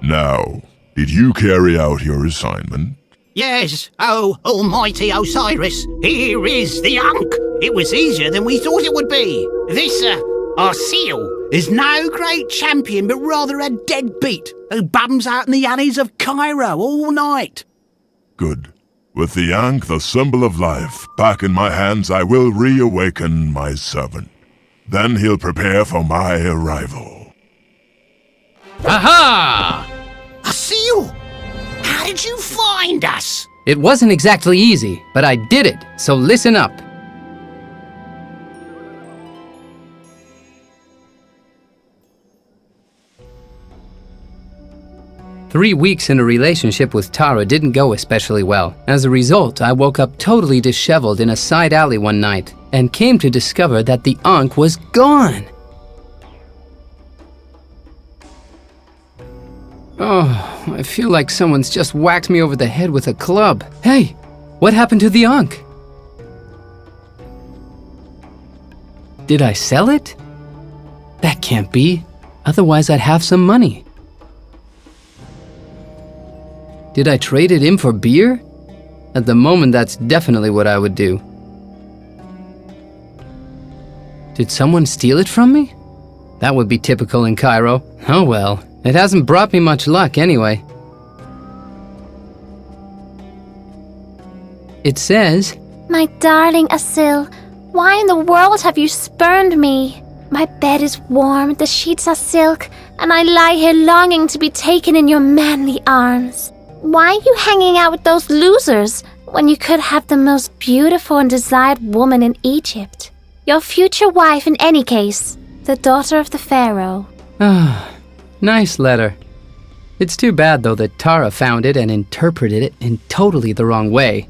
Now, did you carry out your assignment? Yes, oh, almighty Osiris, here is the Ankh. It was easier than we thought it would be. This, our seal, is no great champion, but rather a deadbeat who bums out in the alleys of Cairo all night. Good. With the Ankh, the symbol of life, back in my hands, I will reawaken my servant. Then he'll prepare for my arrival. Aha! A seal? How did you find us? It wasn't exactly easy, but I did it, so listen up. Three weeks in a relationship with Tara didn't go especially well. As a result, I woke up totally disheveled in a side alley one night and came to discover that the Ankh was gone. Oh, I feel like someone's just whacked me over the head with a club. Hey, what happened to the Ankh? Did I sell it? That can't be. Otherwise, I'd have some money. Did I trade it in for beer? At the moment, that's definitely what I would do. Did someone steal it from me? That would be typical in Cairo. Oh well, it hasn't brought me much luck anyway. It says, "My darling Asil, why in the world have you spurned me? My bed is warm, the sheets are silk, and I lie here longing to be taken in your manly arms. Why are you hanging out with those losers when you could have the most beautiful and desired woman in Egypt? Your future wife in any case, the daughter of the pharaoh." Ah, nice letter. It's too bad though that Tara found it and interpreted it in totally the wrong way.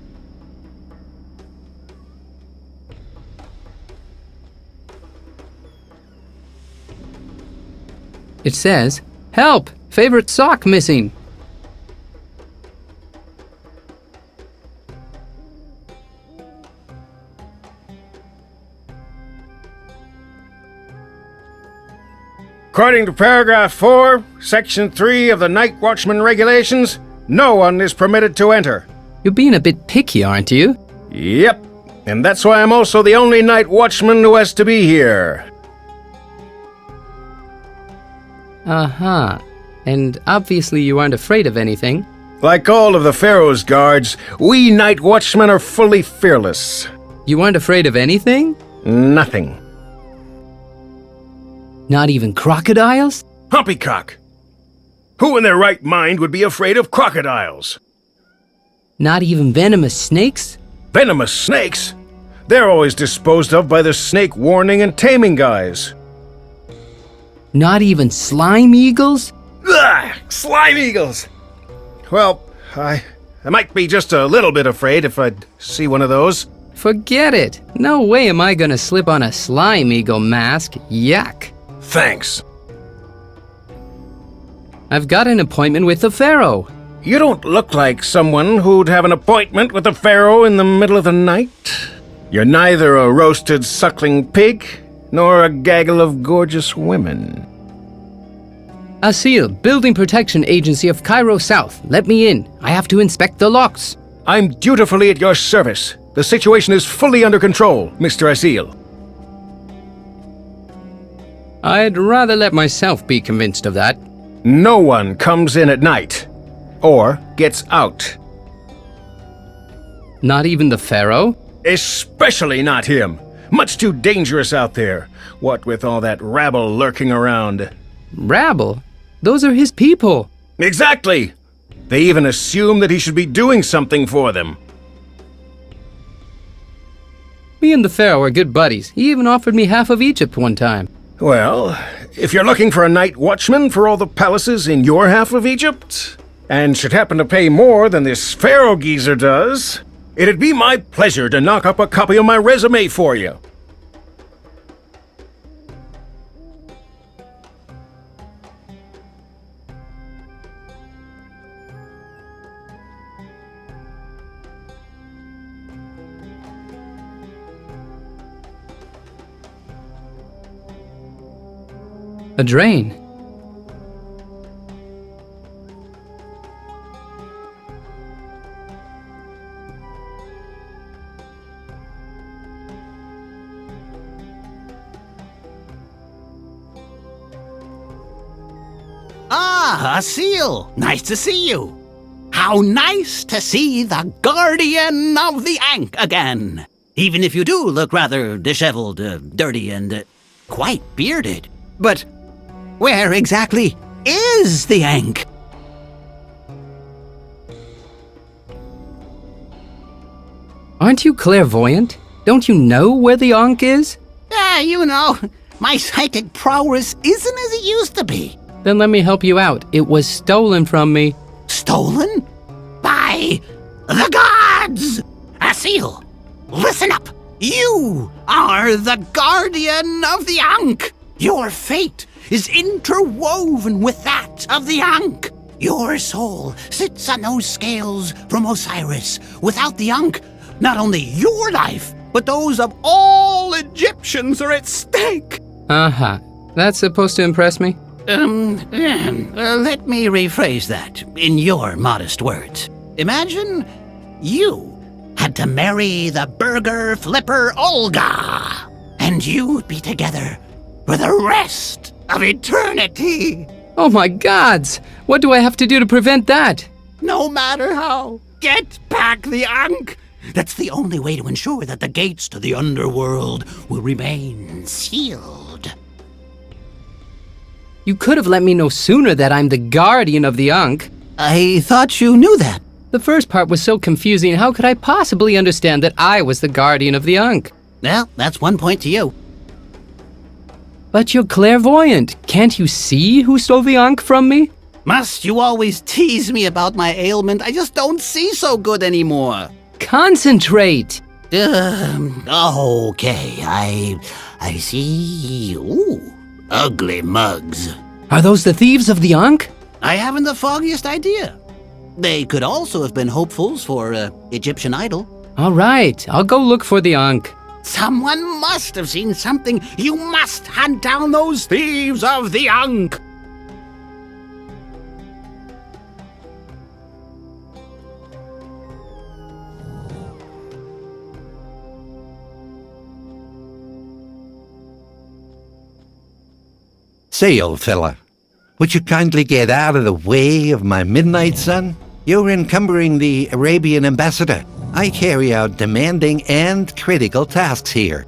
It says, "Help! Favorite sock missing." According to paragraph 4, section 3 of the Night Watchman regulations, no one is permitted to enter. You're being a bit picky, aren't you? Yep, and that's why I'm also the only Night Watchman who has to be here. Uh-huh. And obviously you aren't afraid of anything. Like all of the Pharaoh's guards, we Night Watchmen are fully fearless. You aren't afraid of anything? Nothing. Not even crocodiles? Humpycock! Who in their right mind would be afraid of crocodiles? Not even venomous snakes? Venomous snakes? They're always disposed of by the snake warning and taming guys. Not even slime eagles? Ugh! Slime eagles! Well, I might be just a little bit afraid if I'd see one of those. Forget it. No way am I gonna slip on a slime eagle mask. Yuck. Thanks. I've got an appointment with the pharaoh. You don't look like someone who'd have an appointment with the pharaoh in the middle of the night. You're neither a roasted suckling pig, nor a gaggle of gorgeous women. Asil, Building Protection Agency of Cairo South. Let me in. I have to inspect the locks. I'm dutifully at your service. The situation is fully under control, Mr. Asil. I'd rather let myself be convinced of that. No one comes in at night, or gets out. Not even the pharaoh? Especially not him. Much too dangerous out there, what with all that rabble lurking around. Rabble? Those are his people. Exactly! They even assume that he should be doing something for them. Me and the pharaoh are good buddies. He even offered me half of Egypt one time. Well, if you're looking for a night watchman for all the palaces in your half of Egypt, and should happen to pay more than this pharaoh geezer does, it'd be my pleasure to knock up a copy of my resume for you. A drain. Ah, Asil. Nice to see you. How nice to see the guardian of the Ankh again. Even if you do look rather disheveled, dirty, and quite bearded. But where exactly is the Ankh? Aren't you clairvoyant? Don't you know where the Ankh is? You know, my psychic prowess isn't as it used to be. Then let me help you out. It was stolen from me. Stolen? By the gods! Asil, listen up. You are the guardian of the Ankh. Your fate is interwoven with that of the Ankh. Your soul sits on those scales from Osiris. Without the Ankh, not only your life, but those of all Egyptians are at stake. Uh-huh. That's supposed to impress me? Let me rephrase that in your modest words. Imagine you had to marry the burger flipper Olga, and you'd be together for the rest of eternity. Oh my gods! What do I have to do to prevent that? No matter how, get back the Ankh. That's the only way to ensure that the gates to the underworld will remain sealed. You could have let me know sooner that I'm the guardian of the Ankh. I thought you knew that. The first part was so confusing, how could I possibly understand that I was the guardian of the Ankh? Well, that's 1 point to you. But you're clairvoyant. Can't you see who stole the Ankh from me? Must you always tease me about my ailment? I just don't see so good anymore. Concentrate! Okay, I see. Ooh, ugly mugs. Are those the thieves of the Ankh? I haven't the foggiest idea. They could also have been hopefuls for Egyptian idol. All right, I'll go look for the Ankh. Someone must have seen something. You must hunt down those thieves of the Ankh. Say, old fella, would you kindly get out of the way of my midnight sun? You're encumbering the Arabian ambassador. I carry out demanding and critical tasks here.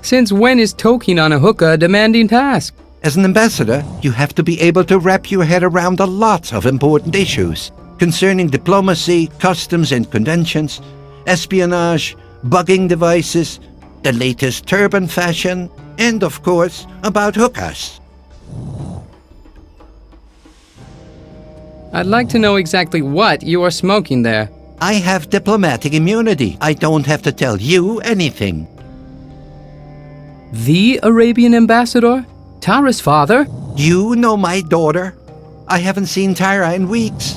Since when is toking on a hookah a demanding task? As an ambassador, you have to be able to wrap your head around a lot of important issues concerning diplomacy, customs and conventions, espionage, bugging devices, the latest turban fashion, and of course, about hookahs. I'd like to know exactly what you are smoking there. I have diplomatic immunity. I don't have to tell you anything. The Arabian ambassador? Tara's father? You know my daughter. I haven't seen Tara in weeks.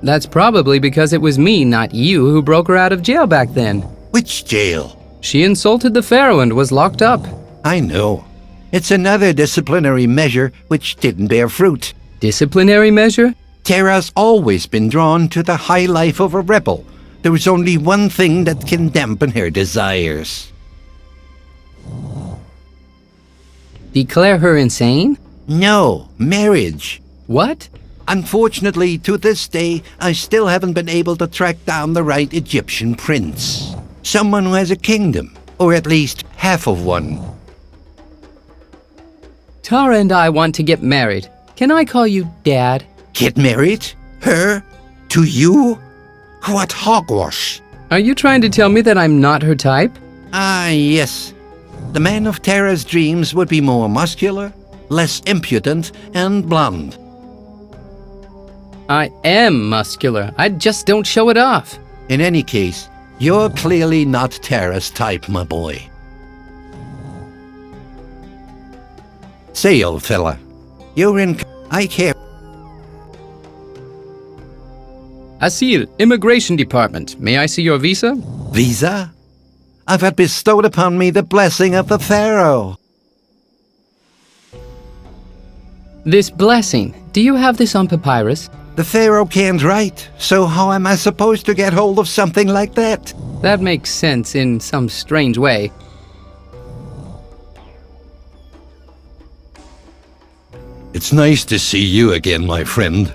That's probably because it was me, not you, who broke her out of jail back then. Which jail? She insulted the pharaoh and was locked up. I know. It's another disciplinary measure which didn't bear fruit. Disciplinary measure? Tara's always been drawn to the high life of a rebel. There is only one thing that can dampen her desires. Declare her insane? No, marriage. What? Unfortunately, to this day, I still haven't been able to track down the right Egyptian prince. Someone who has a kingdom, or at least half of one. Tara and I want to get married. Can I call you Dad? Get married? Her? To you? What hogwash! Are you trying to tell me that I'm not her type? Ah, yes. The man of Tara's dreams would be more muscular, less impudent, and blonde. I am muscular. I just don't show it off. In any case, you're clearly not Tara's type, my boy. Say, old fella, you're in... I care... Asil, Immigration Department. May I see your visa? Visa? I've had bestowed upon me the blessing of the pharaoh. This blessing. Do you have this on papyrus? The Pharaoh can't write, so how am I supposed to get hold of something like that? That makes sense in some strange way. It's nice to see you again, my friend.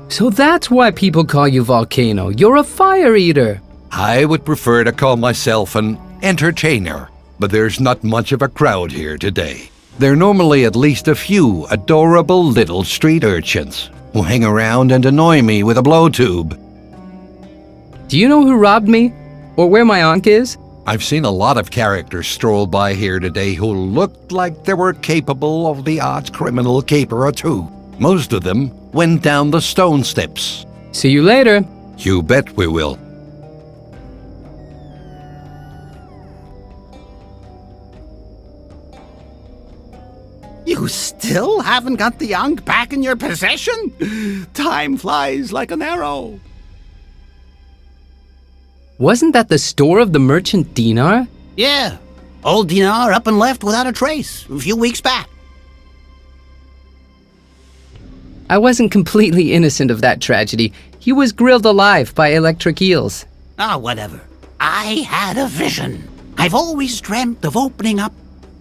So that's why people call you Volcano. You're a fire eater. I would prefer to call myself an entertainer, but there's not much of a crowd here today. There are normally at least a few adorable little street urchins who hang around and annoy me with a blow tube. Do you know who robbed me? Or where my Ankh is? I've seen a lot of characters stroll by here today who looked like they were capable of the odd criminal caper or two. Most of them went down the stone steps. See you later. You bet we will. You still haven't got the Ankh back in your possession? Time flies like an arrow. Wasn't that the store of the merchant Dinar? Yeah. Old Dinar up and left without a trace a few weeks back. I wasn't completely innocent of that tragedy. He was grilled alive by electric eels. Ah, whatever. I had a vision. I've always dreamt of opening up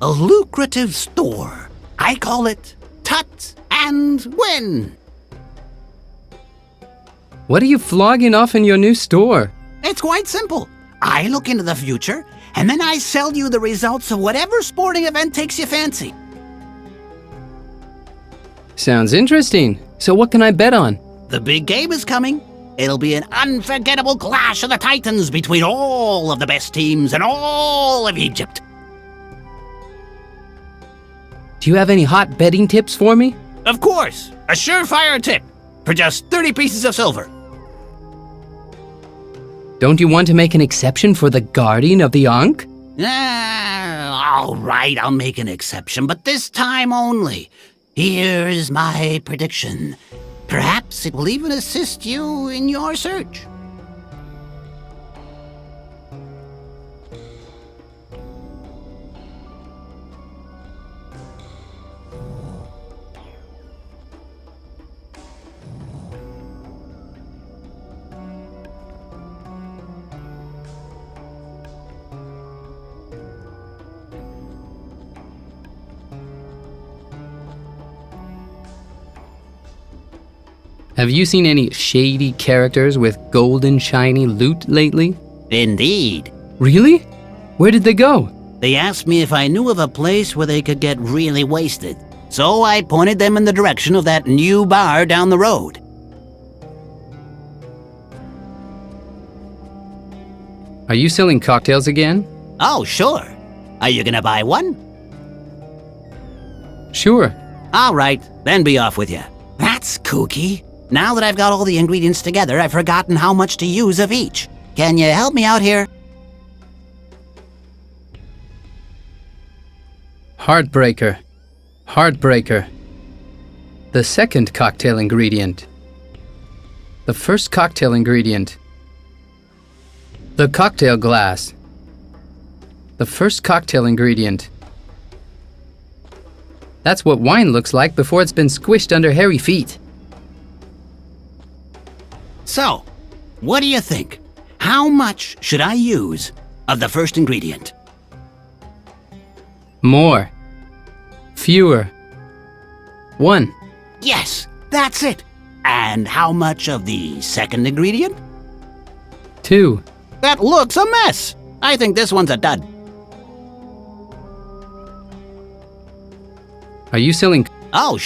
a lucrative store. I call it Tut and Win. What are you flogging off in your new store? It's quite simple. I look into the future, and then I sell you the results of whatever sporting event takes your fancy. Sounds interesting. So what can I bet on? The big game is coming. It'll be an unforgettable clash of the Titans between all of the best teams in all of Egypt. Do you have any hot betting tips for me? Of course, a surefire tip for just 30 pieces of silver. Don't you want to make an exception for the guardian of the Ankh? All right, I'll make an exception, but this time only. Here's my prediction. Perhaps it will even assist you in your search. Have you seen any shady characters with golden shiny loot lately? Indeed. Really? Where did they go? They asked me if I knew of a place where they could get really wasted. So I pointed them in the direction of that new bar down the road. Are you selling cocktails again? Oh, sure. Are you gonna buy one? Sure. All right, then be off with you. That's kooky. Now that I've got all the ingredients together, I've forgotten how much to use of each. Can you help me out here? Heartbreaker. Heartbreaker. The second cocktail ingredient. The first cocktail ingredient. The cocktail glass. The first cocktail ingredient. That's what wine looks like before it's been squished under hairy feet. So, what do you think? How much should I use of the first ingredient? More. Fewer. 1. Yes, that's it. And how much of the second ingredient? 2. That looks a mess. I think this one's a dud. Are you selling? Oh,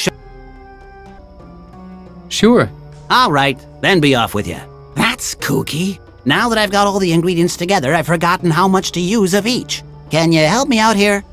Sure. all right, then be off with you. That's kooky. Now that I've got all the ingredients together, I've forgotten how much to use of each. Can you help me out here?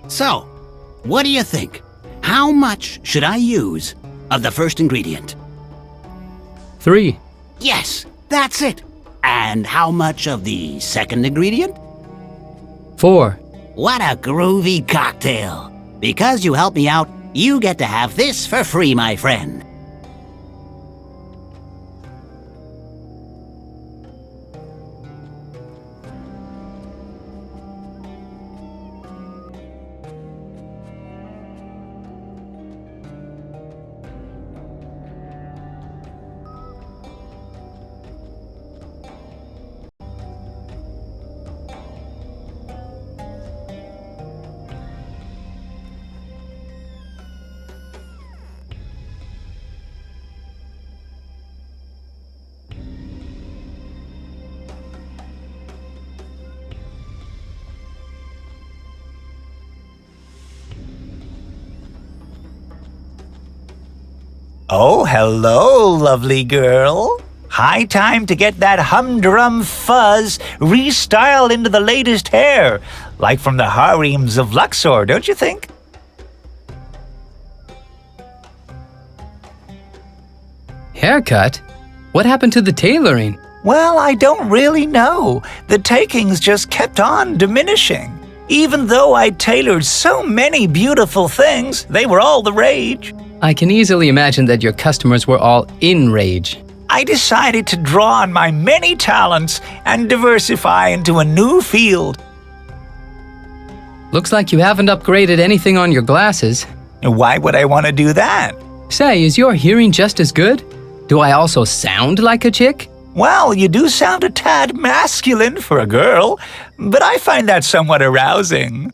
So, what do you think? How much should I use of the first ingredient? 3. Yes, that's it. And how much of the second ingredient? 4. What a groovy cocktail. Because you helped me out, you get to have this for free, my friend. Oh, hello, lovely girl. High time to get that humdrum fuzz restyled into the latest hair, like from the harems of Luxor, don't you think? Haircut? What happened to the tailoring? Well, I don't really know. The takings just kept on diminishing. Even though I tailored so many beautiful things, they were all the rage. I can easily imagine that your customers were all in rage. I decided to draw on my many talents and diversify into a new field. Looks like you haven't upgraded anything on your glasses. Why would I want to do that? Say, is your hearing just as good? Do I also sound like a chick? Well, you do sound a tad masculine for a girl, but I find that somewhat arousing.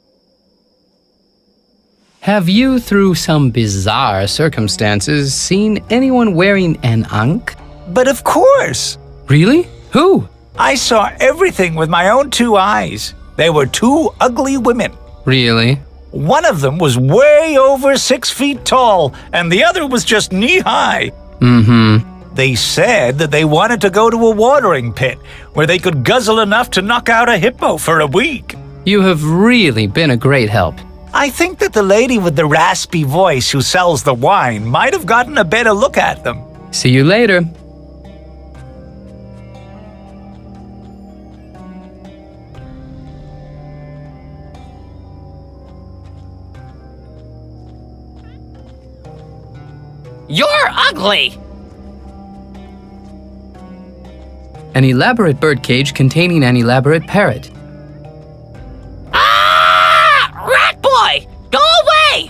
Have you, through some bizarre circumstances, seen anyone wearing an Ankh? But of course! Really? Who? I saw everything with my own 2 eyes. They were 2 ugly women. Really? One of them was way over 6 feet tall, and the other was just knee-high. Mm-hmm. They said that they wanted to go to a watering pit, where they could guzzle enough to knock out a hippo for a week. You have really been a great help. I think that the lady with the raspy voice who sells the wine might have gotten a better look at them. See you later. You're ugly! An elaborate birdcage containing an elaborate parrot. Rat boy! Go away!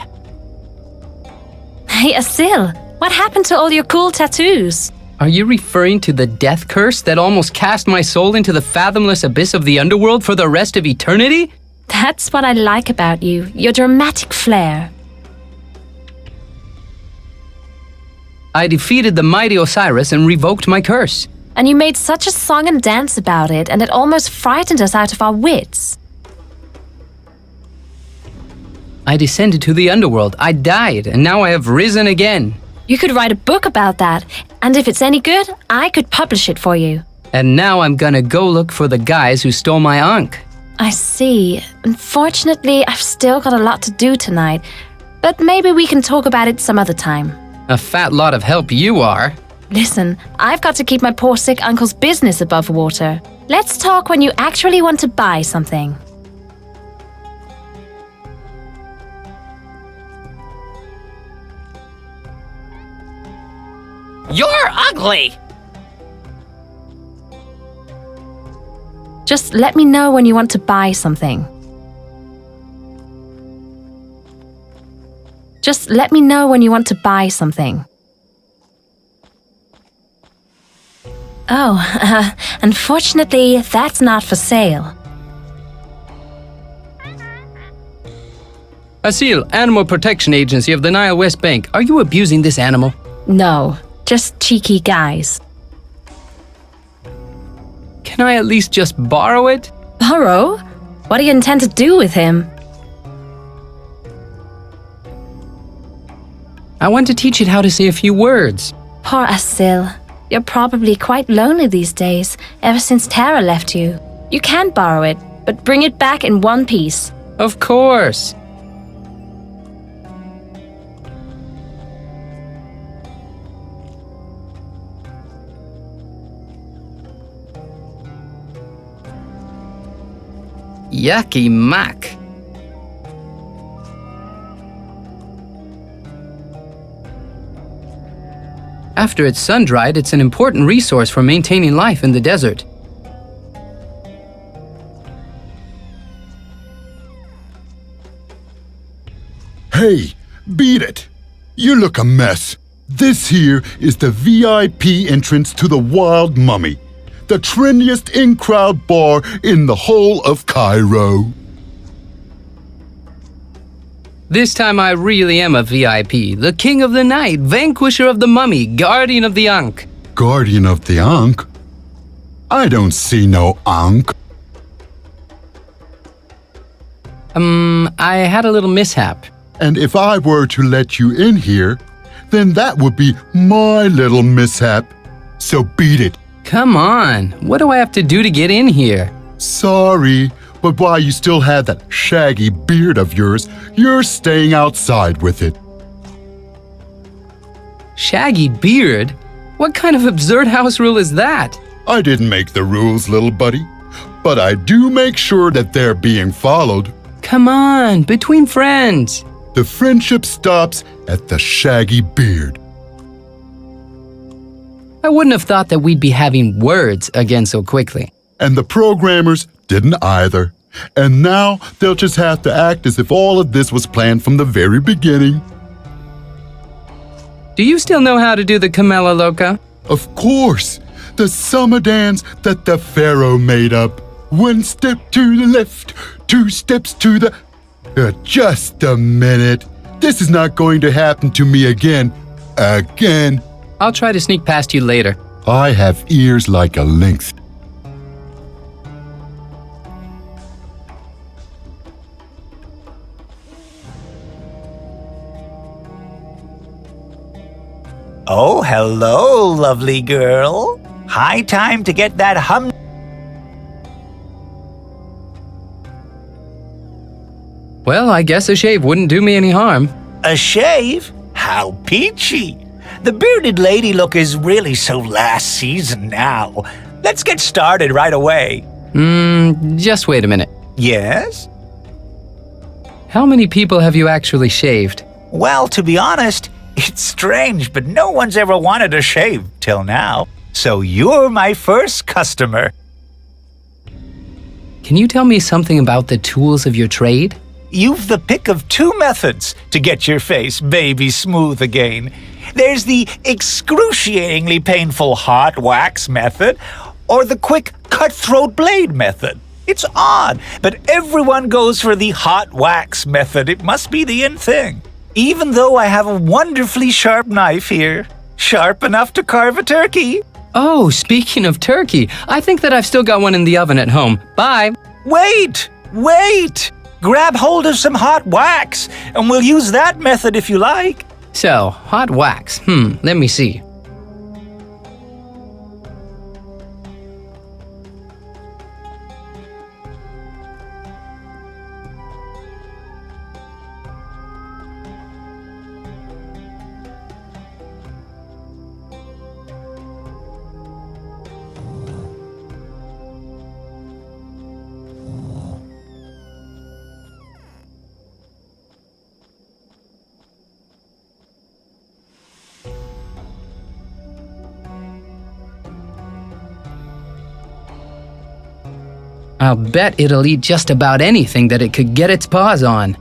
Hey, Asil, what happened to all your cool tattoos? Are you referring to the death curse that almost cast my soul into the fathomless abyss of the underworld for the rest of eternity? That's what I like about you, your dramatic flair. I defeated the mighty Osiris and revoked my curse. And you made such a song and dance about it, and it almost frightened us out of our wits. I descended to the underworld, I died, and now I have risen again. You could write a book about that, and if it's any good, I could publish it for you. And now I'm gonna go look for the guys who stole my Ankh. I see. Unfortunately, I've still got a lot to do tonight, but maybe we can talk about it some other time. A fat lot of help you are. Listen, I've got to keep my poor sick uncle's business above water. Let's talk when you actually want to buy something. You're ugly! Just let me know when you want to buy something. Just let me know when you want to buy something. Oh, unfortunately, that's not for sale. Asil, Animal Protection Agency of the Nile West Bank. Are you abusing this animal? No, just cheeky guys. Can I at least just borrow it? Borrow? What do you intend to do with him? I want to teach it how to say a few words. Poor Asil. You're probably quite lonely these days, ever since Tara left you. You can borrow it, but bring it back in one piece. Of course. Yucky muck. After it's sun-dried, it's an important resource for maintaining life in the desert. Hey, beat it! You look a mess. This here is the VIP entrance to the Wild Mummy, the trendiest in-crowd bar in the whole of Cairo. This time I really am a VIP, the king of the night, vanquisher of the mummy, guardian of the Ankh. Guardian of the Ankh? I don't see no Ankh. I had a little mishap. And if I were to let you in here, then that would be my little mishap. So beat it. Come on, what do I have to do to get in here? Sorry, but while you still have that shaggy beard of yours, you're staying outside with it. Shaggy beard? What kind of absurd house rule is that? I didn't make the rules, little buddy, but I do make sure that they're being followed. Come on, between friends. The friendship stops at the shaggy beard. I wouldn't have thought that we'd be having words again so quickly. And the programmers didn't either. And now they'll just have to act as if all of this was planned from the very beginning. Do you still know how to do the Camella Loca? Of course, the summer dance that the pharaoh made up. One step to the left, two steps to the... just a minute. This is not going to happen to me again. Again. I'll try to sneak past you later. I have ears like a lynx. Oh, hello, lovely girl. High time to get that Well, I guess a shave wouldn't do me any harm. A shave? How peachy. The bearded lady look is really so last season now. Let's get started right away. Just wait a minute. Yes? How many people have you actually shaved? Well, to be honest, it's strange, but no one's ever wanted a shave till now. So you're my first customer. Can you tell me something about the tools of your trade? You've the pick of two methods to get your face baby smooth again. There's the excruciatingly painful hot wax method, or the quick cutthroat blade method. It's odd, but everyone goes for the hot wax method. It must be the in thing. Even though I have a wonderfully sharp knife here, sharp enough to carve a turkey. Oh, speaking of turkey, I think that I've still got one in the oven at home. Bye. Wait! Grab hold of some hot wax, and we'll use that method if you like. So, hot wax. Let me see. I'll bet it'll eat just about anything that it could get its paws on.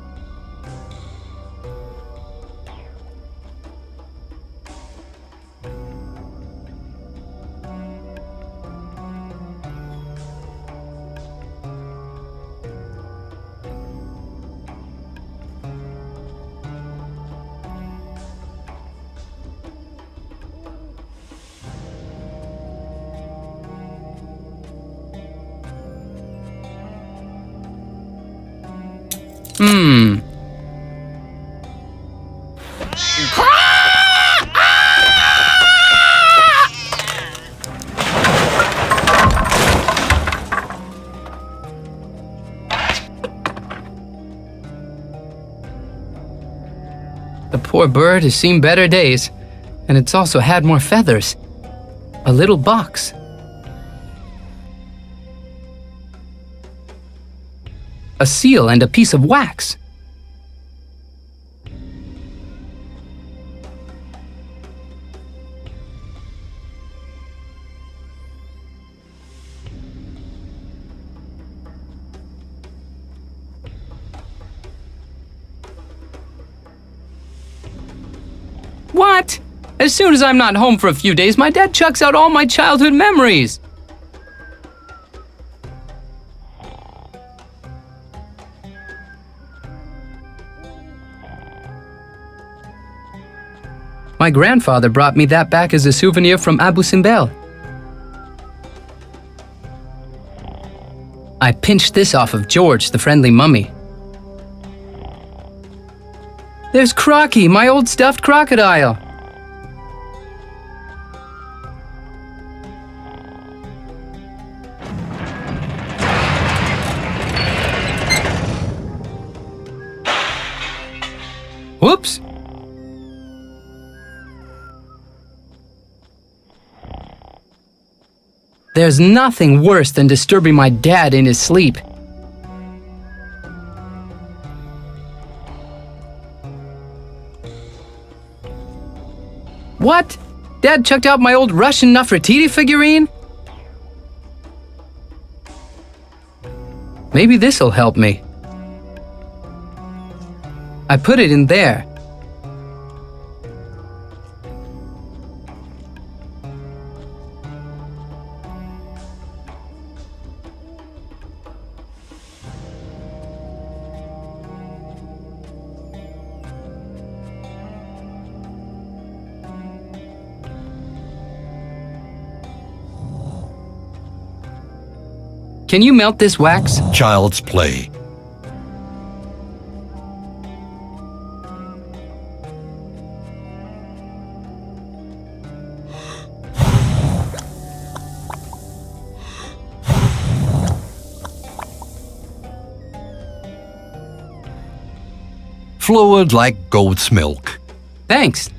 The poor bird has seen better days, and it's also had more feathers. A little box. a seal and a piece of wax. What? As soon as I'm not home for a few days, my dad chucks out all my childhood memories. My grandfather brought me that back as a souvenir from Abu Simbel. I pinched this off of George, the friendly mummy. There's Crocky, my old stuffed crocodile. Whoops! There's nothing worse than disturbing my dad in his sleep. What? Dad chucked out my old Russian Nefertiti figurine? Maybe this'll help me. I put it in there. Can you melt this wax? Child's play. Fluid like goat's milk. Thanks.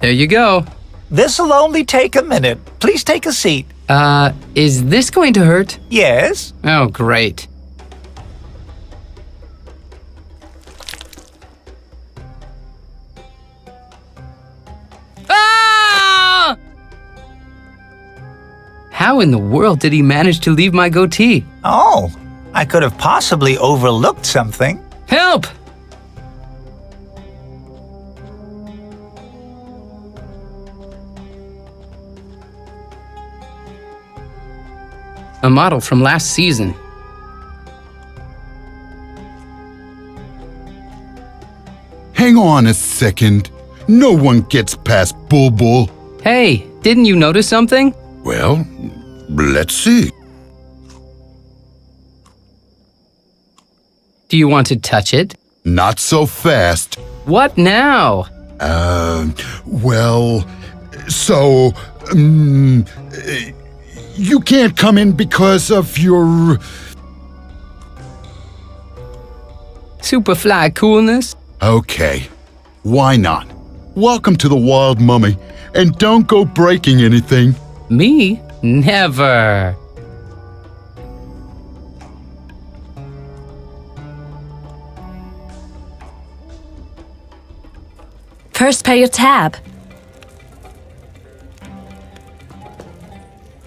There you go. This'll only take a minute. Please take a seat. Is this going to hurt? Yes? Oh, great. Ah! How in the world did he manage to leave my goatee? Oh, I could have possibly overlooked something. Help! A model from last season. Hang on a second. No one gets past Bulbul. Hey, didn't you notice something? Well, let's see. Do you want to touch it? Not so fast. What now? Well, so, you can't come in because of your... Superfly coolness? Okay, why not? Welcome to the Wild Mummy, and don't go breaking anything. Me? Never. First pay your tab.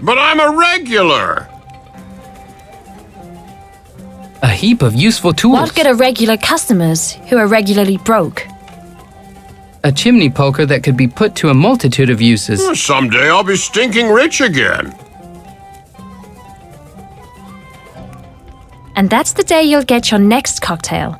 But I'm a regular! A heap of useful tools. What good are regular customers who are regularly broke? A chimney poker that could be put to a multitude of uses. Someday I'll be stinking rich again. And that's the day you'll get your next cocktail.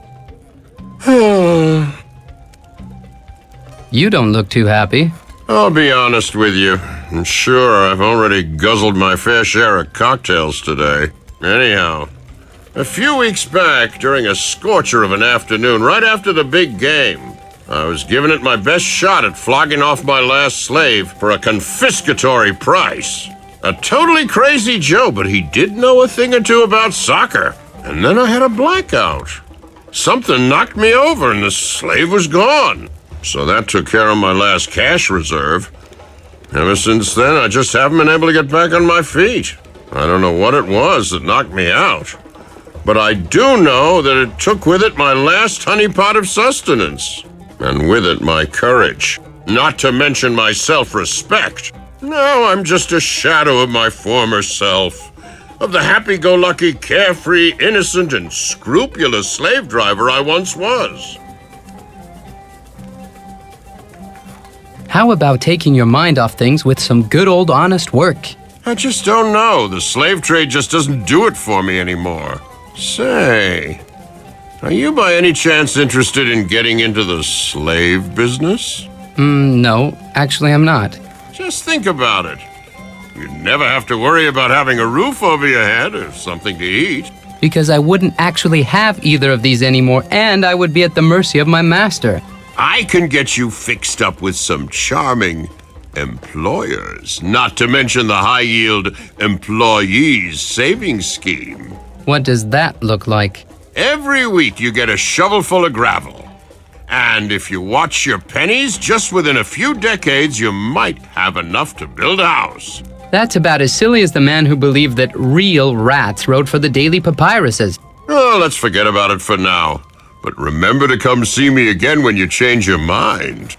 You don't look too happy. I'll be honest with you. I'm sure I've already guzzled my fair share of cocktails today. Anyhow, a few weeks back, during a scorcher of an afternoon, right after the big game, I was giving it my best shot at flogging off my last slave for a confiscatory price. A totally crazy Joe, but he did know a thing or two about soccer. and then I had a blackout. Something knocked me over and the slave was gone. So that took care of my last cash reserve. Ever since then, I just haven't been able to get back on my feet. I don't know what it was that knocked me out. But I do know that it took with it my last honeypot of sustenance. And with it my courage. Not to mention my self-respect. Now I'm just a shadow of my former self. Of the happy-go-lucky, carefree, innocent, and scrupulous slave driver I once was. How about taking your mind off things with some good old honest work? I just don't know. The slave trade just doesn't do it for me anymore. Say, are you by any chance interested in getting into the slave business? No, actually I'm not. Just think about it. You'd never have to worry about having a roof over your head or something to eat. Because I wouldn't actually have either of these anymore, and I would be at the mercy of my master. I can get you fixed up with some charming employers, not to mention the high-yield employees savings scheme. What does that look like? Every week you get a shovelful of gravel. And if you watch your pennies, just within a few decades, you might have enough to build a house. That's about as silly as the man who believed that real rats wrote for the daily papyruses. Oh, let's forget about it for now. But remember to come see me again when you change your mind.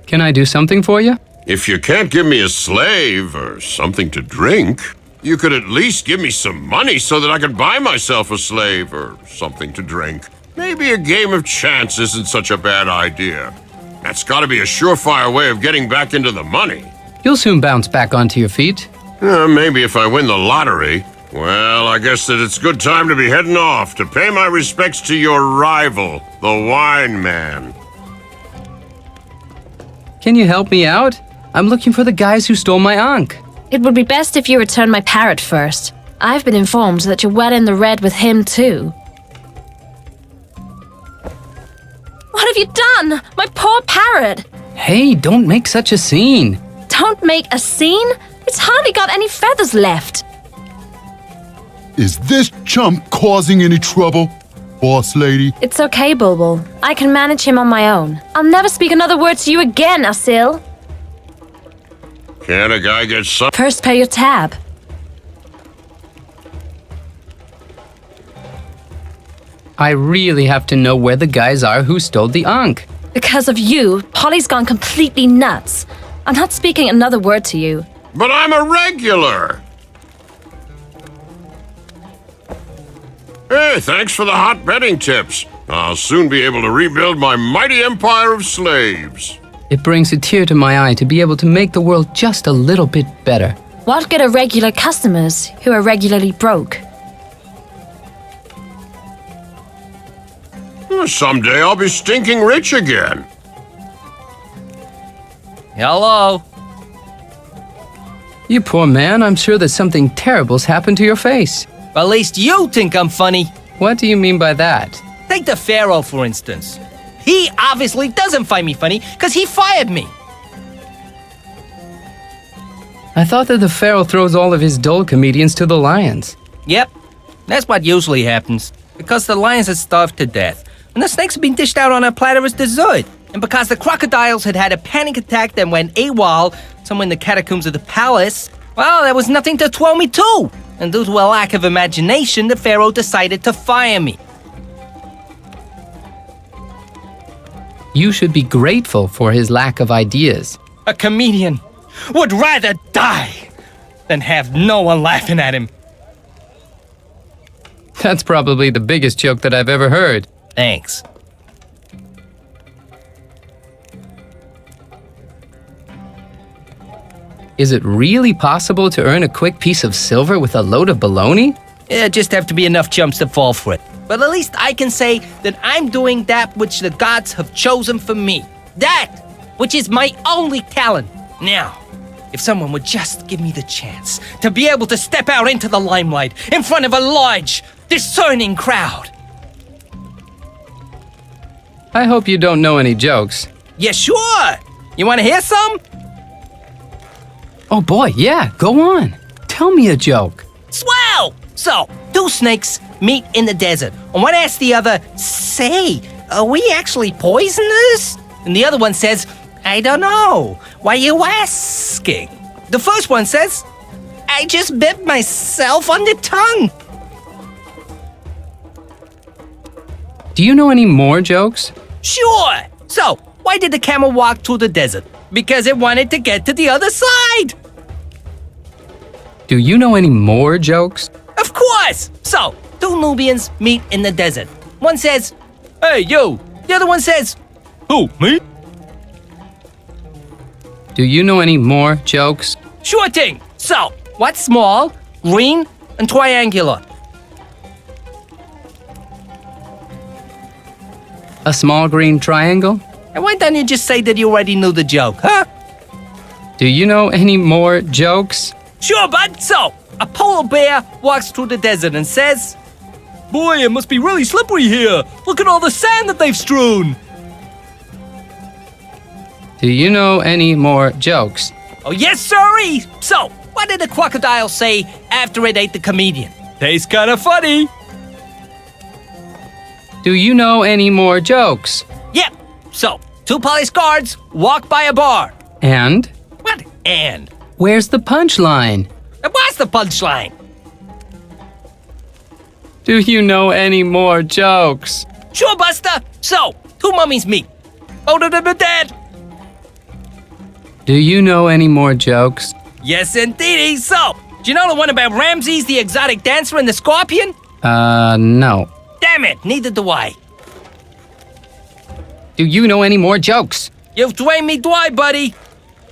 Can I do something for you? If you can't give me a slave or something to drink, you could at least give me some money so that I could buy myself a slave or something to drink. Maybe a game of chance isn't such a bad idea. That's got to be a surefire way of getting back into the money. You'll soon bounce back onto your feet. Maybe if I win the lottery. Well, I guess that it's good time to be heading off to pay my respects to your rival, the wine man. Can you help me out? I'm looking for the guys who stole my Ankh. It would be best if you return my parrot first. I've been informed that you're well in the red with him too. What have you done? My poor parrot! Hey, don't make such a scene. Don't make a scene? It's hardly got any feathers left. Is this chump causing any trouble, boss lady? It's okay, Bulbul. I can manage him on my own. I'll never speak another word to you again, Asil. Can't a guy get some? First pay your tab. I really have to know where the guys are who stole the Ankh. Because of you, Polly's gone completely nuts. I'm not speaking another word to you. But I'm a regular! Hey, thanks for the hot betting tips. I'll soon be able to rebuild my mighty empire of slaves. It brings a tear to my eye to be able to make the world just a little bit better. What good are regular customers who are regularly broke? Someday I'll be stinking rich again. Hello? You poor man, I'm sure that something terrible's happened to your face. At least you think I'm funny. What do you mean by that? Take the Pharaoh, for instance. He obviously doesn't find me funny because he fired me. I thought that the Pharaoh throws all of his dull comedians to the lions. Yep, that's what usually happens. Because the lions had starved to death, and the snakes had been dished out on a platter as dessert. And because the crocodiles had had a panic attack that went AWOL somewhere in the catacombs of the palace, well, there was nothing to throw me to. And due to a lack of imagination, the Pharaoh decided to fire me. You should be grateful for his lack of ideas. A comedian would rather die than have no one laughing at him. That's probably the biggest joke that I've ever heard. Thanks. Is it really possible to earn a quick piece of silver with a load of baloney? Yeah, just have to be enough chumps to fall for it. But at least I can say that I'm doing that which the gods have chosen for me. That which is my only talent. Now, if someone would just give me the chance to be able to step out into the limelight in front of a large, discerning crowd. I hope you don't know any jokes. Yeah, sure. You want to hear some? Oh boy, yeah, go on. Tell me a joke. Swell! So, 2 two snakes meet in the desert. And one asks the other, "Say, are we actually poisonous?" And the other one says, "I don't know. Why you asking?" The first one says, "I just bit myself on the tongue." Do you know any more jokes? Sure. So, why did the camel walk through the desert? Because it wanted to get to the other side. Do you know any more jokes? Of course. So, two Nubians meet in the desert. One says, "Hey, you." The other one says, "Who, me?" Do you know any more jokes? Sure thing. So, what's small, green, and triangular? A small green triangle? And why don't you just say that you already knew the joke, huh? Do you know any more jokes? Sure, bud. So, a polar bear walks through the desert and says, "Boy, it must be really slippery here. Look at all the sand that they've strewn." Do you know any more jokes? Oh, yes, sirree. So, what did the crocodile say after it ate the comedian? "Tastes kind of funny." Do you know any more jokes? Yep. So, two police guards walk by a bar. And? What and? Where's the punchline? And what's the punchline? Do you know any more jokes? Sure, Buster. So, two mummies meet. Both of them are dead. Do you know any more jokes? Yes, indeedy. So, do you know the one about Ramses, the exotic dancer, and the scorpion? No. Damn it, neither do I. Do you know any more jokes? You've drained me dry, buddy.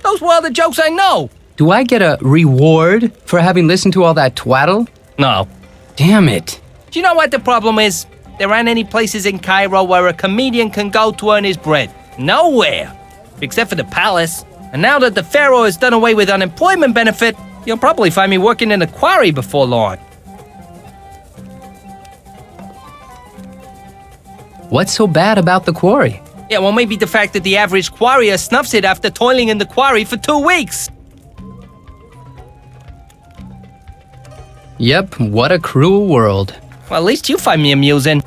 Those were all the jokes I know. Do I get a reward for having listened to all that twaddle? No. Damn it. Do you know what the problem is? There aren't any places in Cairo where a comedian can go to earn his bread. Nowhere. Except for the palace. And now that the pharaoh has done away with unemployment benefit, you'll probably find me working in a quarry before long. What's so bad about the quarry? Yeah, well, maybe the fact that the average quarrier snuffs it after toiling in the quarry for 2 weeks. Yep, what a cruel world. Well, at least you find me amusing.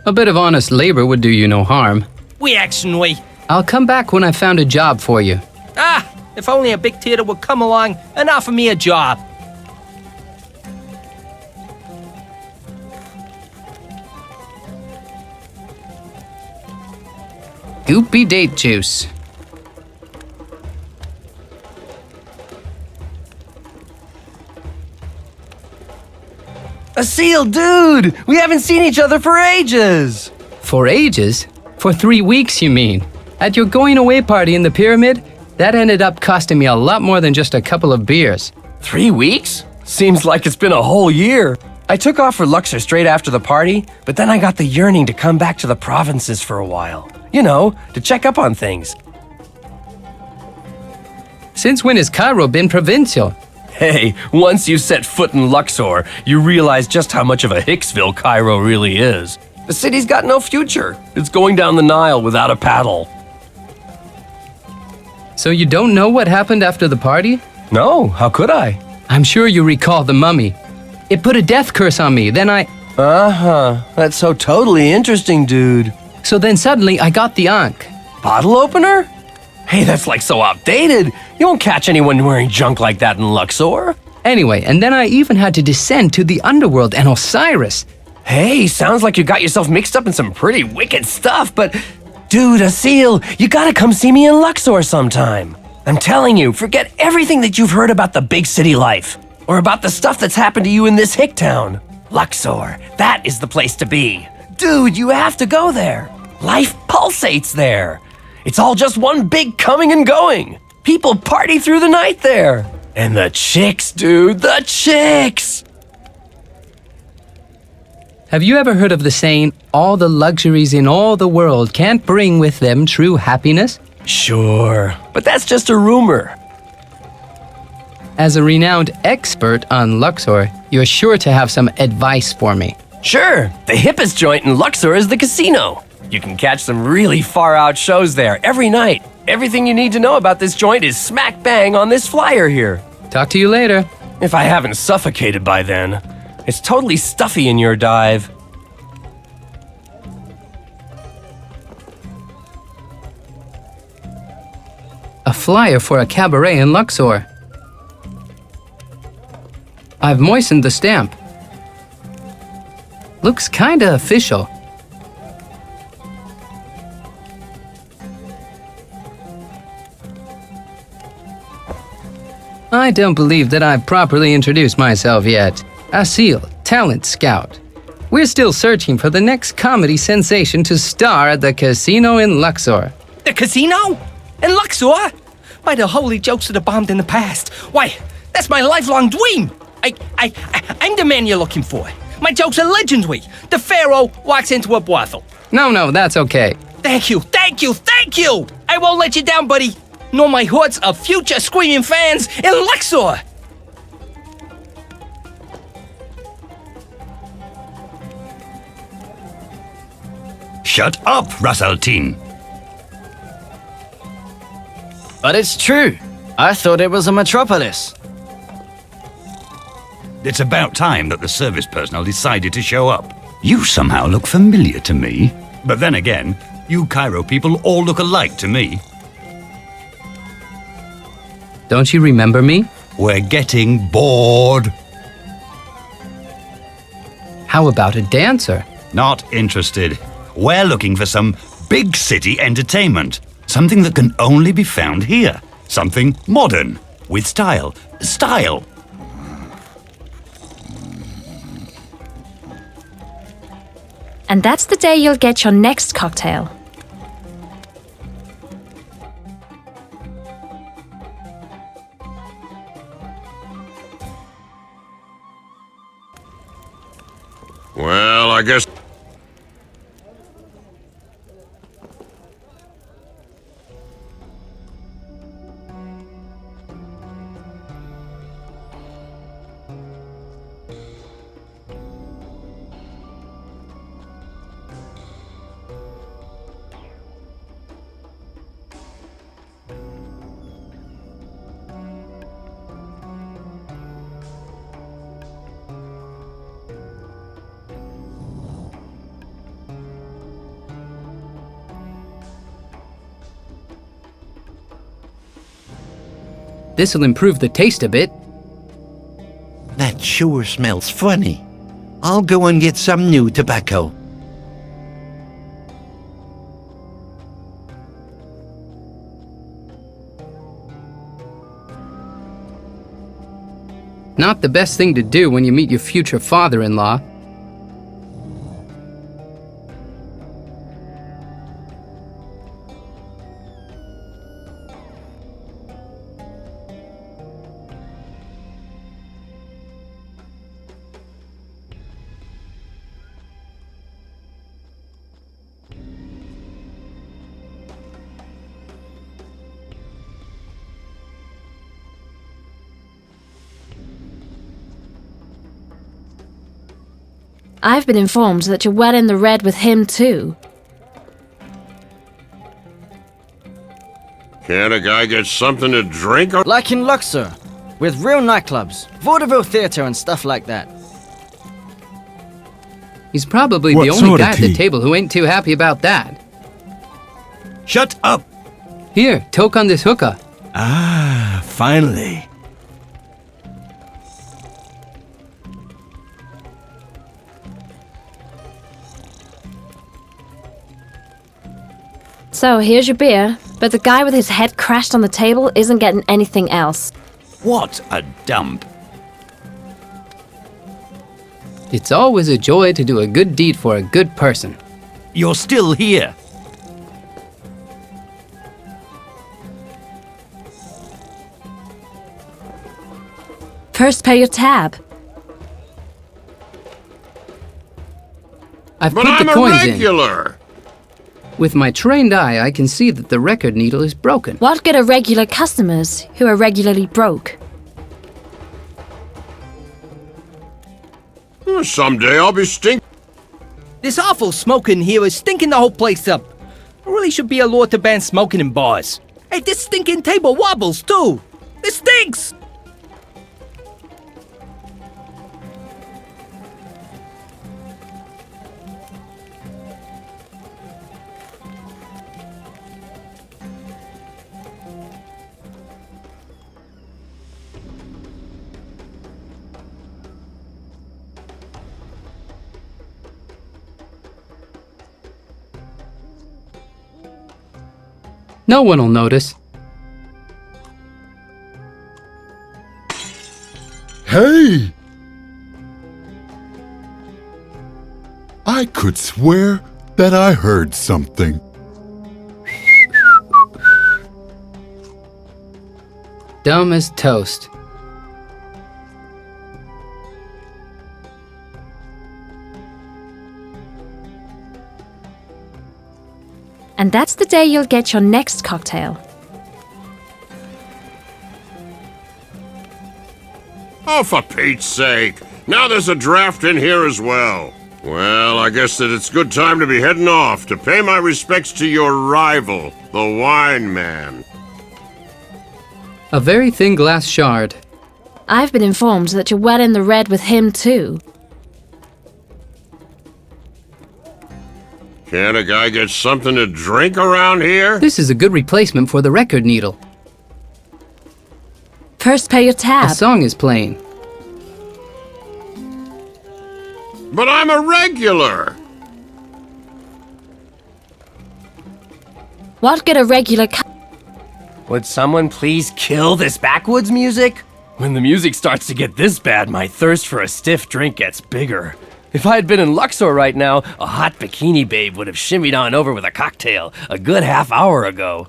A bit of honest labor would do you no harm. We action we. I'll come back when I've found a job for you. Ah, if only a big theater would come along and offer me a job. Goopy date juice. A seal, dude! We haven't seen each other for ages! For ages? For 3 weeks, you mean? At your going away party in the pyramid, that ended up costing me a lot more than just a couple of beers. 3 weeks? Seems like it's been a whole year. I took off for Luxor straight after the party, but then I got the yearning to come back to the provinces for a while. You know, to check up on things. Since when has Cairo been provincial? Hey, once you set foot in Luxor, you realize just how much of a Hicksville Cairo really is. The city's got no future. It's going down the Nile without a paddle. So you don't know what happened after the party? No, how could I? I'm sure you recall the mummy. It put a death curse on me, then I... Uh-huh, that's so totally interesting, dude. So then suddenly I got the Ankh. Bottle opener? Hey, that's like so outdated. You won't catch anyone wearing junk like that in Luxor. Anyway, and then I even had to descend to the underworld and Osiris. Hey, sounds like you got yourself mixed up in some pretty wicked stuff, but... Dude, Asil, you gotta come see me in Luxor sometime. I'm telling you, forget everything that you've heard about the big city life. Or about the stuff that's happened to you in this hick town. Luxor, that is the place to be. Dude, you have to go there. Life pulsates there. It's all just one big coming and going. People party through the night there. And the chicks, dude, the chicks. Have you ever heard of the saying, all the luxuries in all the world can't bring with them true happiness? Sure, but that's just a rumor. As a renowned expert on Luxor, you're sure to have some advice for me. Sure, the hippest joint in Luxor is the casino. You can catch some really far-out shows there every night. Everything you need to know about this joint is smack bang on this flyer here. Talk to you later. If I haven't suffocated by then. It's totally stuffy in your dive. A flyer for a cabaret in Luxor. I've moistened the stamp. Looks kinda official. I don't believe that I've properly introduced myself yet. Asil, talent scout. We're still searching for the next comedy sensation to star at the casino in Luxor. The casino? In Luxor? By the holy jokes that have bombed in the past. Why, that's my lifelong dream. I'm the man you're looking for. My jokes are legendary. The pharaoh walks into a brothel. No, that's okay. Thank you. I won't let you down, buddy. Nor my hordes of future screaming fans in Luxor. Shut up, Rasaltin. But it's true. I thought it was a metropolis. It's about time that the service personnel decided to show up. You somehow look familiar to me. But then again, you Cairo people all look alike to me. Don't you remember me? We're getting bored. How about a dancer? Not interested. We're looking for some big city entertainment. Something that can only be found here. Something modern, with style. Style! And that's the day you'll get your next cocktail. Well, I guess... This'll improve the taste a bit. That sure smells funny. I'll go and get some new tobacco. Not the best thing to do when you meet your future father-in-law. I've been informed that you're well in the red with him too. Can't a guy get something to drink? Like in Luxor, with real nightclubs, vaudeville theater and stuff like that. He's probably What the only sort of guy at the tea? table who ain't too happy about that. Shut up! Here, toke on this hookah. Ah, finally. So here's your beer, but the guy with his head crashed on the table isn't getting anything else. What a dump. It's always a joy to do a good deed for a good person. You're still here. First pay your tab. I've But put I'm the a coins in. regular! With my trained eye, I can see that the record needle is broken. What good are regular customers who are regularly broke? Someday I'll be This awful smoking here is stinking the whole place up. There really should be a law to ban smoking in bars. Hey, this stinking table wobbles too. It stinks! No one will notice. Hey! I could swear that I heard something. Dumb as toast. And that's the day you'll get your next cocktail. Oh, for Pete's sake. Now there's a draft in here as well. Well, I guess that it's good time to be heading off to pay my respects to your rival, the wine man. A very thin glass shard. I've been informed that you're well in the red with him too. Can't a guy get something to drink around here? This is a good replacement for the record needle. First pay your A tab. song is playing. But I'm a regular. What good a regular Would someone please kill this backwoods music? When the music starts to get this bad, my thirst for a stiff drink gets bigger. If I had been in Luxor right now, a hot bikini babe would have shimmied on over with a cocktail a good half hour ago.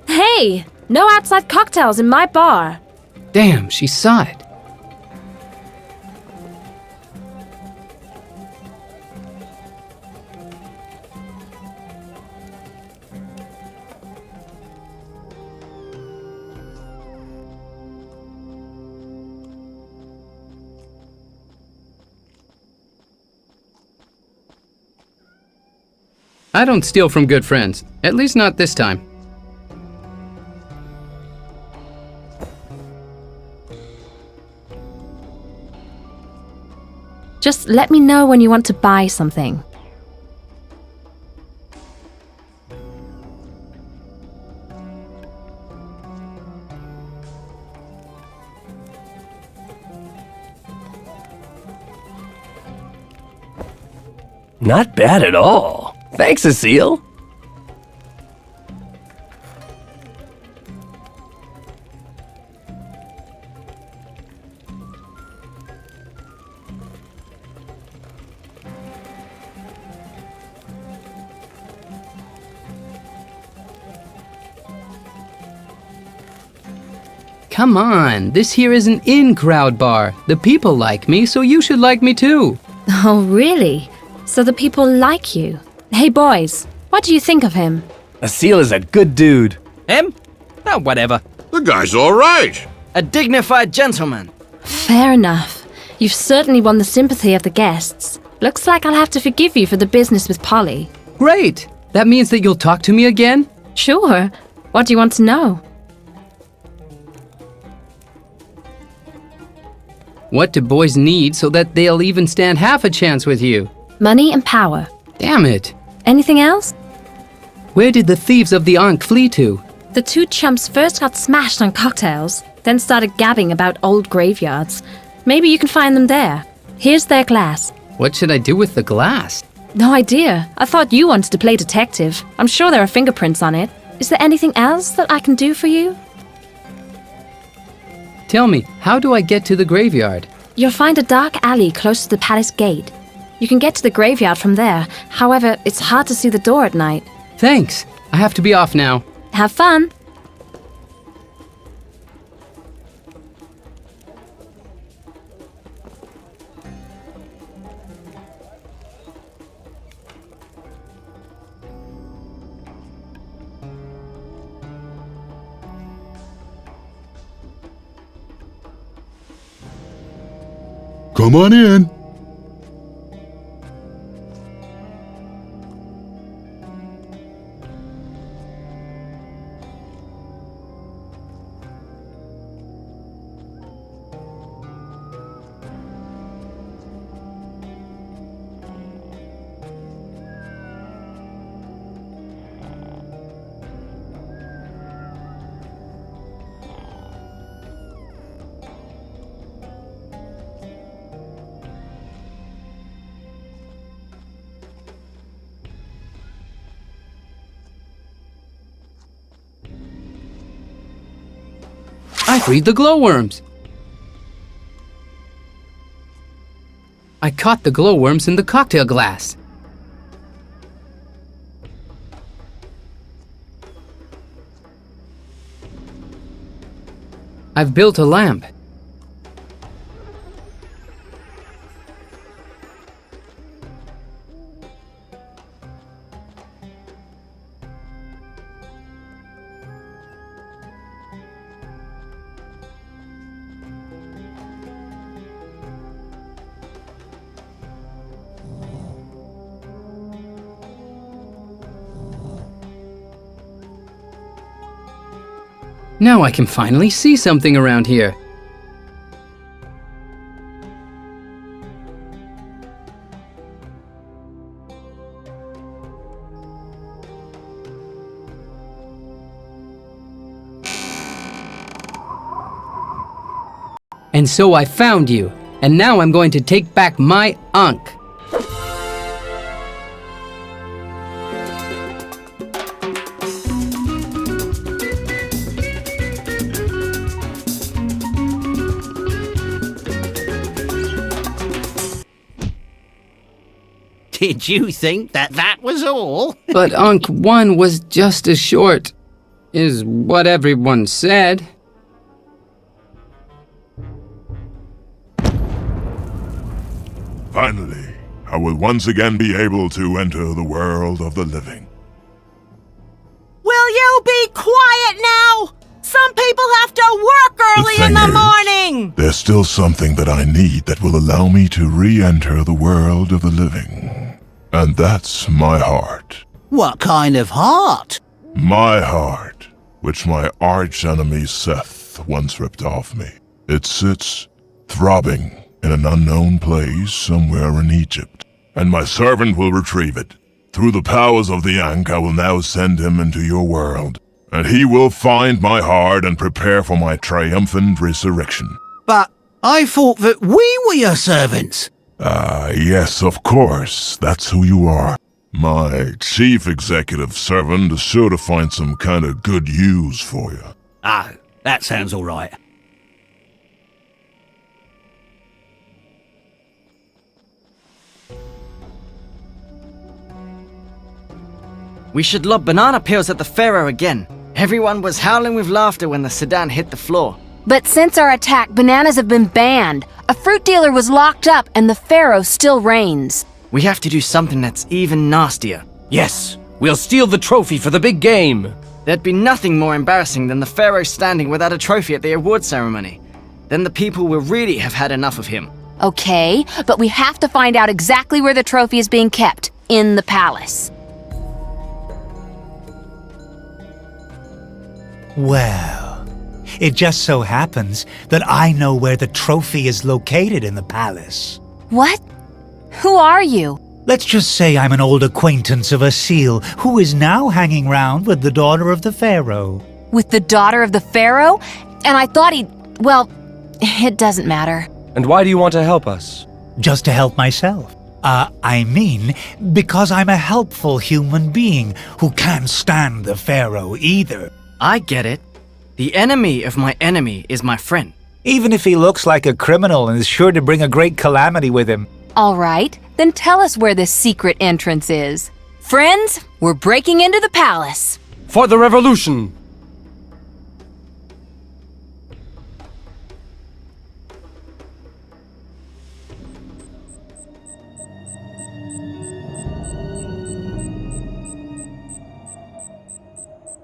Hey! No outside cocktails in my bar. Damn, she saw it. I don't steal from good friends. At least not this time. Just let me know when you want to buy something. Not bad at all. Thanks, Cecile. Come on, this here is an in-crowd bar. The people like me, so you should like me too. Oh, really? So the people like you? Hey, boys, what do you think of him? Cecile is a good dude. Him? Oh, whatever. The guy's all right. A dignified gentleman. Fair enough. You've certainly won the sympathy of the guests. Looks like I'll have to forgive you for the business with Polly. Great! That means that you'll talk to me again? Sure. What do you want to know? What do boys need so that they'll even stand half a chance with you? Money and power. Damn it. Anything else? Where did the thieves of the Ankh flee to? The two chumps first got smashed on cocktails, then started gabbing about old graveyards. Maybe you can find them there. Here's their glass. What should I do with the glass? No idea. I thought you wanted to play detective. I'm sure there are fingerprints on it. Is there anything else that I can do for you? Tell me, how do I get to the graveyard? You'll find a dark alley close to the palace gate. You can get to the graveyard from there. However, it's hard to see the door at night. Thanks. I have to be off now. Have fun. Come on in. I freed the glowworms. I caught the glowworms in the cocktail glass. I've built a lamp. Now I can finally see something around here. And so I found you, and now I'm going to take back my Ankh. Did you think that was all? But Ankh 1 was just as short, is what everyone said. Finally, I will once again be able to enter the world of the living. Will you be quiet now? Some people have to work early in the morning! There's still something that I need that will allow me to re-enter the world of the living. And that's my heart. What kind of heart? My heart, which my arch-enemy Seth once ripped off me. It sits, throbbing, in an unknown place somewhere in Egypt. And my servant will retrieve it. Through the powers of the Ankh, I will now send him into your world. And he will find my heart and prepare for my triumphant resurrection. But I thought that we were your servants. Yes, of course. That's who you are. My chief executive servant is sure to find some kind of good use for you. Ah, that sounds all right. We should lob banana peels at the pharaoh again. Everyone was howling with laughter when the sedan hit the floor. But since our attack, bananas have been banned. A fruit dealer was locked up and the pharaoh still reigns. We have to do something that's even nastier. Yes, we'll steal the trophy for the big game. There'd be nothing more embarrassing than the pharaoh standing without a trophy at the award ceremony. Then the people will really have had enough of him. Okay, but we have to find out exactly where the trophy is being kept. In the palace. Well, it just so happens that I know where the trophy is located in the palace. What? Who are you? Let's just say I'm an old acquaintance of Asil, who is now hanging round with the daughter of the pharaoh. With the daughter of the pharaoh? And I thought well, it doesn't matter. And why do you want to help us? Just to help myself. I mean, because I'm a helpful human being who can't stand the pharaoh either. I get it. The enemy of my enemy is my friend. Even if he looks like a criminal and is sure to bring a great calamity with him. All right, then tell us where this secret entrance is. Friends, we're breaking into the palace. For the revolution!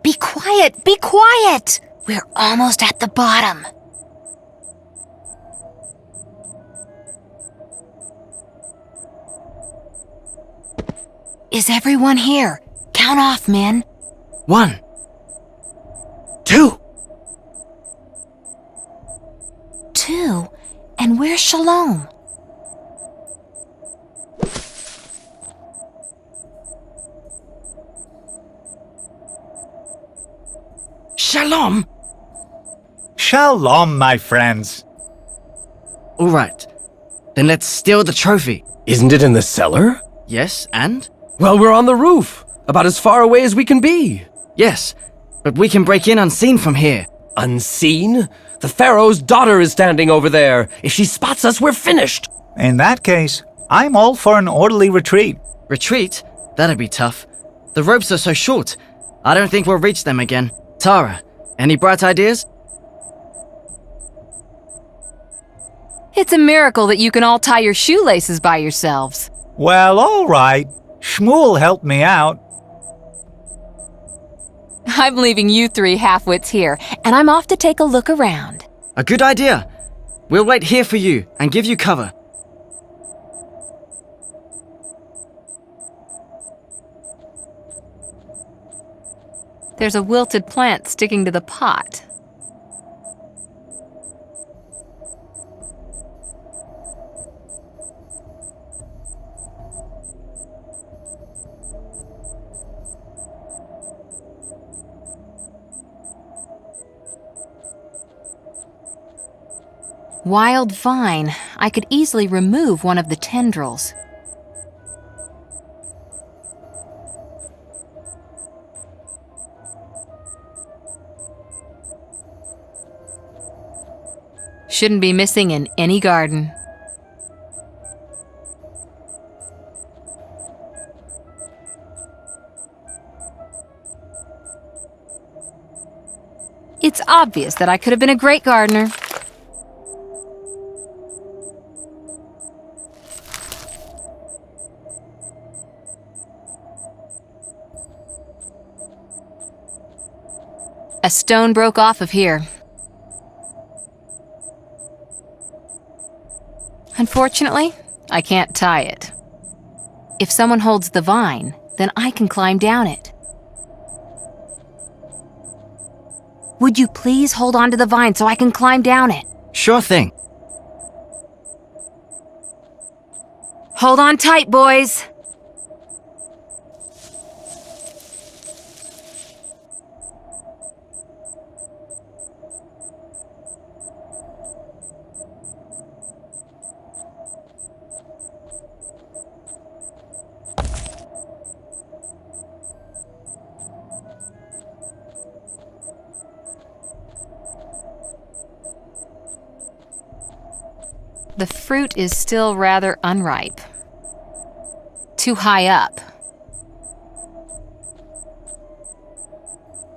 Be quiet! Be quiet! We're almost at the bottom. Is everyone here? Count off, men. 1, 2. 2? And where's Shalom? Shalom! Shalom, my friends. All right. Then let's steal the trophy. Isn't it in the cellar? Yes, and? Well, we're on the roof. About as far away as we can be. Yes, but we can break in unseen from here. Unseen? The Pharaoh's daughter is standing over there. If she spots us, we're finished. In that case, I'm all for an orderly retreat. Retreat? That'd be tough. The ropes are so short. I don't think we'll reach them again. Tara, any bright ideas? It's a miracle that you can all tie your shoelaces by yourselves. Well, all right. Shmuel helped me out. I'm leaving you three half-wits here, and I'm off to take a look around. A good idea. We'll wait here for you and give you cover. There's a wilted plant sticking to the pot. Wild vine. I could easily remove one of the tendrils. Shouldn't be missing in any garden. It's obvious that I could have been a great gardener. A stone broke off of here. Unfortunately, I can't tie it. If someone holds the vine, then I can climb down it. Would you please hold on to the vine so I can climb down it? Sure thing. Hold on tight, boys. The fruit is still rather unripe. Too high up.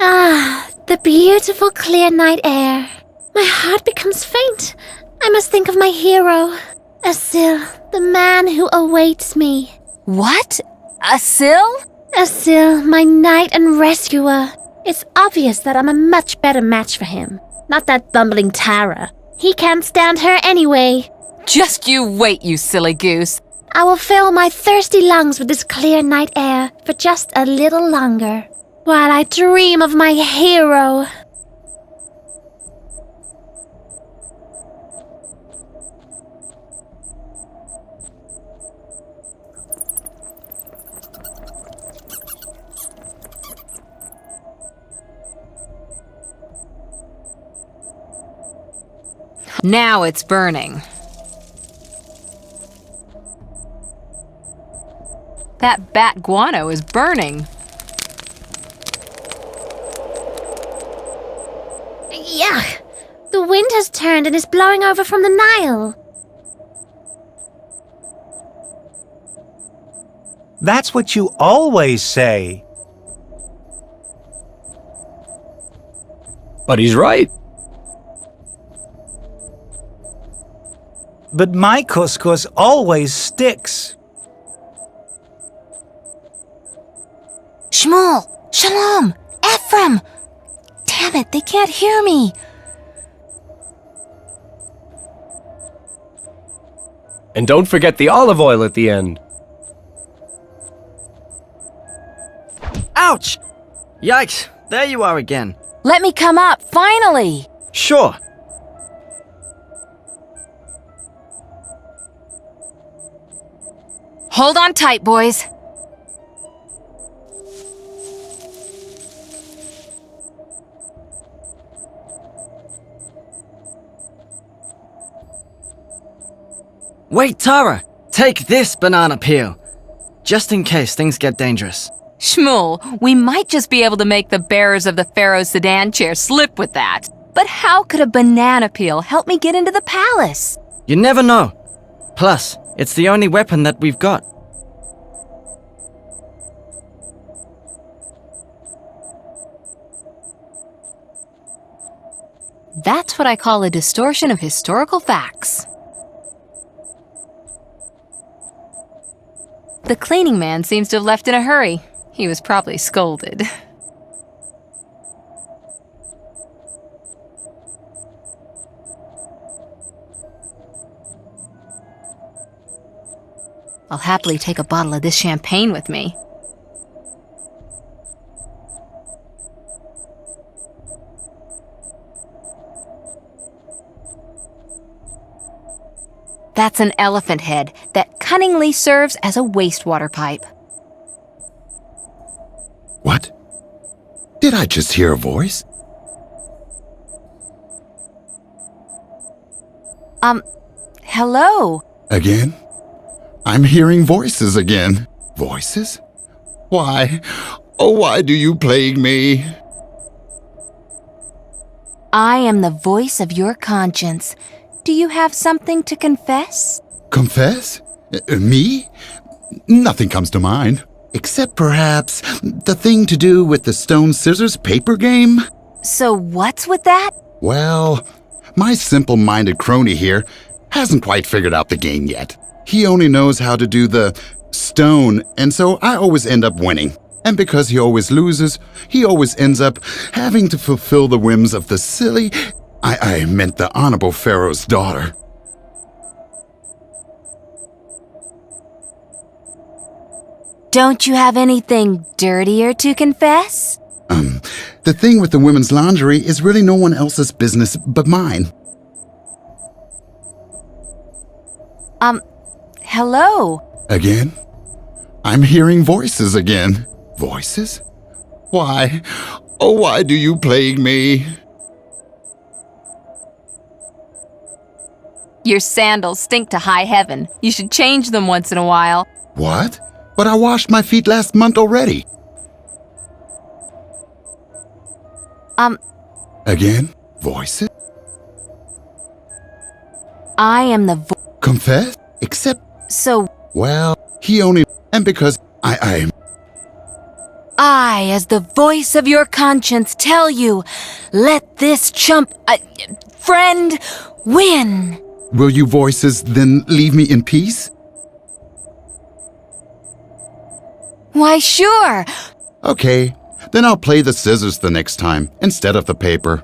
Ah, the beautiful clear night air. My heart becomes faint. I must think of my hero, Asil, the man who awaits me. What? Asil? Asil, my knight and rescuer. It's obvious that I'm a much better match for him. Not that bumbling Tara. He can't stand her anyway. Just you wait, you silly goose. I will fill my thirsty lungs with this clear night air for just a little longer, while I dream of my hero. Now it's burning. That bat guano is burning. Yuck! The wind has turned and is blowing over from the Nile. That's what you always say. But he's right. But my couscous always sticks. Shmuel! Shalom! Ephraim! Damn it, they can't hear me. And don't forget the olive oil at the end. Ouch! Yikes, there you are again. Let me come up, finally! Sure. Hold on tight, boys. Wait, Tara! Take this banana peel. Just in case things get dangerous. Shmuel, we might just be able to make the bearers of the Pharaoh's sedan chair slip with that. But how could a banana peel help me get into the palace? You never know. Plus, it's the only weapon that we've got. That's what I call a distortion of historical facts. The cleaning man seems to have left in a hurry. He was probably scolded. I'll happily take a bottle of this champagne with me. That's an elephant head that cunningly serves as a wastewater pipe. What? Did I just hear a voice? Hello? Again? I'm hearing voices again. Voices? Why? Oh, why do you plague me? I am the voice of your conscience. Do you have something to confess? Confess? Me? Nothing comes to mind. Except perhaps the thing to do with the stone, scissors, paper game? So what's with that? Well, my simple-minded crony here hasn't quite figured out the game yet. He only knows how to do the stone, and so I always end up winning. And because he always loses, he always ends up having to fulfill the whims of the silly... I meant the honorable Pharaoh's daughter. Don't you have anything dirtier to confess? The thing with the women's lingerie is really no one else's business but mine. Hello? Again? I'm hearing voices again. Voices? Why? Oh, why do you plague me? Your sandals stink to high heaven. You should change them once in a while. What? But I washed my feet last month already. Again? Voices? I am the Confess? Except... So... Well, he only... And because I as the voice of your conscience, tell you, let this chump... friend win. Will you voices then leave me in peace? Why, sure. Okay, then I'll play the scissors the next time, instead of the paper.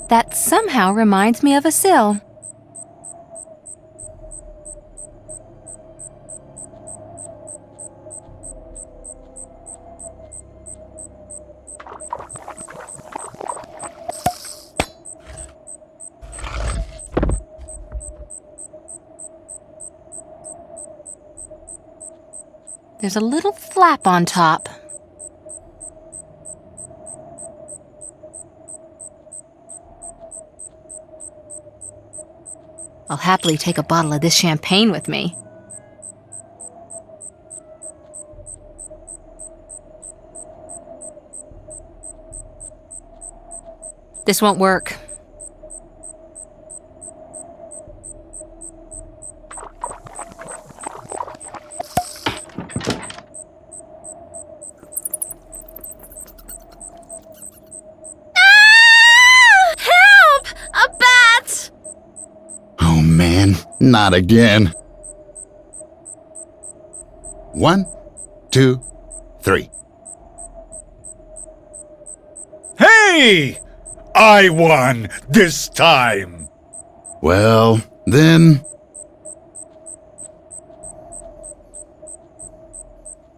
That somehow reminds me of a sill. There's a little flap on top. I'll happily take a bottle of this champagne with me. This won't work. Not again. 1, 2, 3. Hey! I won this time. Well, then...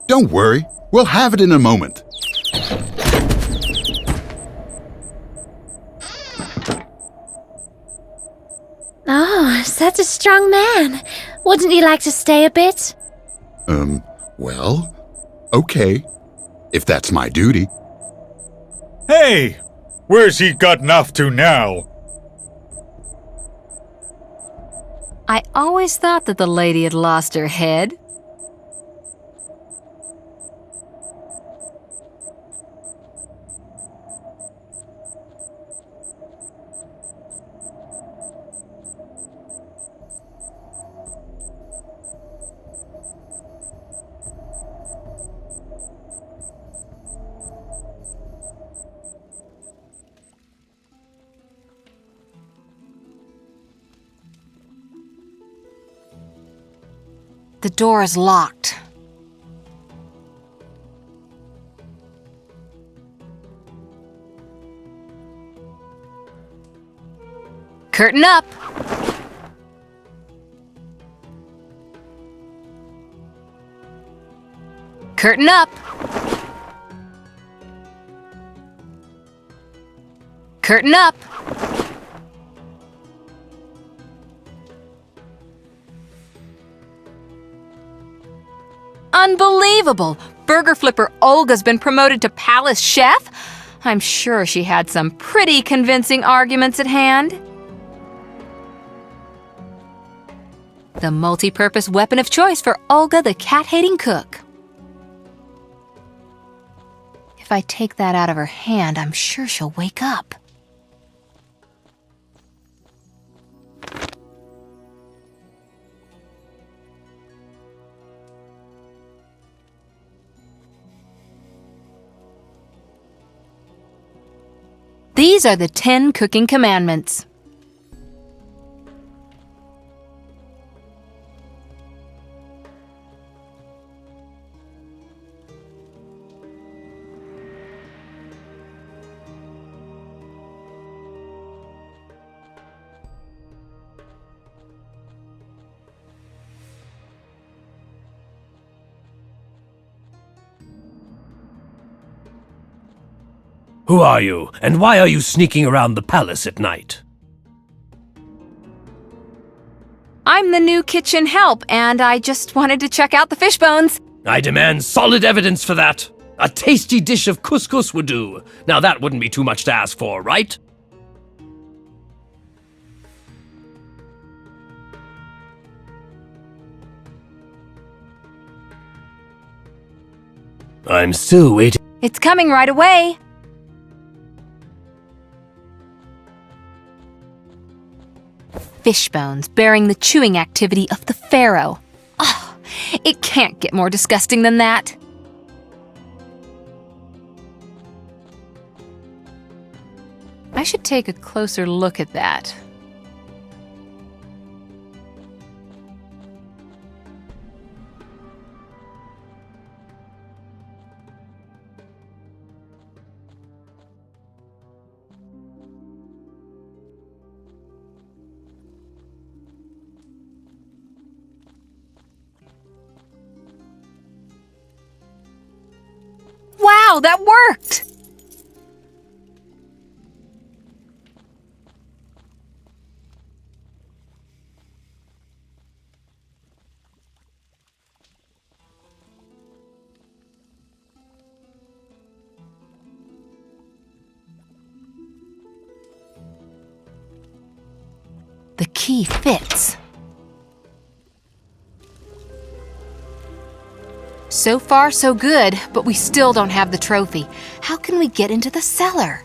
Don't worry. We'll have it in a moment. Oh, such a strong man. Wouldn't you like to stay a bit? Well, okay. If that's my duty. Hey! Where's he gotten off to now? I always thought that the lady had lost her head. The door is locked. Curtain up! Curtain up! Curtain up! Unbelievable! Burger flipper Olga's been promoted to palace chef? I'm sure she had some pretty convincing arguments at hand. The multi-purpose weapon of choice for Olga the cat-hating cook. If I take that out of her hand, I'm sure she'll wake up. These are the 10 cooking commandments. Who are you, and why are you sneaking around the palace at night? I'm the new kitchen help, and I just wanted to check out the fish bones. I demand solid evidence for that. A tasty dish of couscous would do. Now that wouldn't be too much to ask for, right? I'm still waiting. It's coming right away. Fish bones bearing the chewing activity of the pharaoh. Oh, it can't get more disgusting than that. I should take a closer look at that. Wow, that worked! The key fits. So far, so good, but we still don't have the trophy. How can we get into the cellar?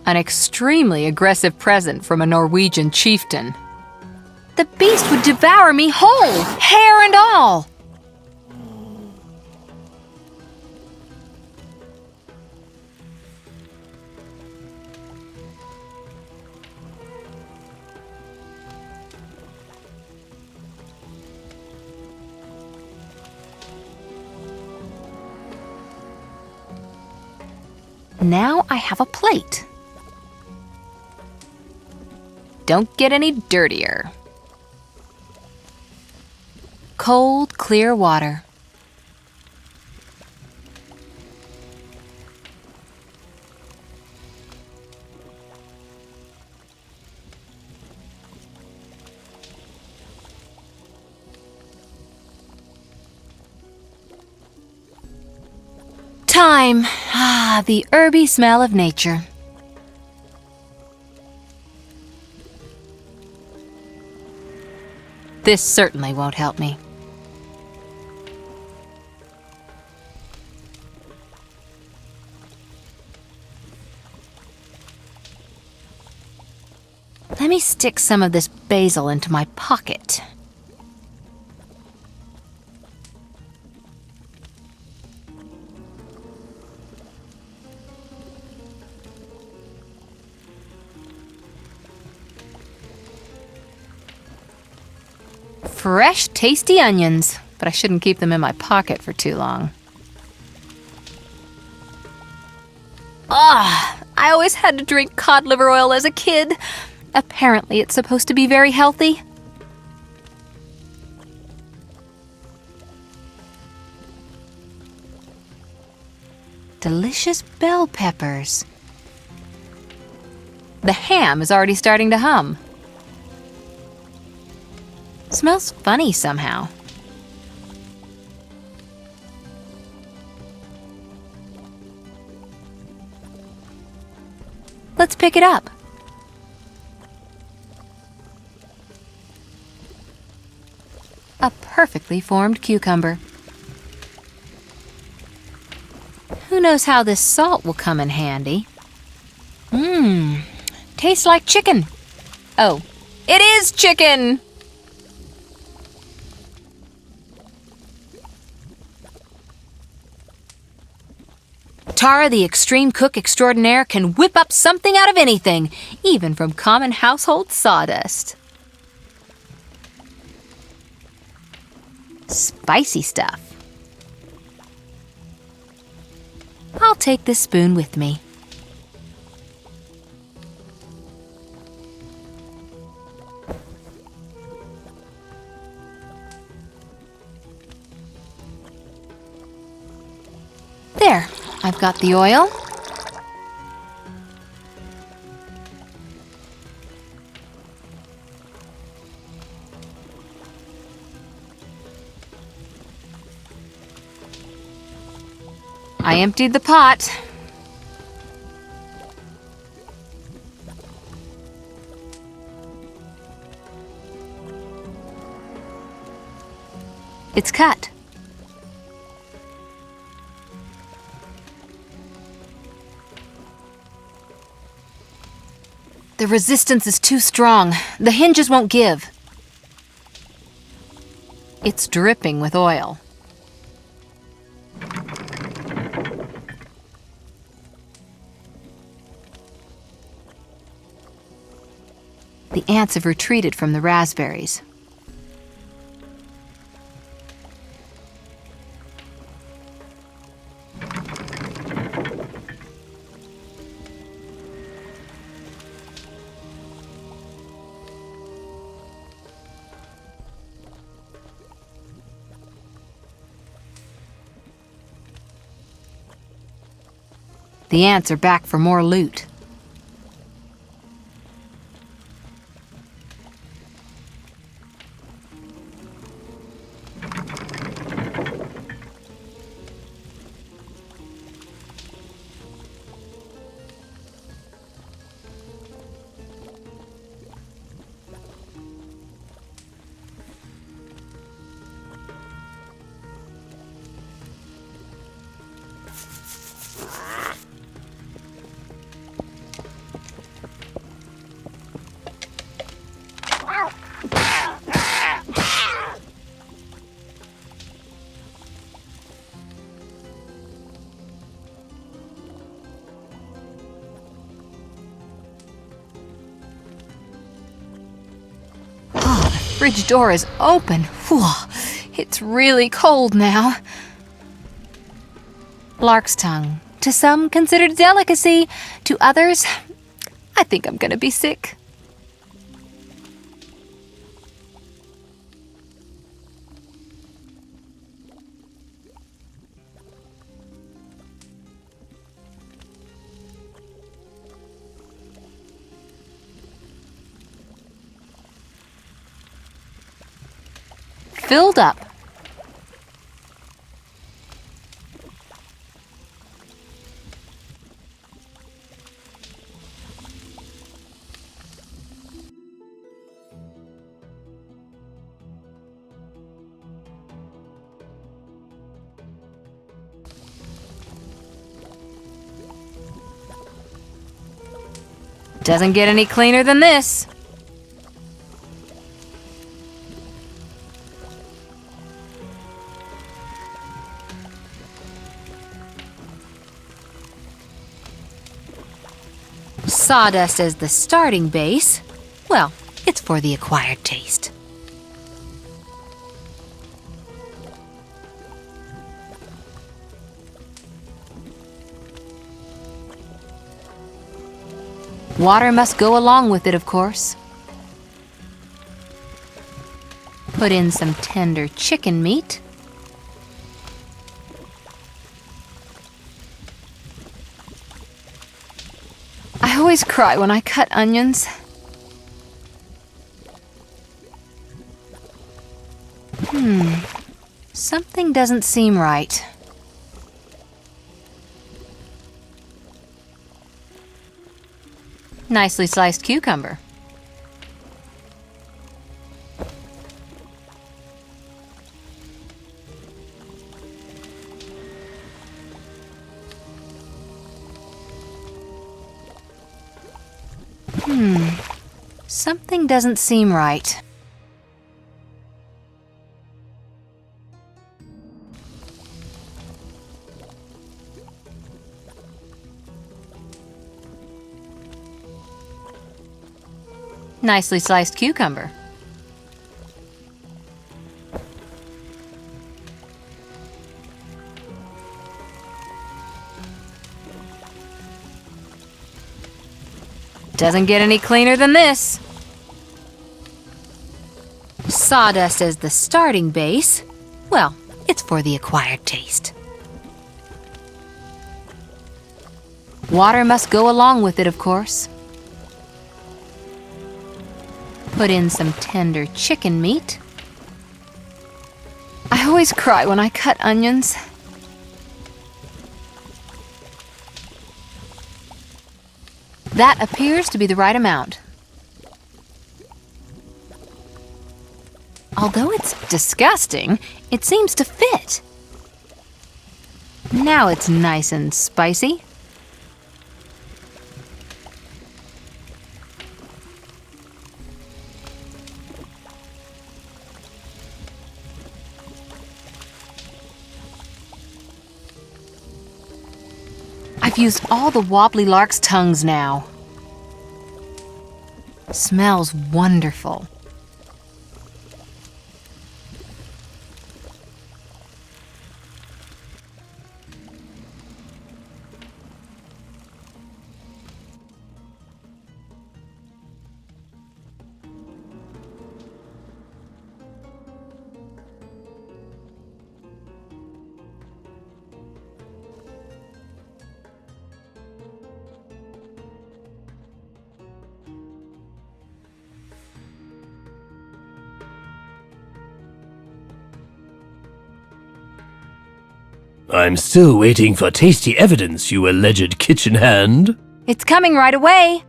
An extremely aggressive present from a Norwegian chieftain. The beast would devour me whole, hair and all! Now I have a plate. Don't get any dirtier. Cold, clear water. Time. Ah, the herby smell of nature. This certainly won't help me. Let me stick some of this basil into my pocket. Fresh, tasty onions, but I shouldn't keep them in my pocket for too long. I always had to drink cod liver oil as a kid. Apparently, it's supposed to be very healthy. Delicious bell peppers. The ham is already starting to hum. Smells funny somehow. Let's pick it up. A perfectly formed cucumber. Who knows how this salt will come in handy? Tastes like chicken. Oh, it is chicken! Tara, the extreme cook extraordinaire, can whip up something out of anything, even from common household sawdust. Spicy stuff. I'll take this spoon with me. There, I've got the oil. I emptied the pot. It's cut. The resistance is too strong. The hinges won't give. It's dripping with oil. The ants have retreated from the raspberries. The ants are back for more loot. Fridge door is open. Whew, it's really cold now. Lark's tongue. To some considered a delicacy. To others, I think I'm gonna be sick. Filled up. Doesn't get any cleaner than this. Sawdust as the starting base. Well, it's for the acquired taste. Water must go along with it, of course. Put in some tender chicken meat. I always cry when I cut onions. Something doesn't seem right. Nicely sliced cucumber. Something doesn't seem right. Nicely sliced cucumber. Doesn't get any cleaner than this. Sawdust as the starting base. Well, it's for the acquired taste. Water must go along with it, of course. Put in some tender chicken meat. I always cry when I cut onions. That appears to be the right amount. Although it's disgusting, it seems to fit. Now it's nice and spicy. I've used all the wobbly lark's tongues now. Smells wonderful. I'm still waiting for tasty evidence, you alleged kitchen hand. It's coming right away.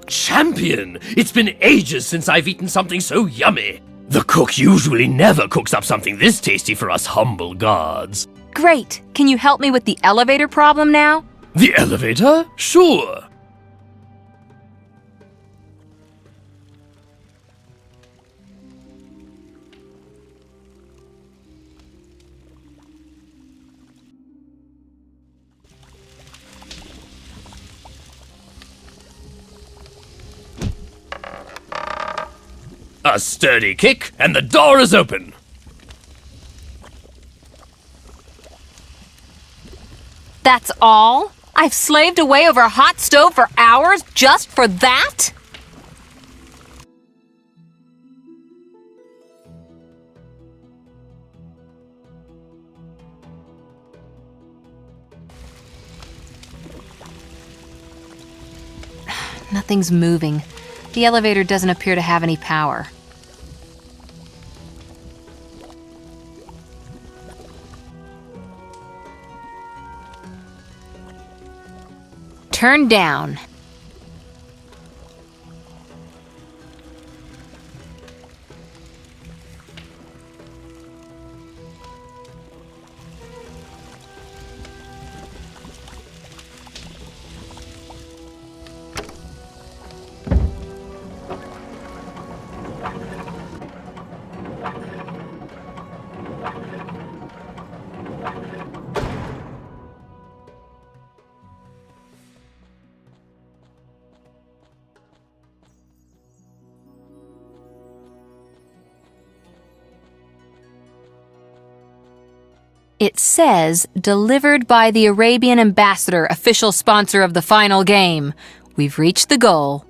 Champion! It's been ages since I've eaten something so yummy. The cook usually never cooks up something this tasty for us humble gods. Great. Can you help me with the elevator problem now? The elevator? Sure. A sturdy kick, and the door is open. That's all? I've slaved away over a hot stove for hours just for that? Nothing's moving. The elevator doesn't appear to have any power. Turn down. It says, delivered by the Arabian ambassador, official sponsor of the final game. We've reached the goal.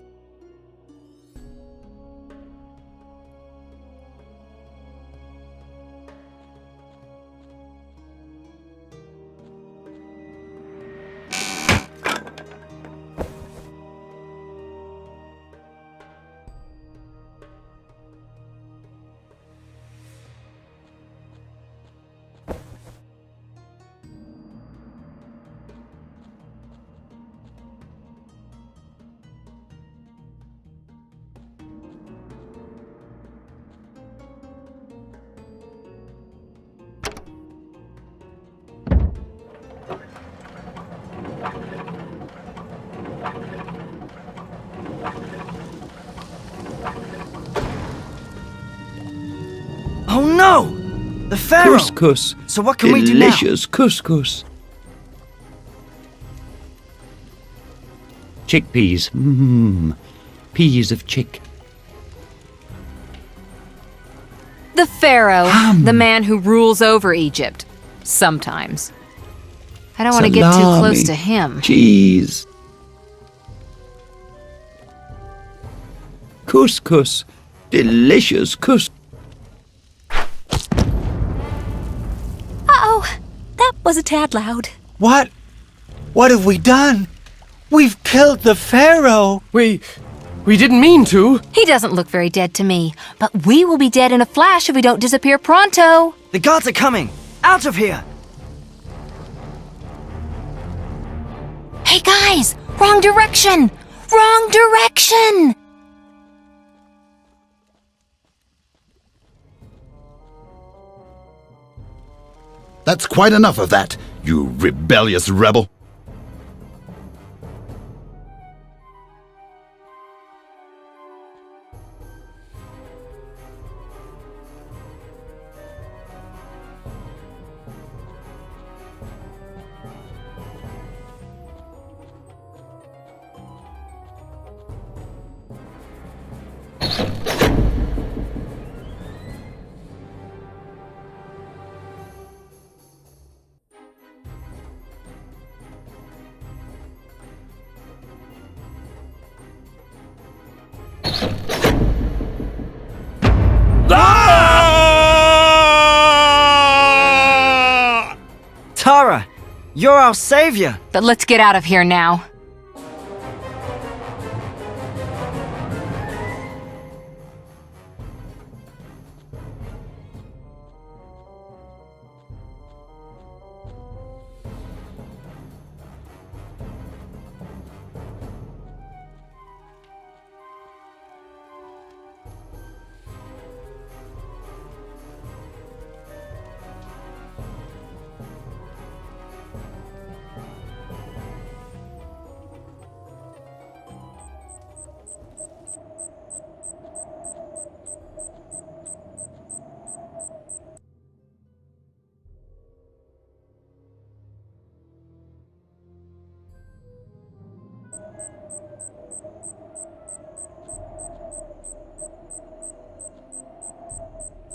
Oh no! The Pharaoh! Couscous. So what can we do now? Delicious couscous. Chickpeas. Peas of chick. The Pharaoh, the man who rules over Egypt. Sometimes. I don't want to get too close to him. Cheese. Couscous. Delicious couscous. Uh-oh, that was a tad loud. What? What have we done? We've killed the Pharaoh. We didn't mean to. He doesn't look very dead to me, but we will be dead in a flash if we don't disappear pronto. The gods are coming! Out of here! Hey guys, wrong direction! Wrong direction! That's quite enough of that, you rebellious rebel. Tara, you're our savior. But let's get out of here now.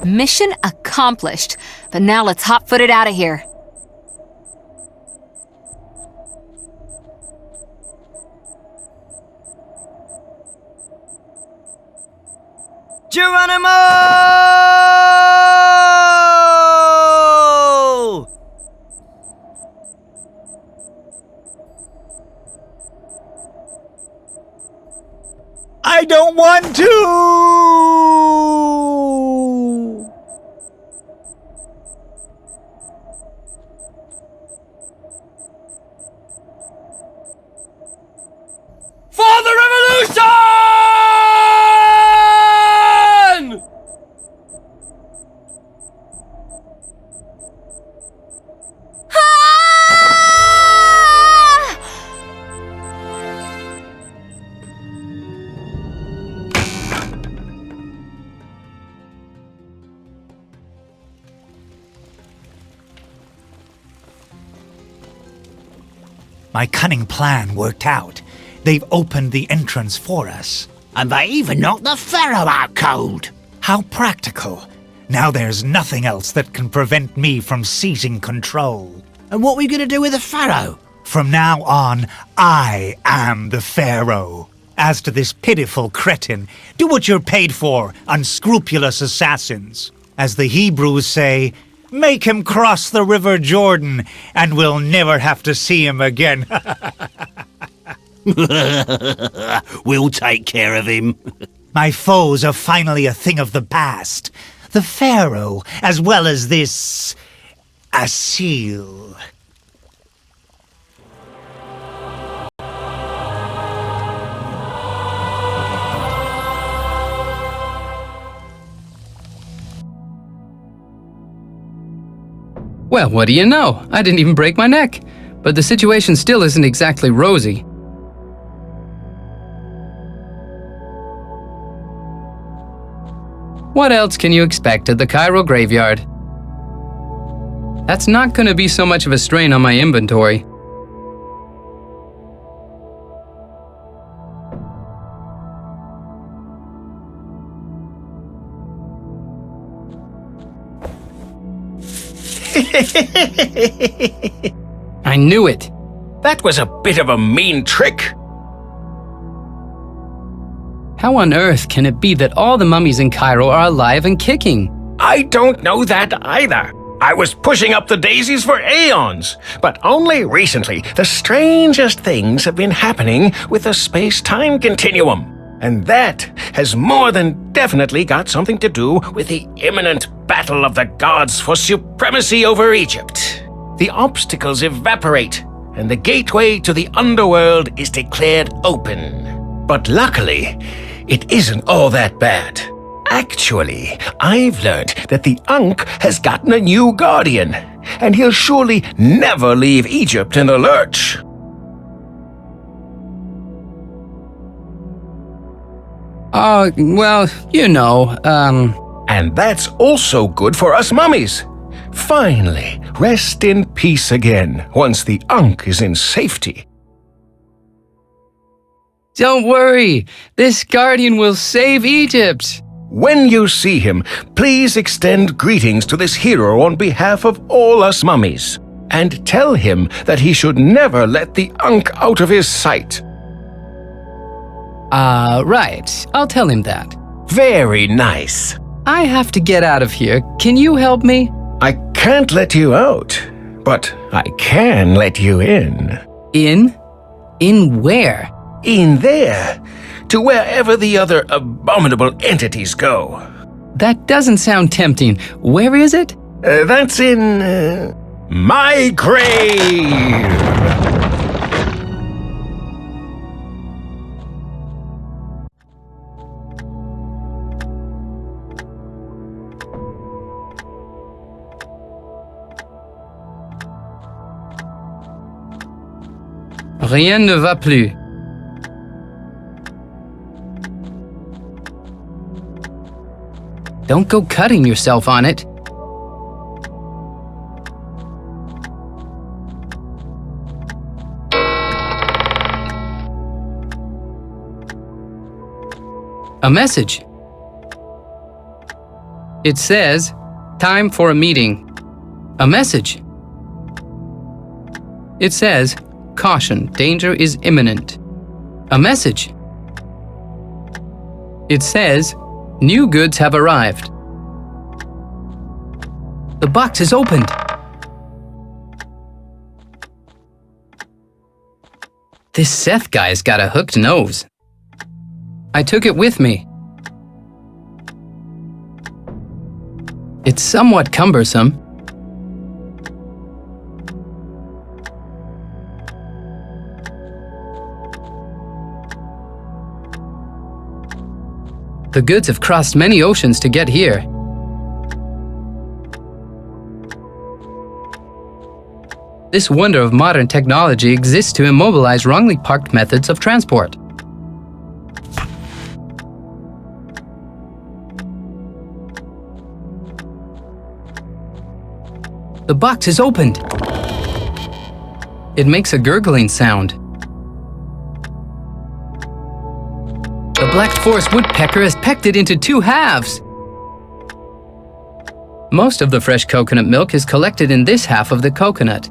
Mission accomplished. But now let's hot-foot it out of here. Geronimo! I don't want to! For the revolution! My cunning plan worked out. They've opened the entrance for us. And they even knocked the Pharaoh out cold. How practical. Now there's nothing else that can prevent me from seizing control. And what are we going to do with the Pharaoh? From now on, I am the Pharaoh. As to this pitiful cretin, do what you're paid for, unscrupulous assassins. As the Hebrews say, make him cross the river Jordan, and we'll never have to see him again. We'll take care of him. My foes are finally a thing of the past. The Pharaoh, as well as this Asil. Well, what do you know? I didn't even break my neck. But the situation still isn't exactly rosy. What else can you expect at the Cairo graveyard? That's not going to be so much of a strain on my inventory. I knew it. That was a bit of a mean trick. How on earth can it be that all the mummies in Cairo are alive and kicking? I don't know that either. I was pushing up the daisies for aeons, but only recently the strangest things have been happening with the space-time continuum. And that has more than definitely got something to do with the imminent battle of the gods for supremacy over Egypt. The obstacles evaporate, and the gateway to the underworld is declared open. But luckily, it isn't all that bad. Actually, I've learned that the Ankh has gotten a new guardian, and he'll surely never leave Egypt in the lurch. Well, you know, And that's also good for us mummies. Finally, rest in peace again once the Ankh is in safety. Don't worry, this guardian will save Egypt. When you see him, please extend greetings to this hero on behalf of all us mummies, and tell him that he should never let the Ankh out of his sight. Right. I'll tell him that. Very nice. I have to get out of here. Can you help me? I can't let you out, but I can let you in. In? In where? In there, to wherever the other abominable entities go. That doesn't sound tempting. Where is it? That's in my grave. Rien ne va plus. Don't go cutting yourself on it. A message. It says, time for a meeting. A message. It says, caution, danger is imminent. A message. It says, new goods have arrived. The box is opened. This Seth guy's got a hooked nose. I took it with me. It's somewhat cumbersome. The goods have crossed many oceans to get here. This wonder of modern technology exists to immobilize wrongly parked methods of transport. The box is opened. It makes a gurgling sound. The Black Forest woodpecker has pecked it into two halves. Most of the fresh coconut milk is collected in this half of the coconut.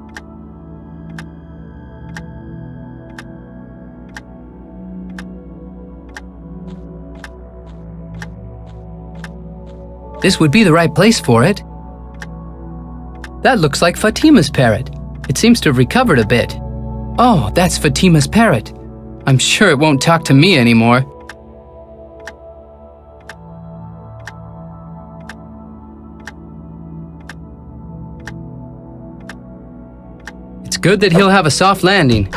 This would be the right place for it. That looks like Fatima's parrot. It seems to have recovered a bit. Oh, that's Fatima's parrot. I'm sure it won't talk to me anymore. It's good that he'll have a soft landing.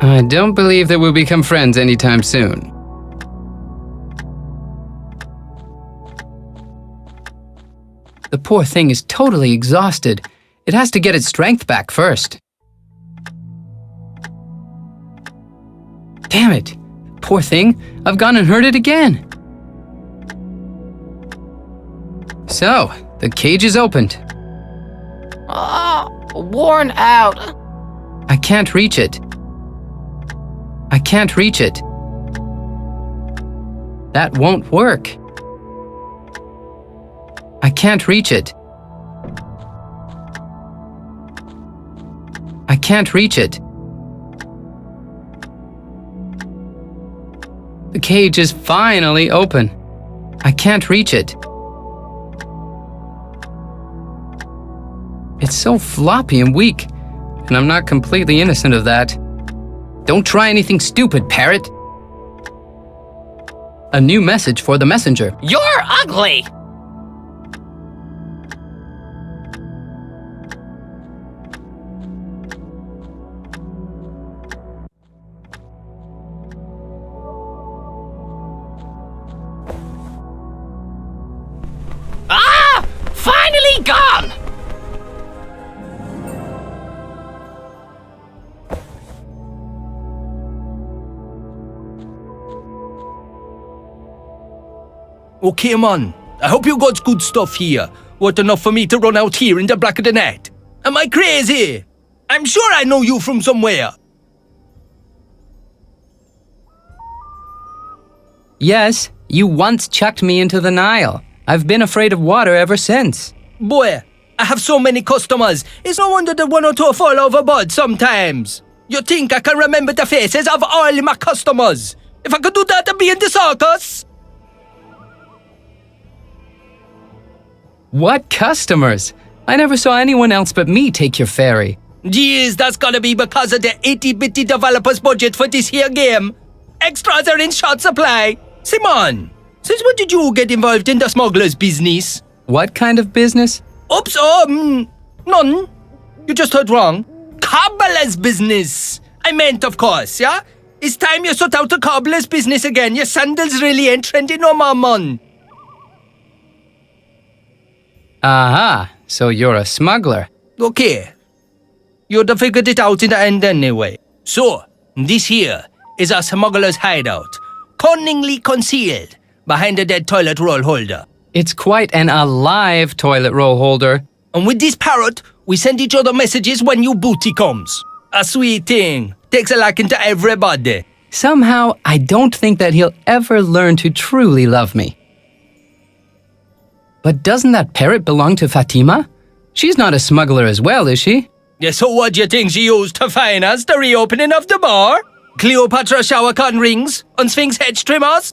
I don't believe that we'll become friends anytime soon. The poor thing is totally exhausted. It has to get its strength back first. Damn it! Poor thing, I've gone and hurt it again. So, the cage is opened. Worn out. I can't reach it. I can't reach it. That won't work. I can't reach it. I can't reach it. The cage is finally open. I can't reach it. It's so floppy and weak, and I'm not completely innocent of that. Don't try anything stupid, parrot. A new message for the messenger. You're ugly. Finally gone! Okay, man. I hope you got good stuff here. What enough for me to run out here in the black of the night? Am I crazy? I'm sure I know you from somewhere. Yes, you once chucked me into the Nile. I've been afraid of water ever since. Boy, I have so many customers. It's no wonder that one or two fall overboard sometimes. You think I can remember the faces of all my customers? If I could do that, I'd be in the circus. What customers? I never saw anyone else but me take your ferry. Jeez, that's gotta be because of the itty-bitty developer's budget for this here game. Extras are in short supply. Simon, since when did you get involved in the smuggler's business? What kind of business? Oops, none. You just heard wrong. Cobbler's business. I meant, of course, yeah? It's time you sort out the cobbler's business again. Your sandals really ain't trendy no more, man. Aha, so you're a smuggler. Okay. You'd have figured it out in the end anyway. So, this here is a smuggler's hideout, cunningly concealed behind a dead toilet roll holder. It's quite an alive toilet roll holder. And with this parrot, we send each other messages when new booty comes. A sweet thing. Takes a liking to everybody. Somehow, I don't think that he'll ever learn to truly love me. But doesn't that parrot belong to Fatima? She's not a smuggler as well, is she? Yeah, so what do you think she used to finance the reopening of the bar? Cleopatra shower curtain rings and Sphinx hedge trimmers?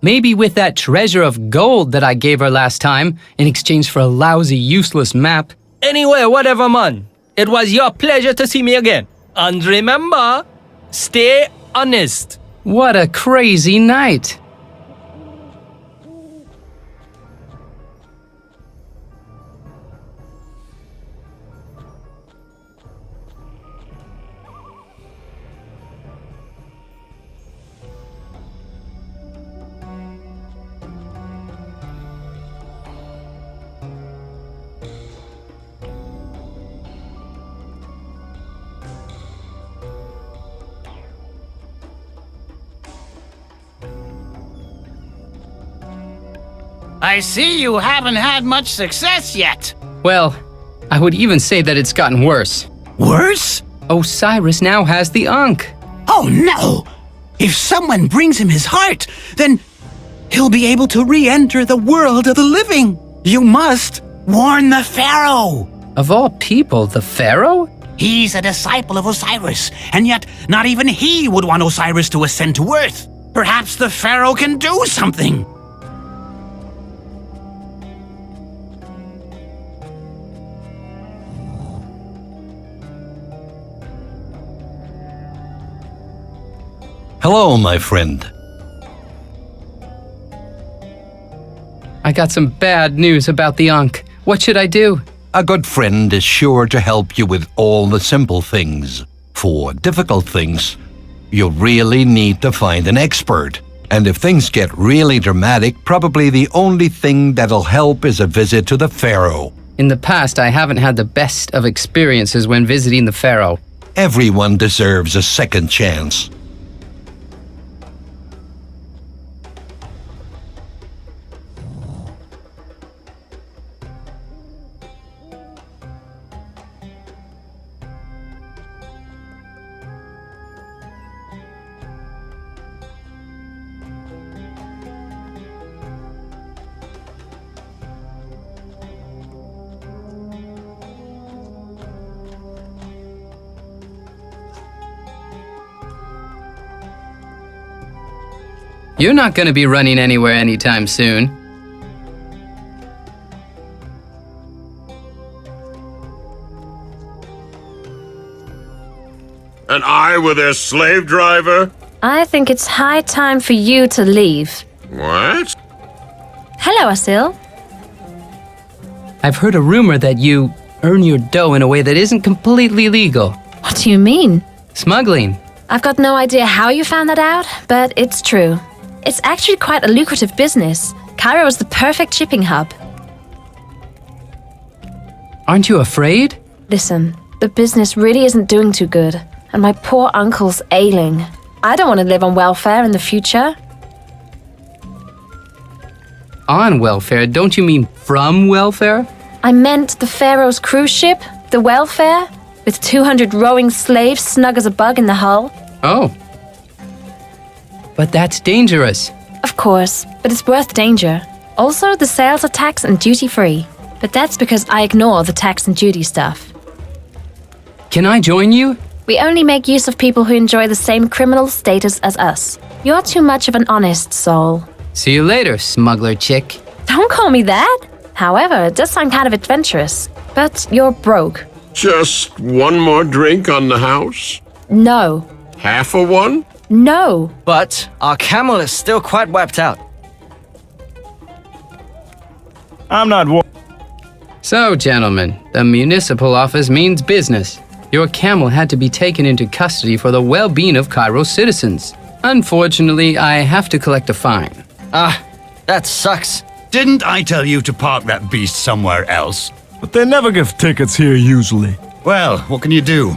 Maybe with that treasure of gold that I gave her last time in exchange for a lousy, useless map. Anyway, whatever, man. It was your pleasure to see me again. And remember, stay honest. What a crazy night. I see you haven't had much success yet. Well, I would even say that it's gotten worse. Worse? Osiris now has the Ankh. Oh no! If someone brings him his heart, then he'll be able to re-enter the world of the living. You must warn the Pharaoh. Of all people, the Pharaoh? He's a disciple of Osiris, and yet not even he would want Osiris to ascend to Earth. Perhaps the Pharaoh can do something. Hello, my friend. I got some bad news about the Ankh. What should I do? A good friend is sure to help you with all the simple things. For difficult things, you really need to find an expert. And if things get really dramatic, probably the only thing that'll help is a visit to the Pharaoh. In the past, I haven't had the best of experiences when visiting the Pharaoh. Everyone deserves a second chance. You're not going to be running anywhere anytime soon. And I were their slave driver? I think it's high time for you to leave. What? Hello, Asil. I've heard a rumor that you earn your dough in a way that isn't completely legal. What do you mean? Smuggling. I've got no idea how you found that out, but it's true. It's actually quite a lucrative business. Cairo is the perfect shipping hub. Aren't you afraid? Listen, the business really isn't doing too good, and my poor uncle's ailing. I don't want to live on welfare in the future. On welfare? Don't you mean from welfare? I meant the Pharaoh's cruise ship, the welfare, with 200 rowing slaves snug as a bug in the hull. Oh. But that's dangerous. Of course, but it's worth danger. Also, the sales are tax and duty-free. But that's because I ignore the tax and duty stuff. Can I join you? We only make use of people who enjoy the same criminal status as us. You're too much of an honest soul. See you later, smuggler chick. Don't call me that! However, it does sound kind of adventurous. But you're broke. Just one more drink on the house? No. Half a one? No. But our camel is still quite wiped out. I'm not So, gentlemen, the municipal office means business. Your camel had to be taken into custody for the well-being of Cairo's citizens. Unfortunately, I have to collect a fine. That sucks. Didn't I tell you to park that beast somewhere else? But they never give tickets here usually. Well, what can you do?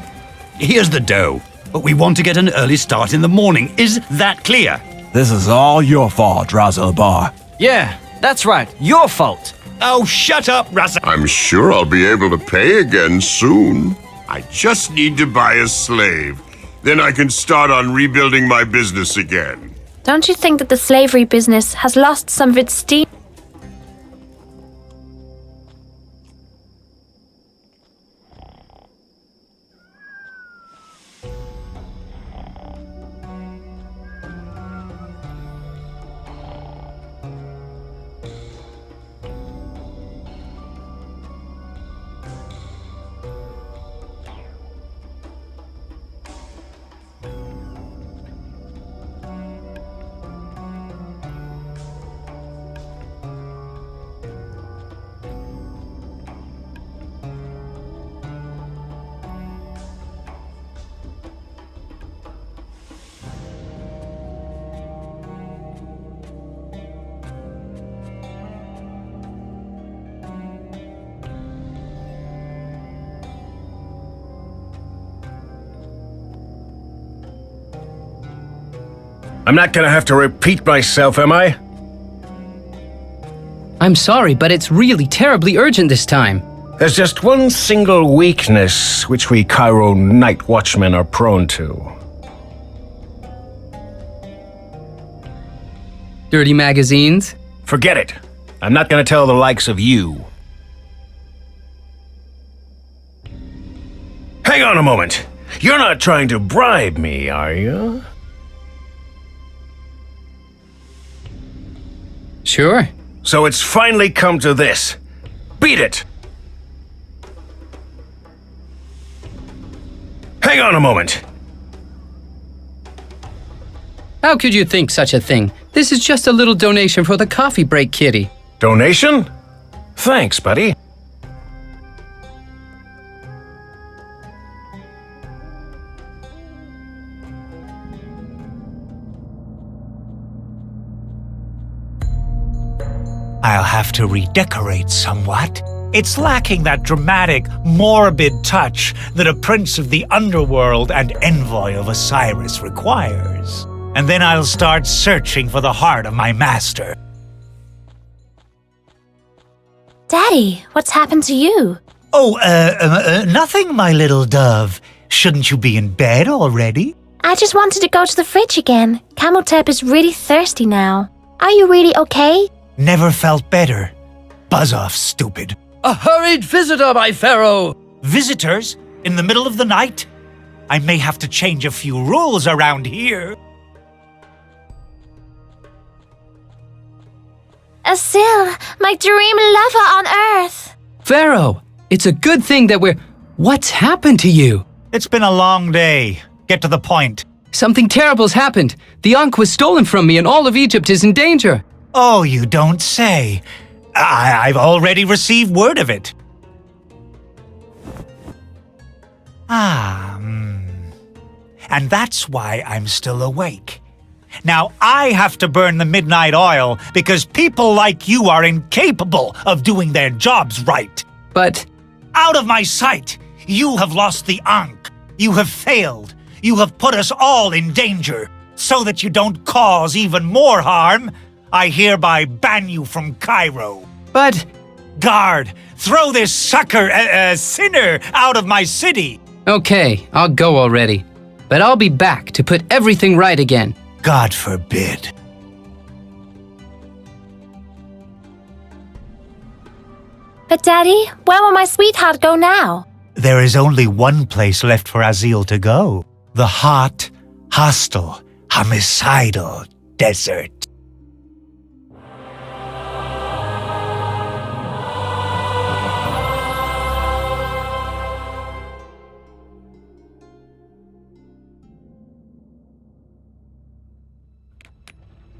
Here's the dough, but we want to get an early start in the morning. Is that clear? This is all your fault, Raza Bar. Yeah, that's right. Your fault. Oh, shut up, Raza. I'm sure I'll be able to pay again soon. I just need to buy a slave. Then I can start on rebuilding my business again. Don't you think that the slavery business has lost some of its steam? I'm not gonna have to repeat myself, am I? I'm sorry, but it's really terribly urgent this time. There's just one single weakness which we Cairo night watchmen are prone to. Dirty magazines? Forget it. I'm not gonna tell the likes of you. Hang on a moment. You're not trying to bribe me, are you? Sure. So it's finally come to this. Beat it! Hang on a moment. How could you think such a thing? This is just a little donation for the coffee break kitty. Donation? Thanks, buddy. I'll have to redecorate somewhat. It's lacking that dramatic, morbid touch that a prince of the underworld and envoy of Osiris requires. And then I'll start searching for the heart of my master. Daddy, what's happened to you? Oh, nothing, my little dove. Shouldn't you be in bed already? I just wanted to go to the fridge again. Camotep is really thirsty now. Are you really okay? Never felt better. Buzz off, stupid. A hurried visitor, my pharaoh! Visitors? In the middle of the night? I may have to change a few rules around here. Asil, my dream lover on Earth! Pharaoh, it's a good thing that we're... What's happened to you? It's been a long day. Get to the point. Something terrible's happened. The Ankh was stolen from me and all of Egypt is in danger. Oh, you don't say. I've already received word of it. And that's why I'm still awake. Now, I have to burn the midnight oil because people like you are incapable of doing their jobs right. But... Out of my sight! You have lost the Ankh. You have failed. You have put us all in danger. So that you don't cause even more harm, I hereby ban you from Cairo. But... Guard, throw this sinner out of my city. Okay, I'll go already. But I'll be back to put everything right again. God forbid. But Daddy, where will my sweetheart go now? There is only one place left for Asil to go. The hot, hostile, homicidal desert.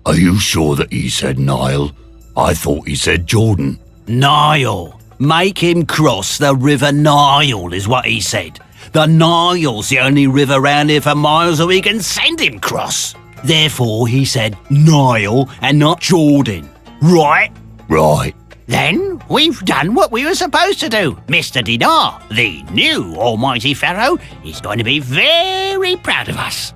Are you sure that he said Nile? I thought he said Jordan. Nile. Make him cross the River Nile, is what he said. The Nile's the only river round here for miles that we can send him cross. Therefore, he said Nile and not Jordan. Right? Right. Then we've done what we were supposed to do. Mr. Dinar, the new almighty pharaoh, is going to be very proud of us.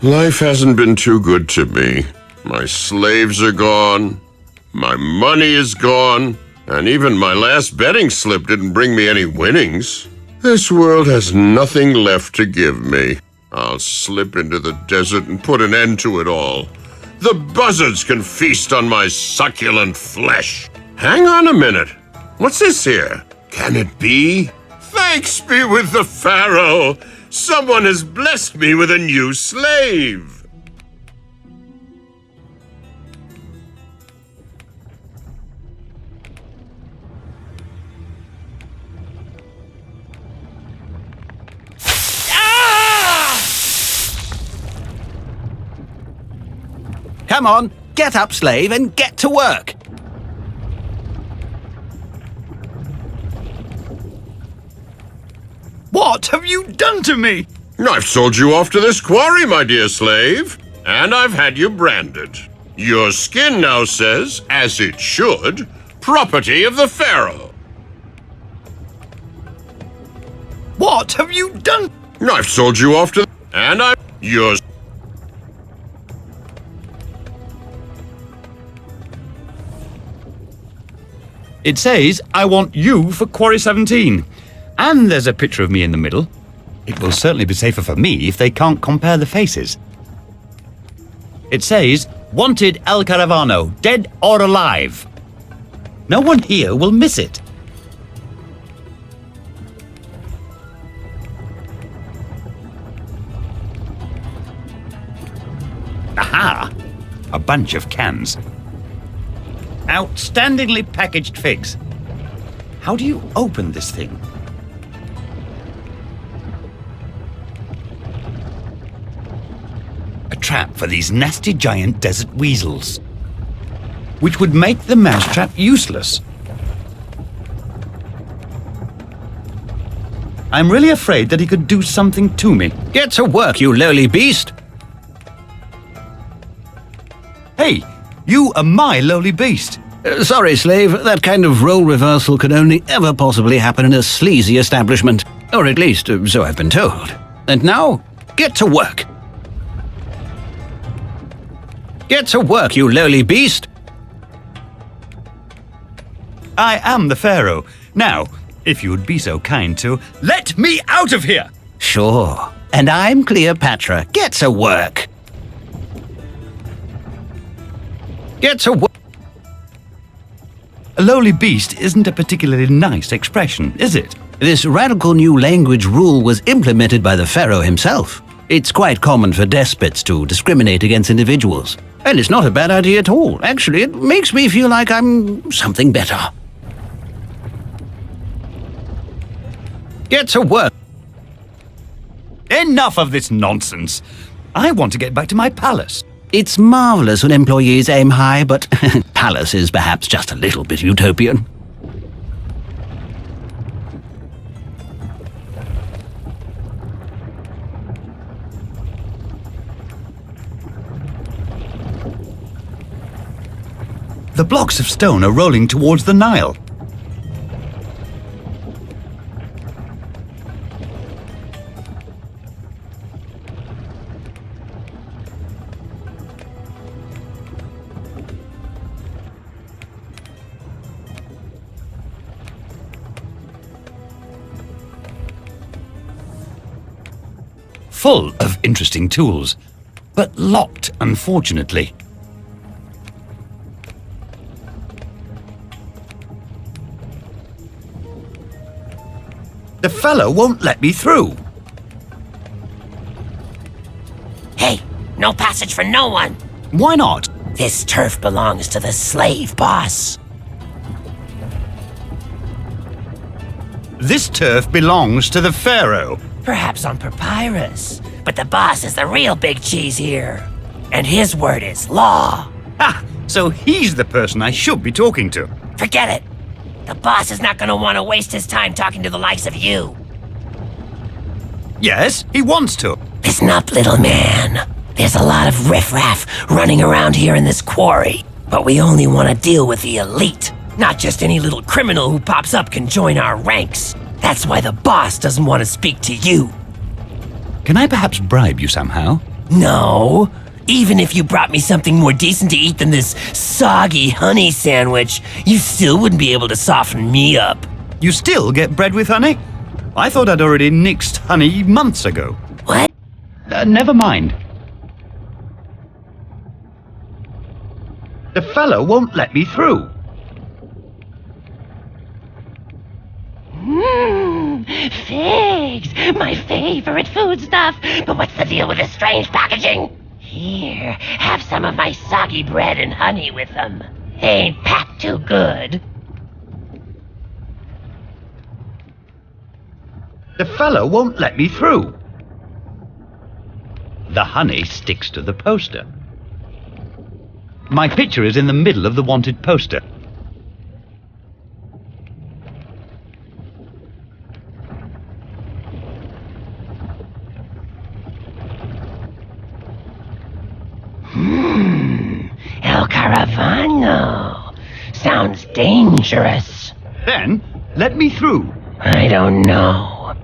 Life hasn't been too good to me. My slaves are gone, my money is gone, and even my last betting slip didn't bring me any winnings. This world has nothing left to give me. I'll slip into the desert and put an end to it all. The buzzards can feast on my succulent flesh. Hang on a minute. What's this here? Can it be? Thanks be with the pharaoh. Someone has blessed me with a new slave. Come on, get up, slave, and get to work. What have you done to me? I've sold you off to this quarry, my dear slave, and I've had you branded. Your skin now says, as it should, property of the pharaoh. What have you done? I've sold you off to... and I'm... yours. It says, I want you for Quarry 17. And there's a picture of me in the middle. It will certainly be safer for me if they can't compare the faces. It says, Wanted El Caravano, dead or alive. No one here will miss it. Aha! A bunch of cans. Outstandingly packaged figs. How do you open this thing? A trap for these nasty giant desert weasels, which would make the mousetrap useless. I'm really afraid that he could do something to me. Get to work, you lowly beast! Hey, you are my lowly beast. Sorry, slave. That kind of role reversal could only ever possibly happen in a sleazy establishment. Or at least, so I've been told. And now, get to work. Get to work, you lowly beast! I am the Pharaoh. Now, if you would be so kind to let me out of here! Sure. And I'm Cleopatra. Get to work. Get to work. A lowly beast isn't a particularly nice expression, is it? This radical new language rule was implemented by the pharaoh himself. It's quite common for despots to discriminate against individuals. And it's not a bad idea at all. Actually, it makes me feel like I'm something better. Get to work. Enough of this nonsense. I want to get back to my palace. It's marvelous when employees aim high, but palace is perhaps just a little bit utopian. The blocks of stone are rolling towards the Nile. Full of interesting tools, but locked, unfortunately. The fellow won't let me through. Hey, no passage for no one. Why not? This turf belongs to the slave boss. This turf belongs to the Pharaoh. Perhaps on papyrus, but the boss is the real big cheese here. And his word is law. Ah, so he's the person I should be talking to. Forget it. The boss is not going to want to waste his time talking to the likes of you. Yes, he wants to. Listen up, little man. There's a lot of riffraff running around here in this quarry, but we only want to deal with the elite. Not just any little criminal who pops up can join our ranks. That's why the boss doesn't want to speak to you. Can I perhaps bribe you somehow? No. Even if you brought me something more decent to eat than this soggy honey sandwich, you still wouldn't be able to soften me up. You still get bread with honey? I thought I'd already nixed honey months ago. What? Never mind. The fellow won't let me through. Figs! My favorite foodstuff! But what's the deal with this strange packaging? Here, have some of my soggy bread and honey with them. They ain't packed too good. The fellow won't let me through. The honey sticks to the poster. My picture is in the middle of the wanted poster. El Caravano. Sounds dangerous. Then, let me through. I don't know.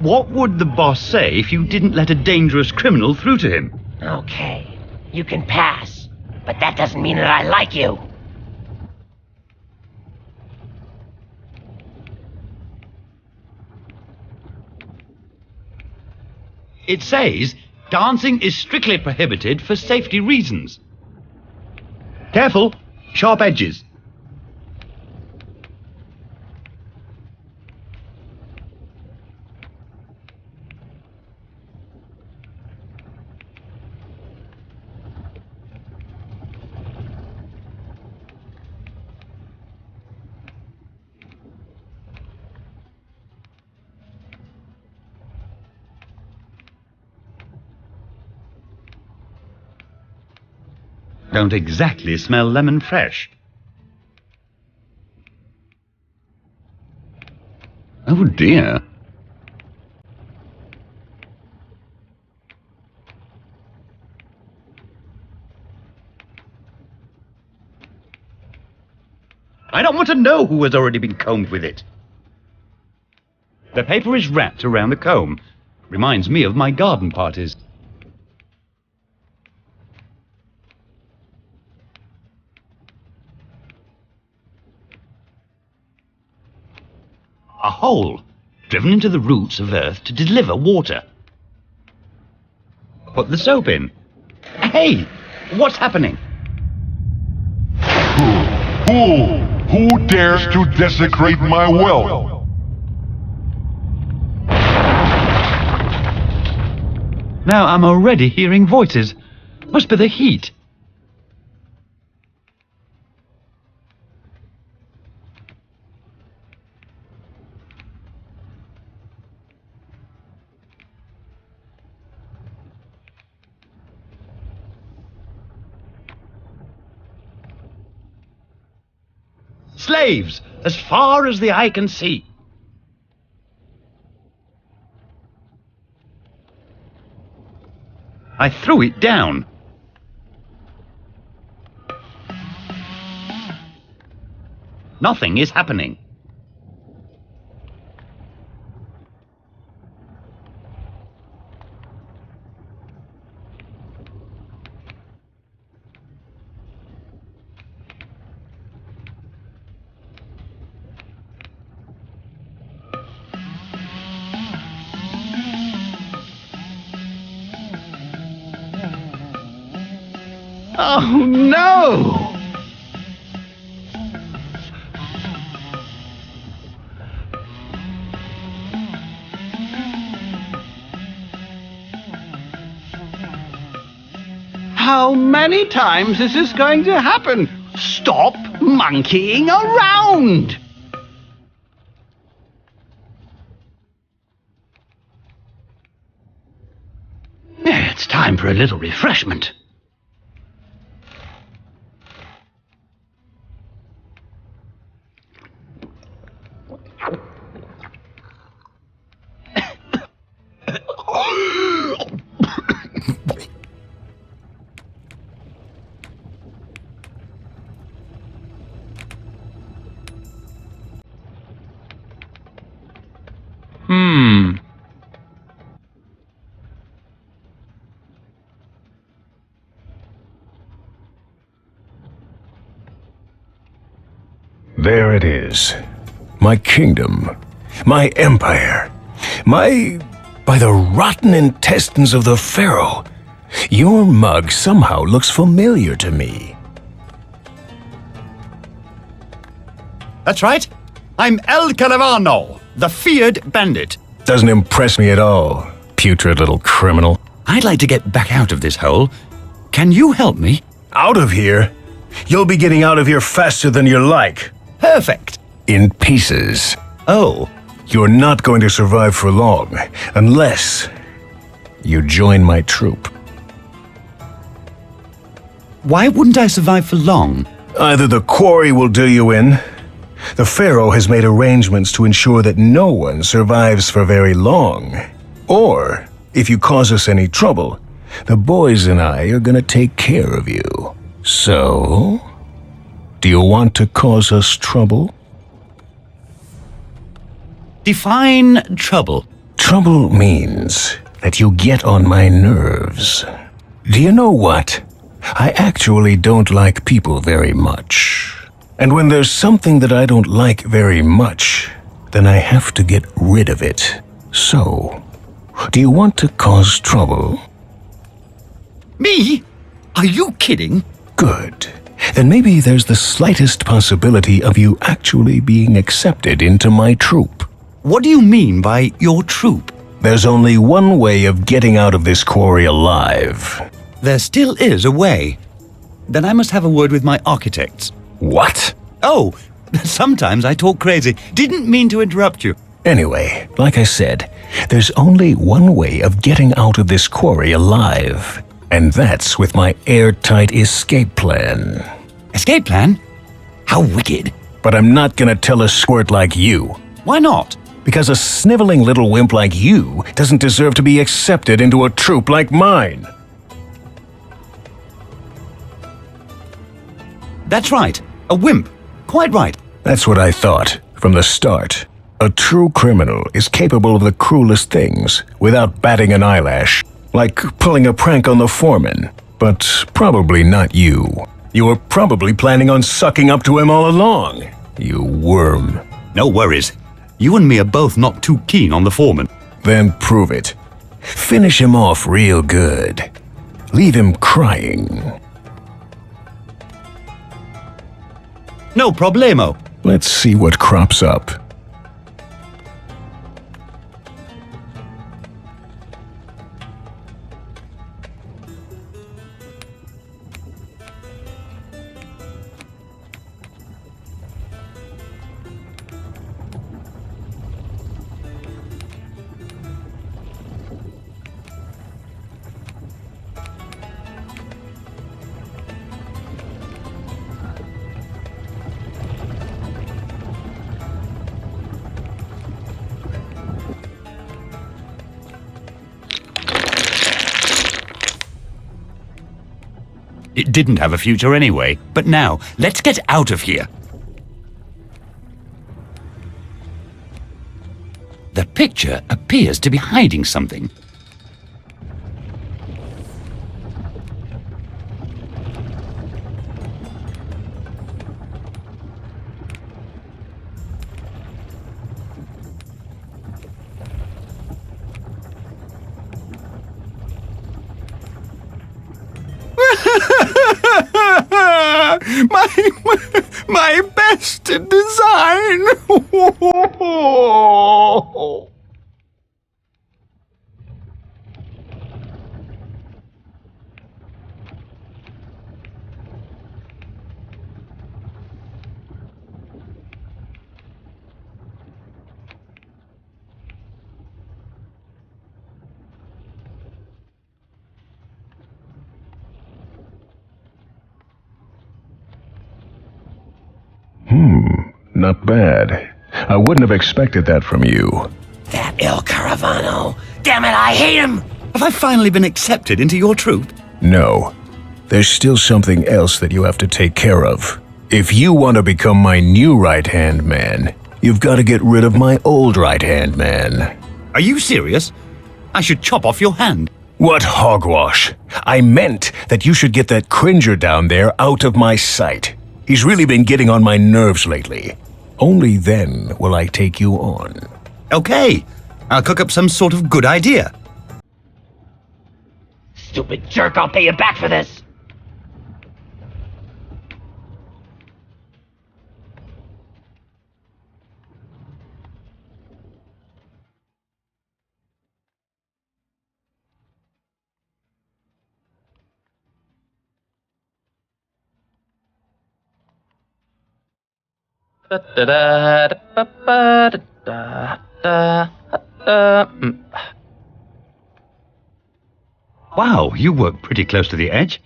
What would the boss say if you didn't let a dangerous criminal through to him? Okay, you can pass, but that doesn't mean that I like you. It says dancing is strictly prohibited for safety reasons. Careful, sharp edges. Don't exactly smell lemon fresh. Oh dear. I don't want to know who has already been combed with it. The paper is wrapped around the comb. Reminds me of my garden parties. A hole driven into the roots of earth to deliver water. Put the soap in. Hey, what's happening? Who dares to desecrate my well? Now I'm already hearing voices. Must be the heat. Slaves, as far as the eye can see. I threw it down. Nothing is happening. Oh no! How many times is this going to happen? Stop monkeying around! It's time for a little refreshment. There it is. My kingdom. My empire. By the rotten intestines of the pharaoh. Your mug somehow looks familiar to me. That's right. I'm El Caravano, the feared bandit. Doesn't impress me at all, putrid little criminal. I'd like to get back out of this hole. Can you help me? Out of here? You'll be getting out of here faster than you like. Perfect. In pieces. Oh. You're not going to survive for long, unless you join my troop. Why wouldn't I survive for long? Either the quarry will do you in. The pharaoh has made arrangements to ensure that no one survives for very long. Or, if you cause us any trouble, the boys and I are going to take care of you. So, do you want to cause us trouble? Define trouble. Trouble means that you get on my nerves. Do you know what? I actually don't like people very much. And when there's something that I don't like very much, then I have to get rid of it. So, Do you want to cause trouble? Me? Are you kidding? Good. Then maybe there's the slightest possibility of you actually being accepted into my troop. What do you mean by your troop? There's only one way of getting out of this quarry alive. There still is a way. Then I must have a word with my architects. What? Oh, sometimes I talk crazy. Didn't mean to interrupt you. Anyway, like I said, there's only one way of getting out of this quarry alive. And that's with my airtight escape plan. Escape plan? How wicked. But I'm not gonna tell a squirt like you. Why not? Because a sniveling little wimp like you doesn't deserve to be accepted into a troop like mine. That's right. A wimp. Quite right. That's what I thought from the start. A true criminal is capable of the cruelest things without batting an eyelash. Like pulling a prank on the foreman. But probably not you. You were probably planning on sucking up to him all along. You worm. No worries. You and me are both not too keen on the foreman. Then prove it. Finish him off real good. Leave him crying. No problemo. Let's see what crops up. It didn't have a future anyway. But now, let's get out of here. The picture appears to be hiding something. My best design. Not bad. I wouldn't have expected that from you. That Il Caravano. Damn it, I hate him! Have I finally been accepted into your troop? No. There's still something else that you have to take care of. If you want to become my new right-hand man, you've got to get rid of my old right-hand man. Are you serious? I should chop off your hand. What hogwash? I meant that you should get that cringer down there out of my sight. He's really been getting on my nerves lately. Only then will I take you on. Okay, I'll cook up some sort of good idea. Stupid jerk, I'll pay you back for this. Wow, you work pretty close to the edge.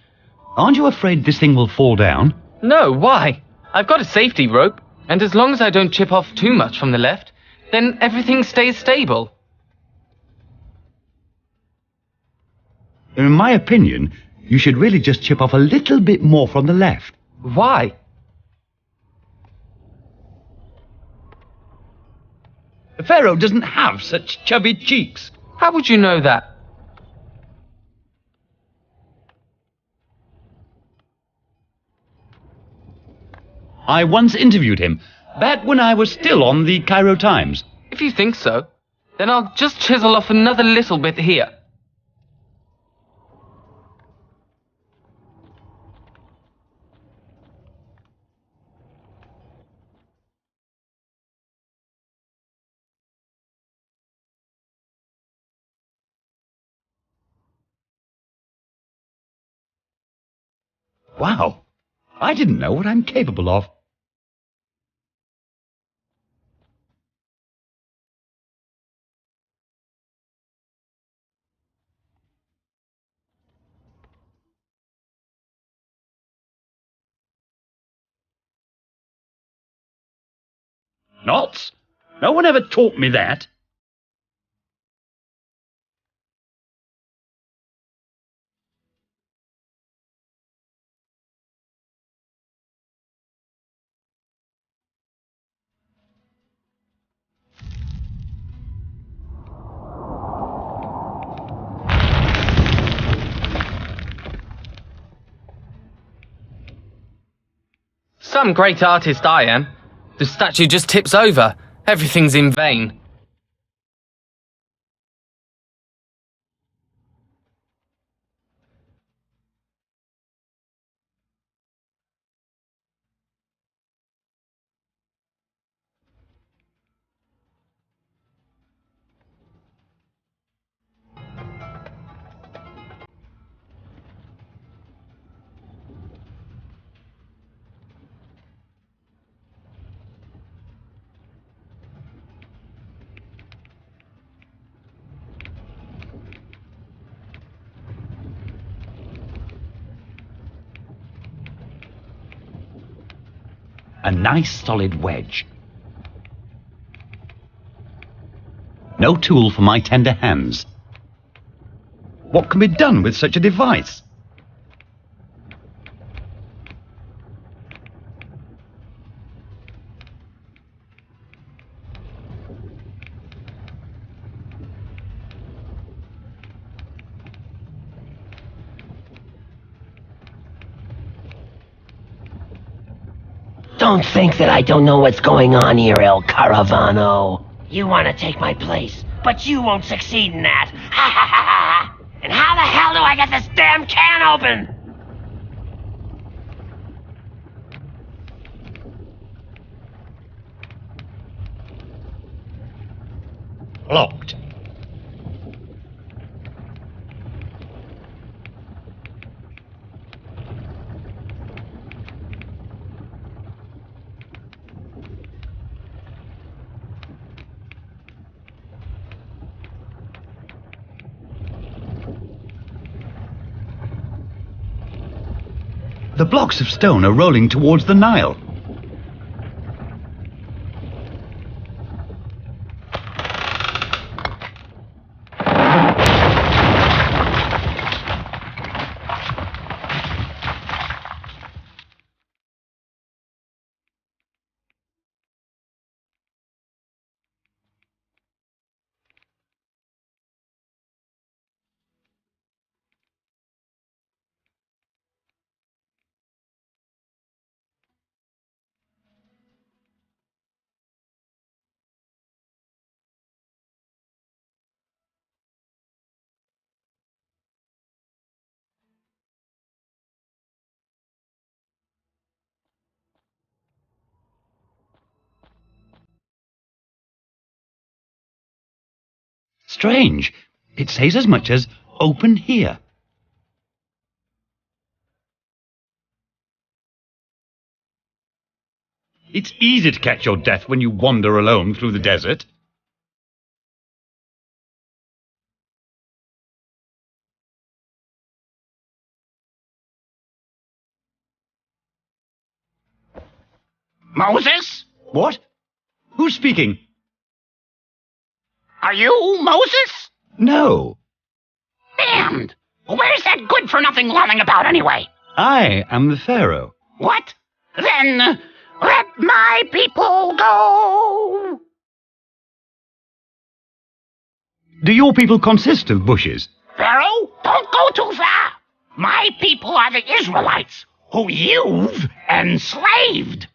Aren't you afraid this thing will fall down? No, why? I've got a safety rope, and as long as I don't chip off too much from the left, then everything stays stable. In my opinion, you should really just chip off a little bit more from the left. Why? The Pharaoh doesn't have such chubby cheeks. How would you know that? I once interviewed him, back when I was still on the Cairo Times. If you think so. Then I'll just chisel off another little bit here. Wow, I didn't know what I'm capable of. Knots? No one ever taught me that. Some great artist I am. The statue just tips over. Everything's in vain. A nice solid wedge. No tool for my tender hands. What can be done with such a device? Don't think that I don't know what's going on here, El Caravano. You want to take my place, but you won't succeed in that. Ha ha ha ha! And how the hell do I get this damn can open? Locked. The blocks of stone are rolling towards the Nile. Strange. It says as much as open here. It's easy to catch your death when you wander alone through the desert. Moses? What? Who's speaking? Are you Moses? No. Damned! Where's that good-for-nothing lolling about anyway? I am the Pharaoh. What? Then let my people go! Do your people consist of bushes? Pharaoh, don't go too far! My people are the Israelites, who you've enslaved!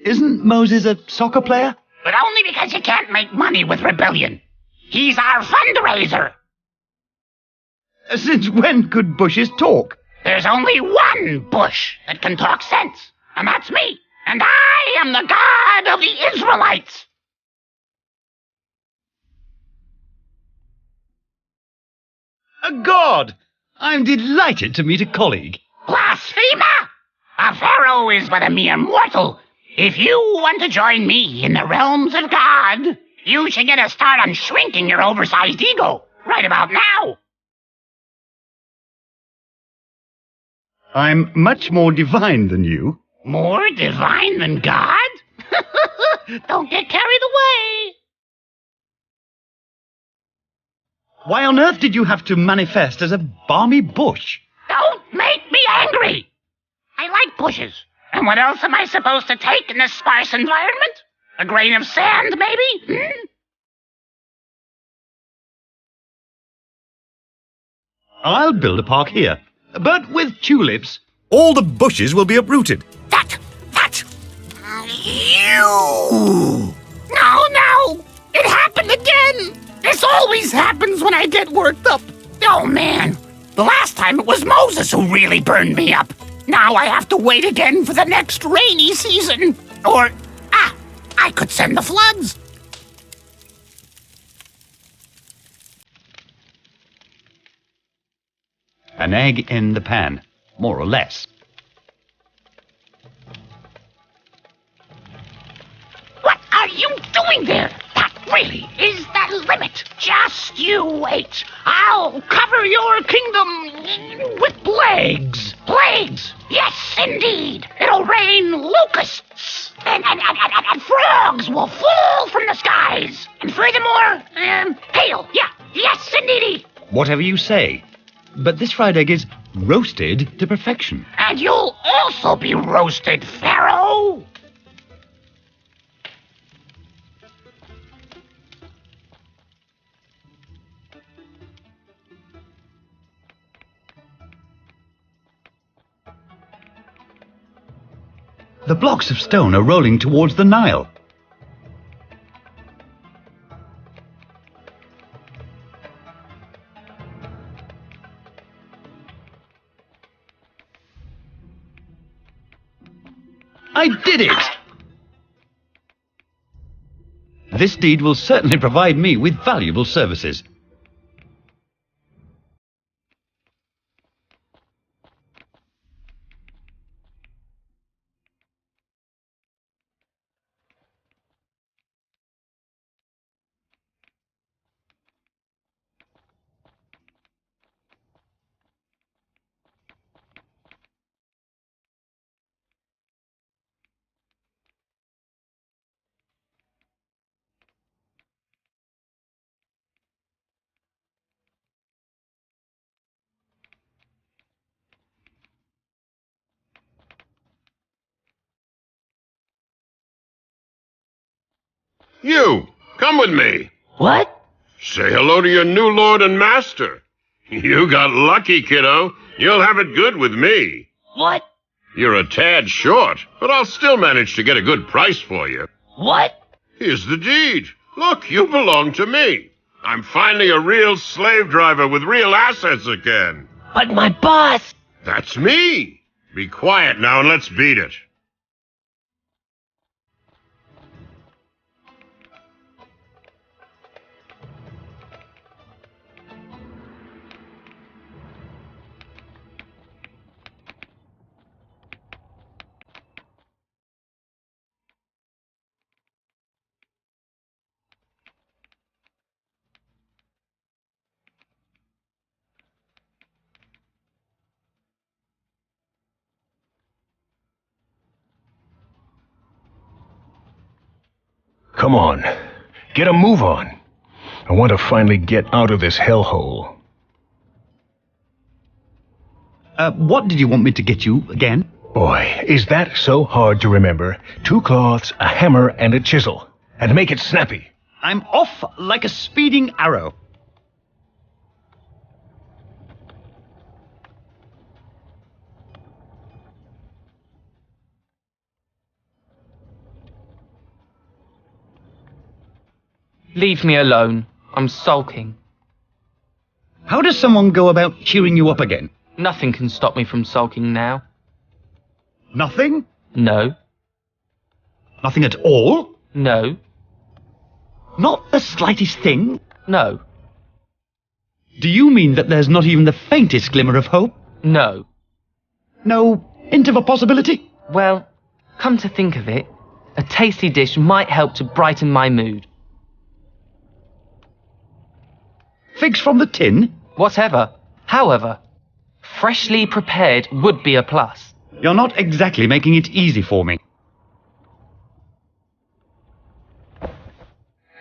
Isn't Moses a soccer player? but only because you can't make money with rebellion. He's our fundraiser. Since when could bushes talk? There's only one bush that can talk sense, and that's me. And I am the God of the Israelites. A god! I'm delighted to meet a colleague. Blasphemer! A pharaoh is but a mere mortal. If you want to join me in the realms of God, you should get a start on shrinking your oversized ego right about now. I'm much more divine than you. More divine than God? Don't get carried away. Why on earth did you have to manifest as a balmy bush? Don't make me angry. I like bushes. And what else am I supposed to take in this sparse environment? A grain of sand, maybe? I'll build a park here, but with tulips. All the bushes will be uprooted. That! You! No! It happened again! This always happens when I get worked up. Oh, man. The last time it was Moses who really burned me up. Now I have to wait again for the next rainy season. Or, I could send the floods. An egg in the pan, more or less. What are you doing there? That really is the limit. Just you wait. I'll cover your kingdom with plagues. Plagues! Yes, indeed. It'll rain locusts. And frogs will fall from the skies. And furthermore, hail. Yeah, yes, indeedy. Whatever you say. But this fried egg is roasted to perfection. And you'll also be roasted, Pharaoh. The blocks of stone are rolling towards the Nile. I did it! This deed will certainly provide me with valuable services. You, come with me. What? Say hello to your new lord and master. You got lucky, kiddo. You'll have it good with me. What? You're a tad short, but I'll still manage to get a good price for you. What? Here's the deed. Look, you belong to me. I'm finally a real slave driver with real assets again. But my boss... That's me. Be quiet now and let's beat it. Come on. Get a move on. I want to finally get out of this hellhole. What did you want me to get you again? Boy, is that so hard to remember? 2 cloths, a hammer, and a chisel. And make it snappy. I'm off like a speeding arrow. Leave me alone. I'm sulking. How does someone go about cheering you up again? Nothing can stop me from sulking now. Nothing? No. Nothing at all? No. Not the slightest thing? No. Do you mean that there's not even the faintest glimmer of hope? No. No hint of a possibility? Well, come to think of it, a tasty dish might help to brighten my mood. Figs from the tin? Whatever. However, freshly prepared would be a plus. You're not exactly making it easy for me.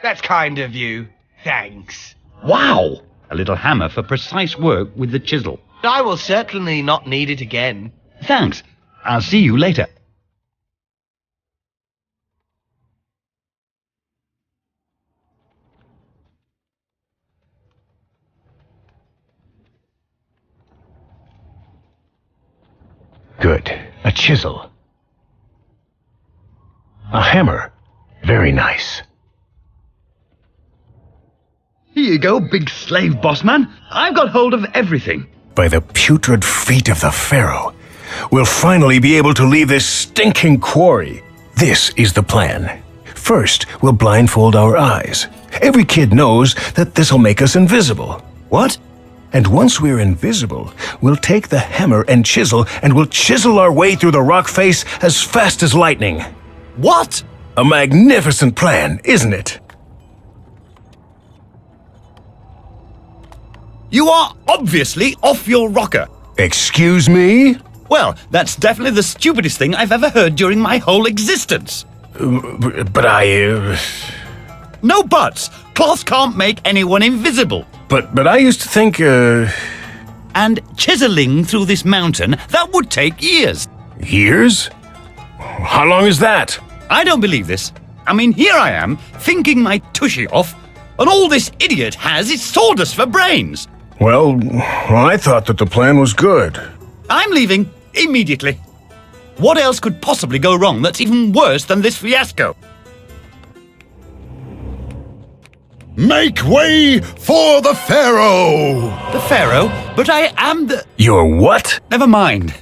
That's kind of you. Thanks. Wow! A little hammer for precise work with the chisel. I will certainly not need it again. Thanks. I'll see you later. Good. A chisel. A hammer. Very nice. Here you go, big slave boss man. I've got hold of everything. By the putrid feet of the Pharaoh, we'll finally be able to leave this stinking quarry. This is the plan. First, we'll blindfold our eyes. Every kid knows that this'll make us invisible. What? And once we're invisible, we'll take the hammer and we'll chisel our way through the rock face as fast as lightning. What? A magnificent plan, isn't it? You are obviously off your rocker. Excuse me? Well, that's definitely the stupidest thing I've ever heard during my whole existence. But I... No buts. Cloth can't make anyone invisible. But I used to think, And chiseling through this mountain, that would take years. Years? How long is that? I don't believe this. I mean, here I am, thinking my tushy off, and all this idiot has is sawdust for brains. Well, I thought that the plan was good. I'm leaving immediately. What else could possibly go wrong that's even worse than this fiasco? Make way for the Pharaoh! The Pharaoh? But I am the... You're what? Never mind.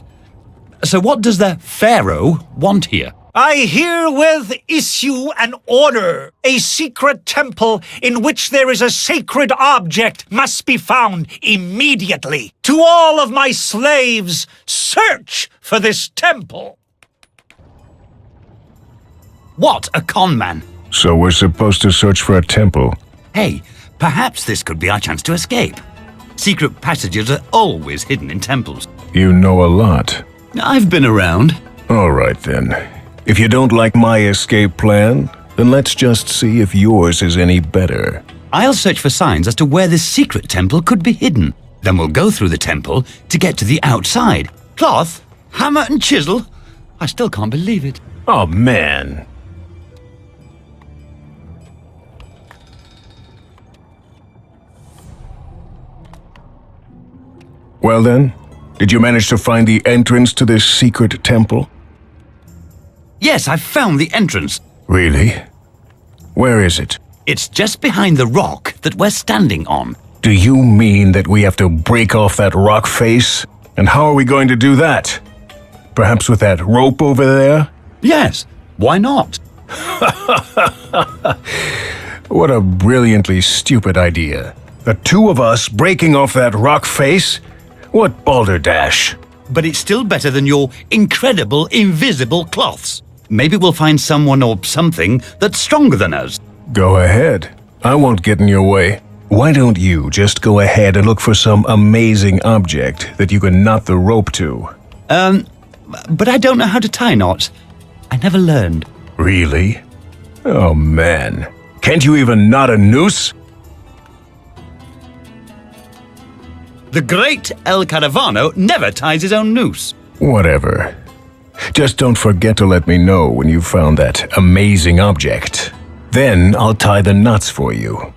So what does the Pharaoh want here? I herewith issue an order. A secret temple in which there is a sacred object must be found immediately. To all of my slaves, search for this temple. What a con man. So we're supposed to search for a temple. Hey, perhaps this could be our chance to escape. Secret passages are always hidden in temples. You know a lot. I've been around. All right, then. If you don't like my escape plan, then let's just see if yours is any better. I'll search for signs as to where this secret temple could be hidden. Then we'll go through the temple to get to the outside. Cloth, hammer and chisel. I still can't believe it. Oh, man. Well then, did you manage to find the entrance to this secret temple? Yes, I've found the entrance. Really? Where is it? It's just behind the rock that we're standing on. Do you mean that we have to break off that rock face? And how are we going to do that? Perhaps with that rope over there? Yes, why not? What a brilliantly stupid idea. The two of us breaking off that rock face? What balderdash. But it's still better than your incredible invisible cloths. Maybe we'll find someone or something that's stronger than us. Go ahead. I won't get in your way. Why don't you just go ahead and look for some amazing object that you can knot the rope to? But I don't know how to tie knots. I never learned. Really? Oh, man. Can't you even knot a noose? The great El Caravano never ties his own noose. Whatever. Just don't forget to let me know when you've found that amazing object. Then I'll tie the knots for you.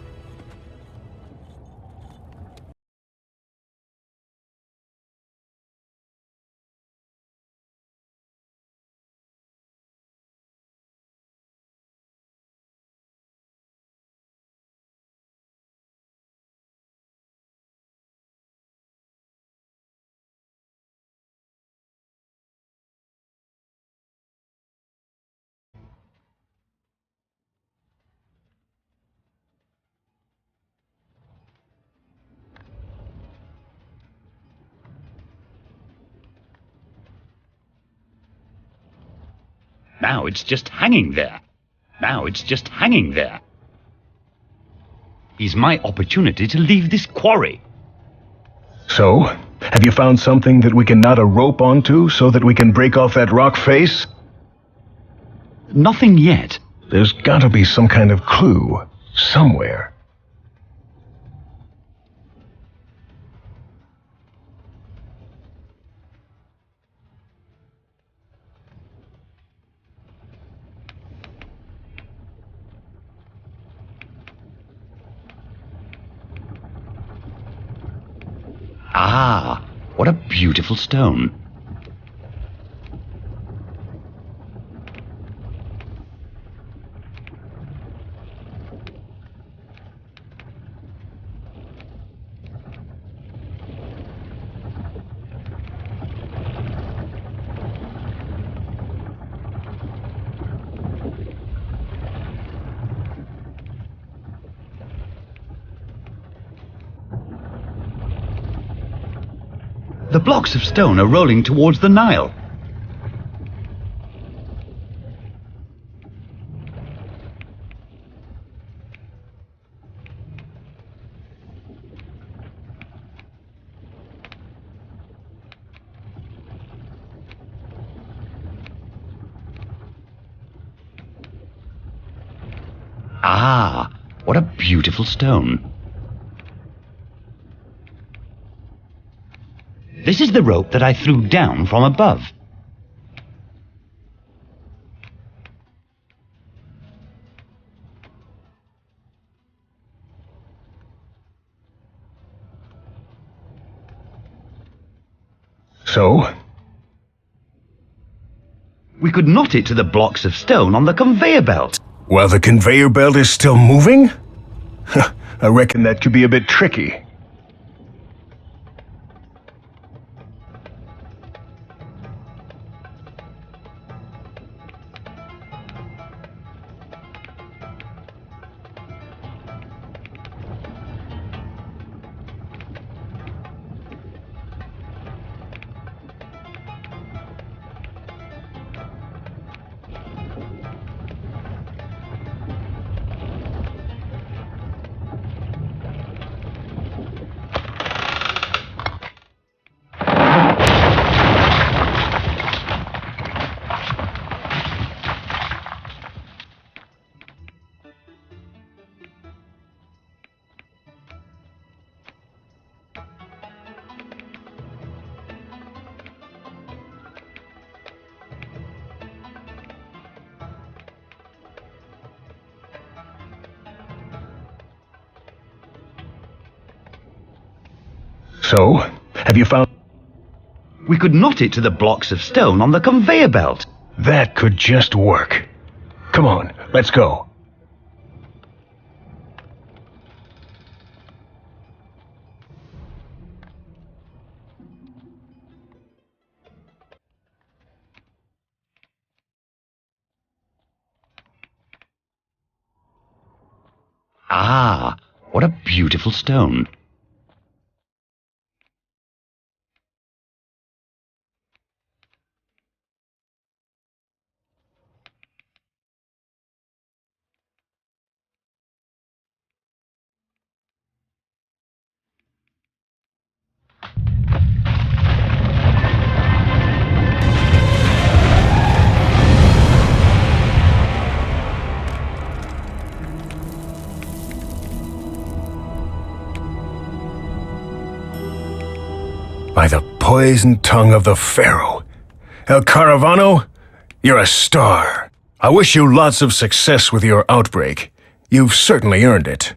Now it's just hanging there. Now it's just hanging there. Is my opportunity to leave this quarry. So, have you found something that we can knot a rope onto so that we can break off that rock face? Nothing yet. There's gotta be some kind of clue, somewhere. Ah, what a beautiful stone. The blocks of stone are rolling towards the Nile. Ah, what a beautiful stone. This is the rope that I threw down from above. So? We could knot it to the blocks of stone on the conveyor belt. While the conveyor belt is still moving? I reckon that could be a bit tricky. So, have you found... We could knot it to the blocks of stone on the conveyor belt. That could just work. Come on, let's go. Ah, what a beautiful stone. By the poisoned tongue of the Pharaoh. El Caravano, you're a star. I wish you lots of success with your outbreak. You've certainly earned it.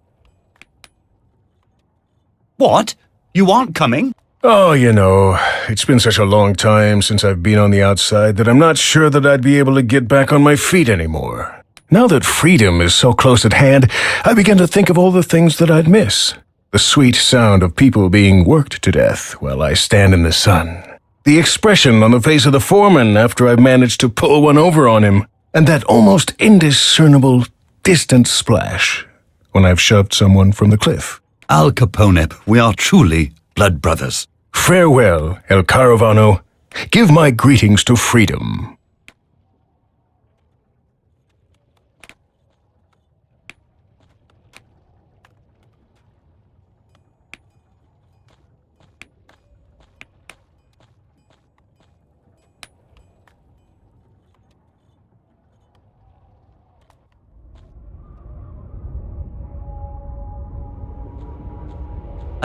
What? You aren't coming? Oh, you know, it's been such a long time since I've been on the outside that I'm not sure that I'd be able to get back on my feet anymore. Now that freedom is so close at hand, I begin to think of all the things that I'd miss. The sweet sound of people being worked to death while I stand in the sun. The expression on the face of the foreman after I've managed to pull one over on him. And that almost indiscernible, distant splash when I've shoved someone from the cliff. Al Capone, we are truly blood brothers. Farewell, El Caravano. Give my greetings to freedom.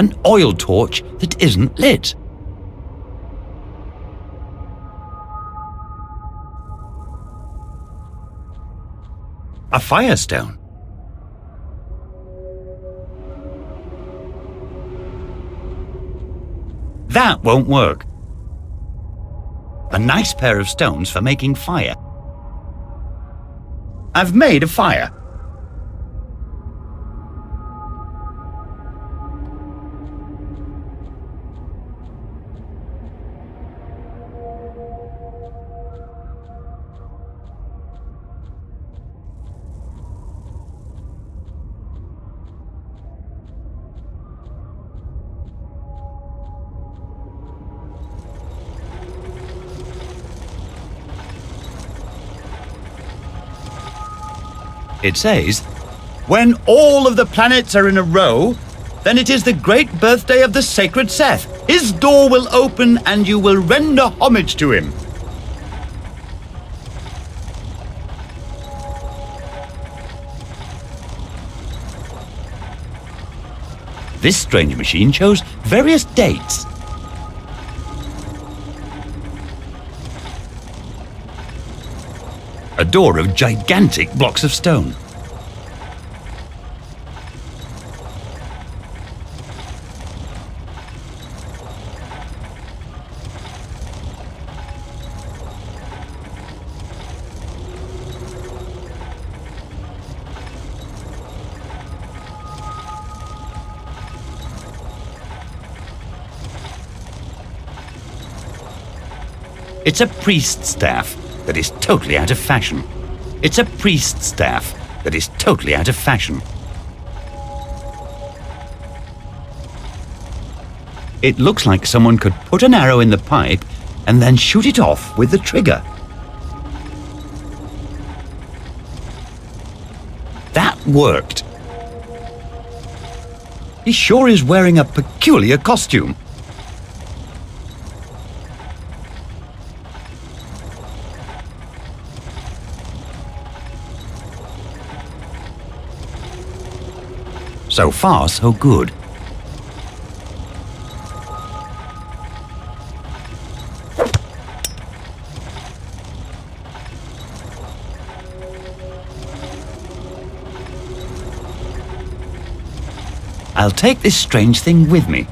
An oil torch that isn't lit. A firestone. That won't work. A nice pair of stones for making fire. I've made a fire. It says, when all of the planets are in a row, then it is the great birthday of the sacred Seth. His door will open and you will render homage to him. This strange machine shows various dates. A door of gigantic blocks of stone. It's a priest's staff that is totally out of fashion. It's a priest's staff that is totally out of fashion. It looks like someone could put an arrow in the pipe and then shoot it off with the trigger. That worked. He sure is wearing a peculiar costume. So far, so good. I'll take this strange thing with me.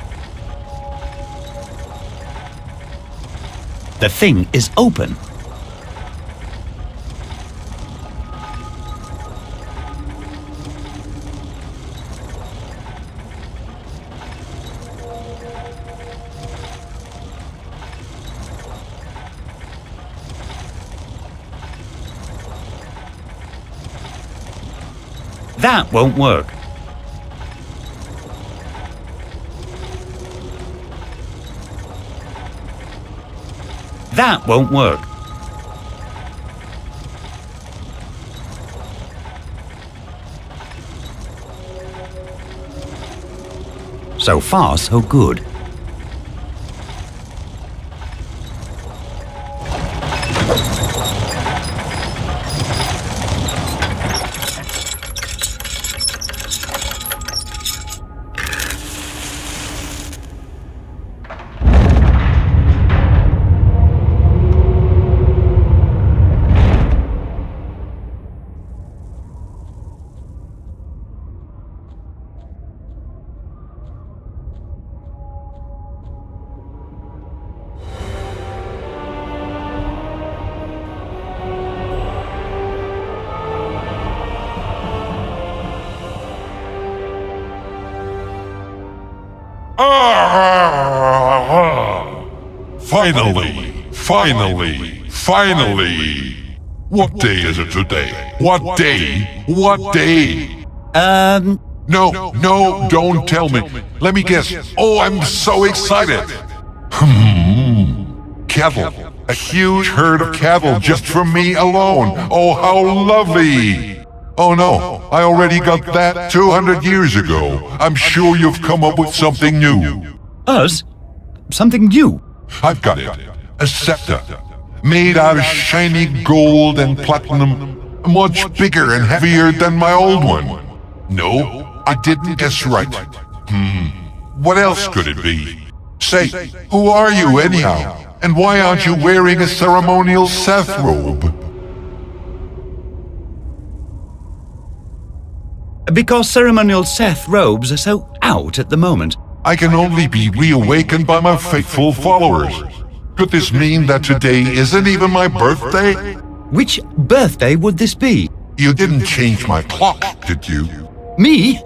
The thing is open. That won't work. That won't work. So far, so good. Finally! What day is it today? What day? What day? No, don't tell me. Let me guess. Oh, I'm so excited. Cattle. A huge herd of cattle just for me alone. Oh, how lovely. Oh no, I already got that 200 years ago. I'm sure you've come up with something new. Us? Something new? I've got it. A scepter. Made out of shiny gold and platinum. Much bigger and heavier than my old one. No, I didn't guess right. What else could it be? Say, who are you anyhow? And why aren't you wearing a ceremonial Seth robe? Because ceremonial Seth robes are so out at the moment. I can only be reawakened by my faithful followers. Could this mean that today isn't even my birthday? Which birthday would this be? You didn't change my clock, did you? Me?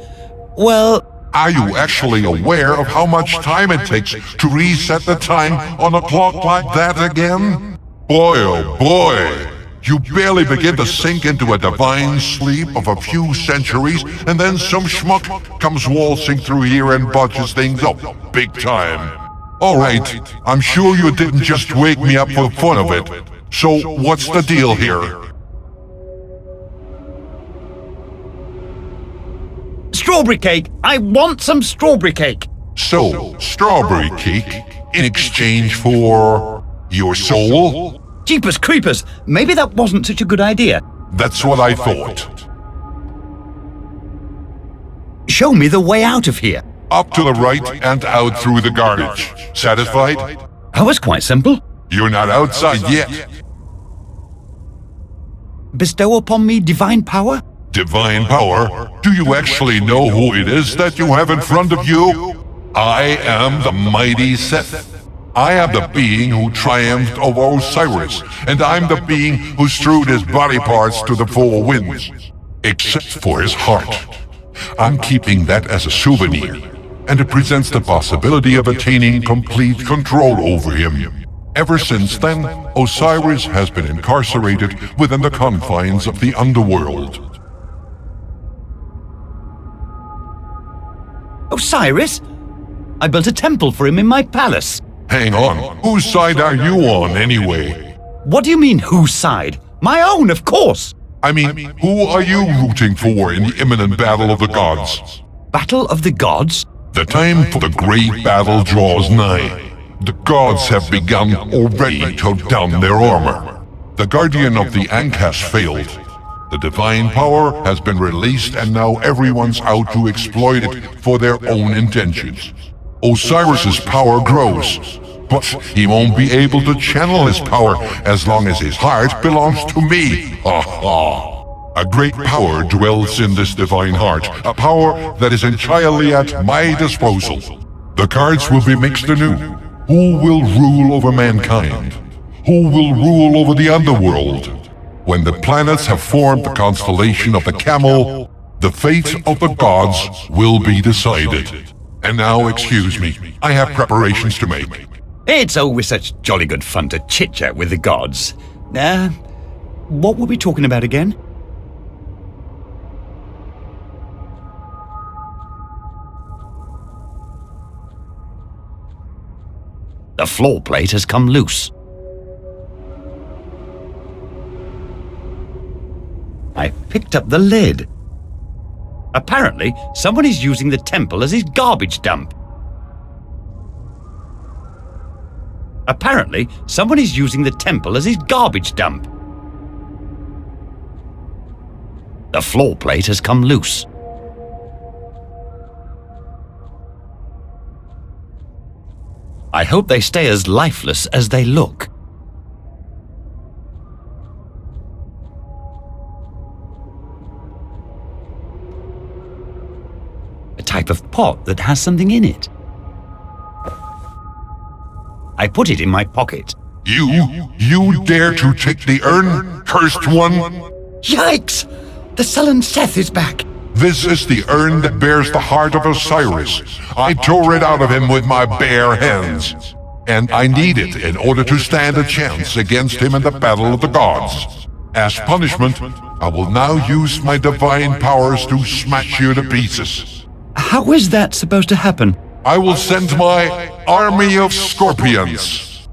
Well... Are you actually aware of how much time it takes to reset the time on a clock like that again? Boy, oh boy! You barely begin to sink into a divine sleep of a few centuries, and then some schmuck comes waltzing through here and budges things up big time. Alright, I'm sure you didn't just wake me up for the fun of it. So what's the deal here? Strawberry cake! I want some strawberry cake! So, strawberry cake in exchange for your soul? Jeepers creepers! Maybe that wasn't such a good idea. That's what I thought. Show me the way out of here. Up to the right and out through the garbage. Satisfied? That was quite simple. You're not outside yet. Bestow upon me divine power? Divine power? Do you actually know who it is that you have in front of you? I am the mighty Seth. I am the being who triumphed over Osiris, and I'm the being who strewed his body parts to the four winds. Except for his heart. I'm keeping that as a souvenir, and it presents the possibility of attaining complete control over him. Ever since then, Osiris has been incarcerated within the confines of the underworld. Osiris? I built a temple for him in my palace. Hang on, whose side are you on anyway? What do you mean, whose side? My own, of course! I mean, who are you rooting for in the imminent battle of the gods? Battle of the gods? The time for the great battle draws nigh. The gods have begun already to don their armor. The guardian of the Ankh has failed. The divine power has been released, and now everyone's out to exploit it for their own intentions. Osiris's power grows, but he won't be able to channel his power as long as his heart belongs to me. Ha ha! A great power dwells in this divine heart, a power that is entirely at my disposal. The cards will be mixed anew. Who will rule over mankind? Who will rule over the underworld? When the planets have formed the constellation of the Camel, the fate of the gods will be decided. And now, excuse me, I have preparations to make. It's always such jolly good fun to chit-chat with the gods. What were we talking about again? The floor plate has come loose. I picked up the lid. Apparently, someone is using the temple as his garbage dump. Apparently, someone is using the temple as his garbage dump. The floor plate has come loose. I hope they stay as lifeless as they look. A type of pot that has something in it. I put it in my pocket. You dare to take the urn, cursed one? Yikes! The sullen Seth is back. This is the urn that bears the heart of Osiris. I tore it out of him with my bare hands. And I need it in order to stand a chance against him in the battle of the gods. As punishment, I will now use my divine powers to smash you to pieces. How is that supposed to happen? I will send my army of scorpions.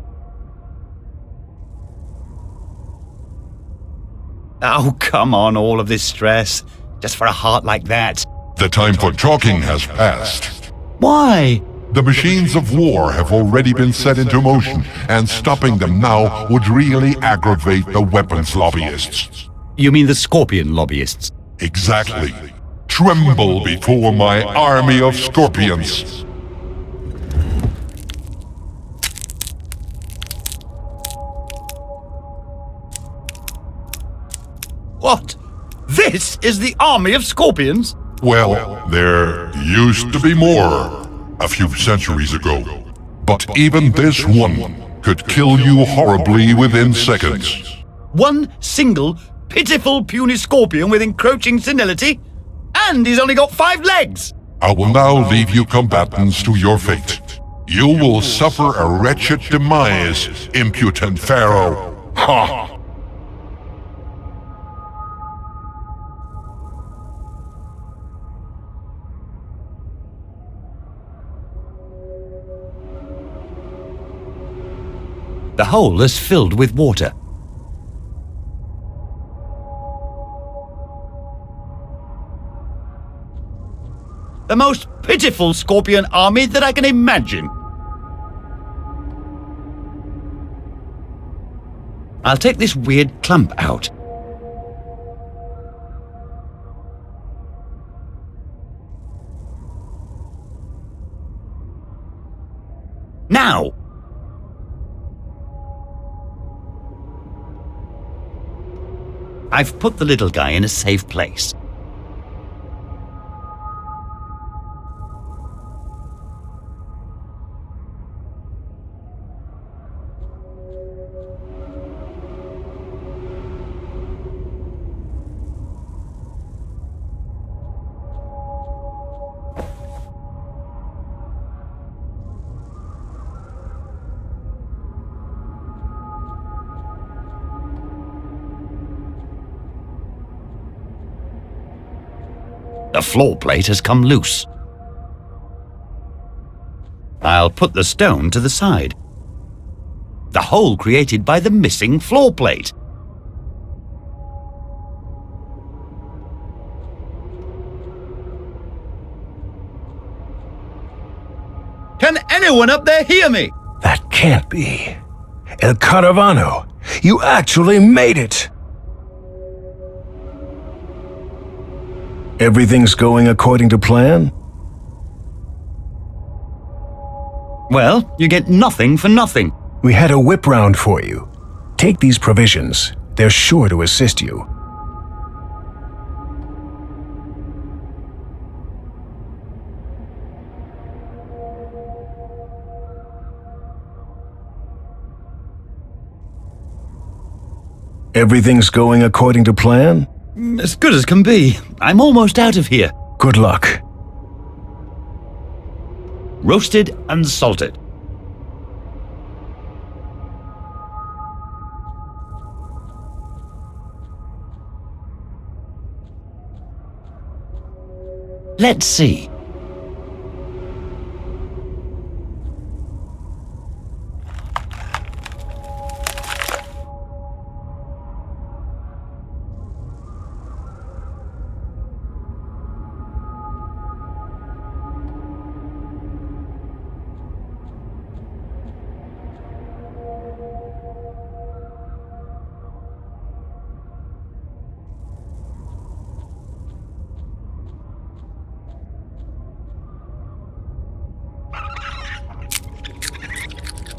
Oh, come on, all of this stress. Just for a heart like that. The time for talking has passed. Why? The machines of war have already been set into motion, and stopping them now would really aggravate the weapons lobbyists. You mean the scorpion lobbyists? Exactly. Tremble before my army of scorpions. What? This is the army of scorpions? Well, there used to be more a few centuries ago. But even this one could kill you horribly within seconds. One single, pitiful, puny scorpion with encroaching senility? And he's only got 5 legs! I will now leave you combatants to your fate. You will suffer a wretched demise, impudent pharaoh. Ha! The hole is filled with water. The most pitiful scorpion army that I can imagine. I'll take this weird clump out. Now! I've put the little guy in a safe place. The floor plate has come loose. I'll put the stone to the side. The hole created by the missing floor plate. Can anyone up there hear me? That can't be. El Caravano, you actually made it! Everything's going according to plan? Well, you get nothing for nothing. We had a whip round for you. Take these provisions. They're sure to assist you. Everything's going according to plan? As good as can be. I'm almost out of here. Good luck. Roasted and salted. Let's see.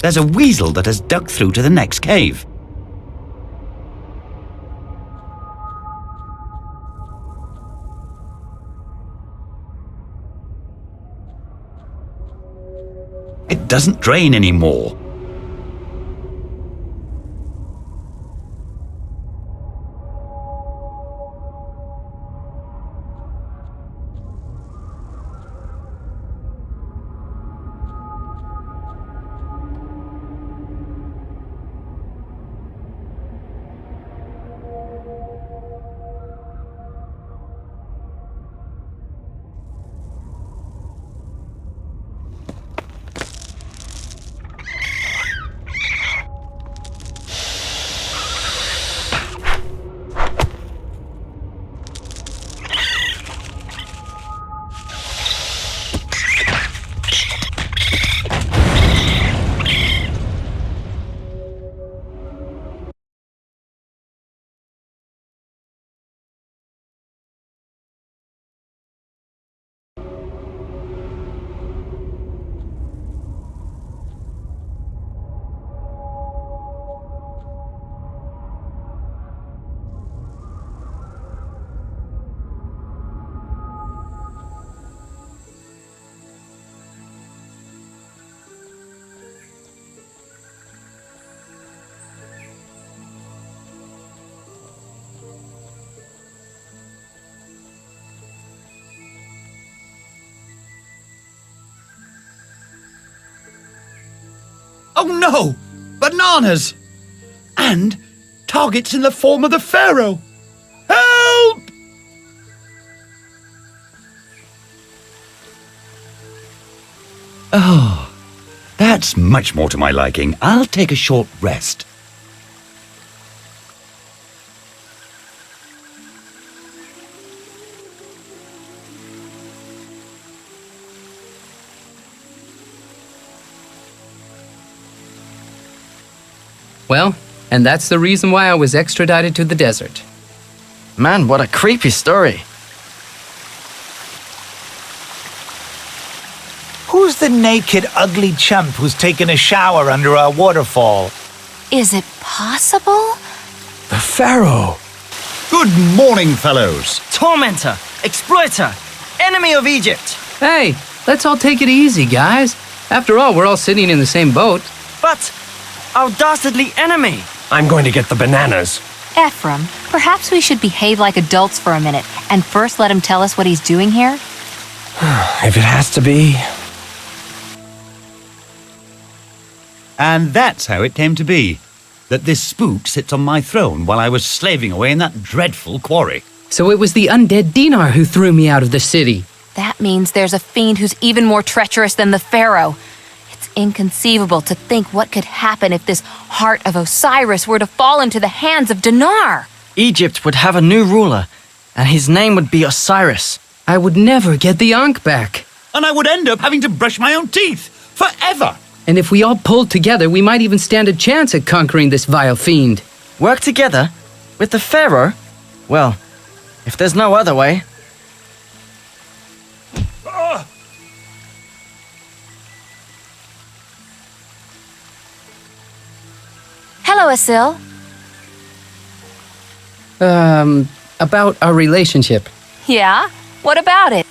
There's a weasel that has dug through to the next cave. It doesn't drain anymore. Oh no! Bananas! And targets in the form of the Pharaoh! Help! Oh, that's much more to my liking. I'll take a short rest. Well, and that's the reason why I was extradited to the desert. Man, what a creepy story. Who's the naked, ugly chump who's taken a shower under our waterfall? Is it possible? The Pharaoh. Good morning, fellows. Tormentor, exploiter, enemy of Egypt. Hey, let's all take it easy, guys. After all, we're all sitting in the same boat. But our dastardly enemy. I'm going to get the bananas. Ephraim, perhaps we should behave like adults for a minute and first let him tell us what he's doing here? If it has to be. And that's how it came to be, that this spook sits on my throne while I was slaving away in that dreadful quarry. So it was the undead Dinar who threw me out of the city. That means there's a fiend who's even more treacherous than the Pharaoh. It's inconceivable to think what could happen if this heart of Osiris were to fall into the hands of Dinar. Egypt would have a new ruler, and his name would be Osiris. I would never get the Ankh back. And I would end up having to brush my own teeth forever. And if we all pulled together, we might even stand a chance at conquering this vile fiend. Work together? With the Pharaoh? Well, if there's no other way. Hello, Asil. About our relationship. Yeah? What about it?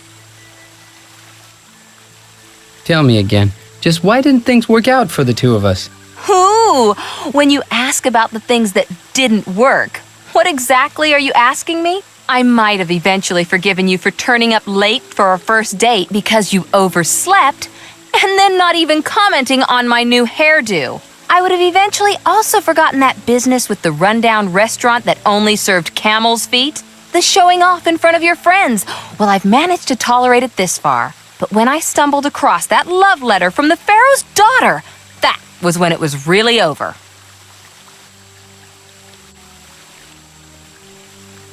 Tell me again. Just why didn't things work out for the two of us? Ooh, when you ask about the things that didn't work, what exactly are you asking me? I might have eventually forgiven you for turning up late for our first date because you overslept, and then not even commenting on my new hairdo. I would have eventually also forgotten that business with the rundown restaurant that only served camel's feet, the showing off in front of your friends. Well, I've managed to tolerate it this far. But when I stumbled across that love letter from the Pharaoh's daughter, that was when it was really over.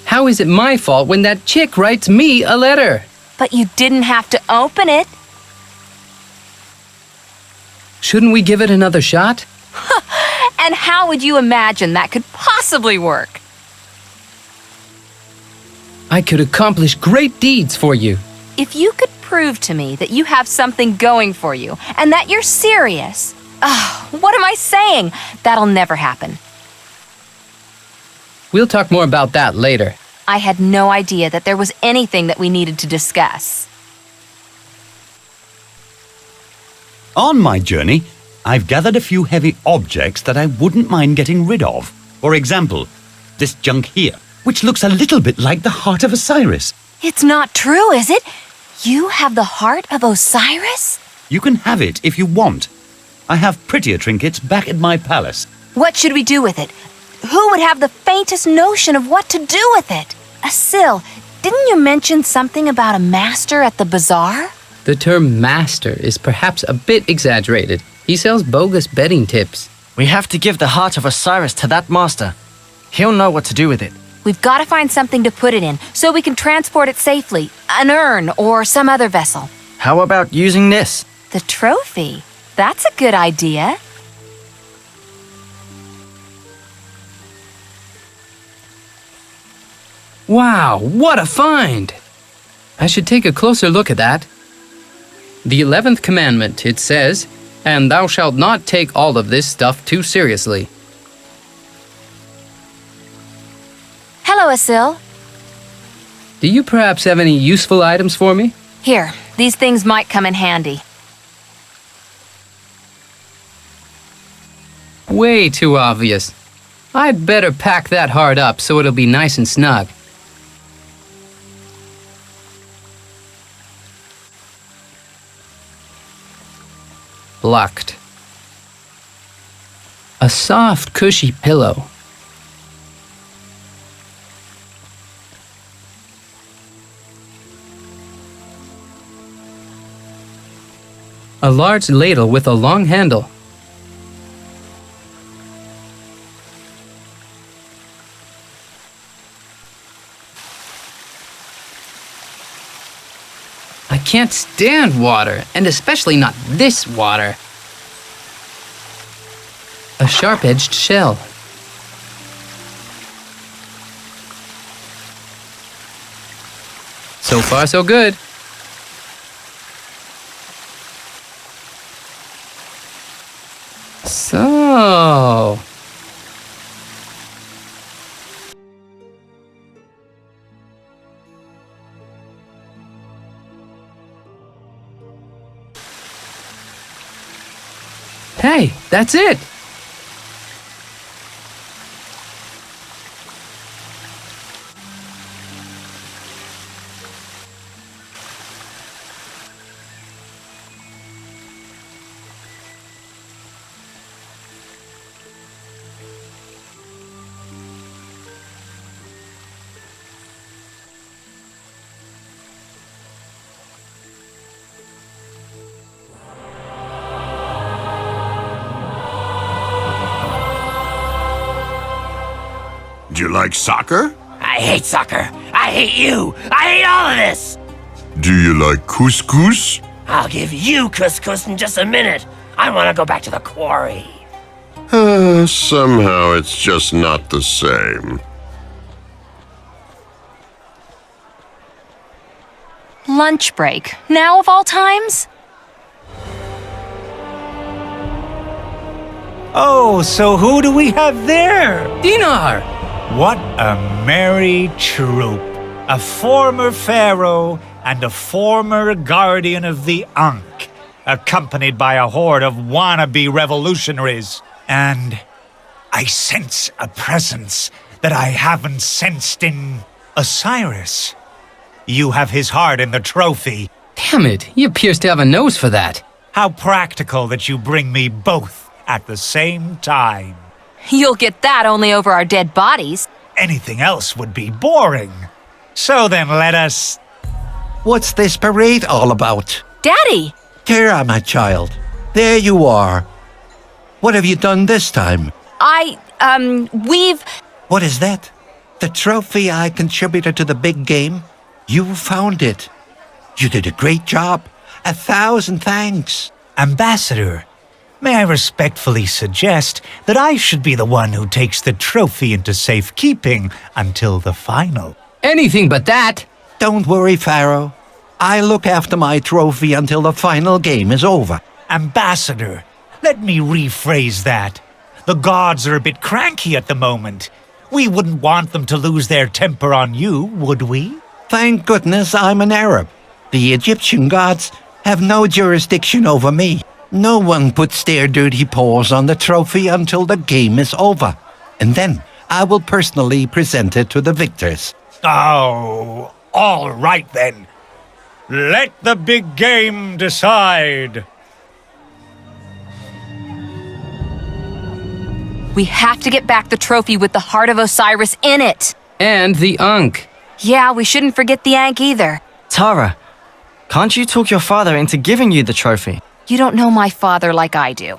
How is it my fault when that chick writes me a letter? But you didn't have to open it. Shouldn't we give it another shot? And how would you imagine that could possibly work? I could accomplish great deeds for you. If you could prove to me that you have something going for you and that you're serious, what am I saying? That'll never happen. We'll talk more about that later. I had no idea that there was anything that we needed to discuss. On my journey, I've gathered a few heavy objects that I wouldn't mind getting rid of. For example, this junk here, which looks a little bit like the heart of Osiris. It's not true, is it? You have the heart of Osiris? You can have it if you want. I have prettier trinkets back at my palace. What should we do with it? Who would have the faintest notion of what to do with it? Asil, didn't you mention something about a master at the bazaar? The term master is perhaps a bit exaggerated. He sells bogus betting tips. We have to give the heart of Osiris to that master. He'll know what to do with it. We've got to find something to put it in so we can transport it safely. An urn or some other vessel. How about using this? The trophy. That's a good idea. Wow, what a find! I should take a closer look at that. The 11th commandment, it says, "And thou shalt not take all of this stuff too seriously." Hello, Asil. Do you perhaps have any useful items for me? Here, these things might come in handy. Way too obvious. I'd better pack that hard up so it'll be nice and snug. Locked. A soft, cushy pillow. A large ladle with a long handle. I can't stand water, and especially not this water. A sharp-edged shell. So far, so good. So... Hey, that's it! Do you like soccer? I hate soccer. I hate you. I hate all of this. Do you like couscous? I'll give you couscous in just a minute. I want to go back to the quarry. Somehow it's just not the same. Lunch break. Now of all times? Oh, so who do we have there? Dinar! What a merry troop. A former pharaoh and a former guardian of the Ankh, accompanied by a horde of wannabe revolutionaries. And I sense a presence that I haven't sensed in Osiris. You have his heart in the trophy. Damn it, he appears to have a nose for that. How practical that you bring me both at the same time. You'll get that only over our dead bodies. Anything else would be boring. So then let us... What's this parade all about? Daddy! Kira, my child. There you are. What have you done this time? We've... What is that? The trophy I contributed to the big game? You found it. You did a great job. 1,000 thanks. Ambassador, may I respectfully suggest that I should be the one who takes the trophy into safekeeping until the final? Anything but that. Don't worry, Pharaoh. I'll look after my trophy until the final game is over. Ambassador, let me rephrase that. The gods are a bit cranky at the moment. We wouldn't want them to lose their temper on you, would we? Thank goodness I'm an Arab. The Egyptian gods have no jurisdiction over me. No one puts their dirty paws on the trophy until the game is over. And then I will personally present it to the victors. Oh, all right then. Let the big game decide. We have to get back the trophy with the heart of Osiris in it. And the Ankh. Yeah, we shouldn't forget the Ankh either. Tara, can't you talk your father into giving you the trophy? You don't know my father like I do.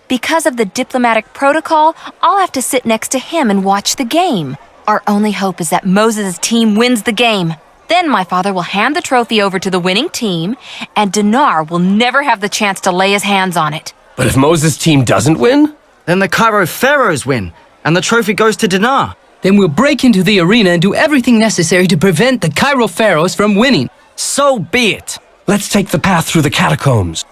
Because of the diplomatic protocol, I'll have to sit next to him and watch the game. Our only hope is that Moses' team wins the game. Then my father will hand the trophy over to the winning team, and Dinar will never have the chance to lay his hands on it. But if Moses' team doesn't win? Then the Cairo Pharaohs win, and the trophy goes to Dinar. Then we'll break into the arena and do everything necessary to prevent the Cairo Pharaohs from winning. So be it. Let's take the path through the catacombs.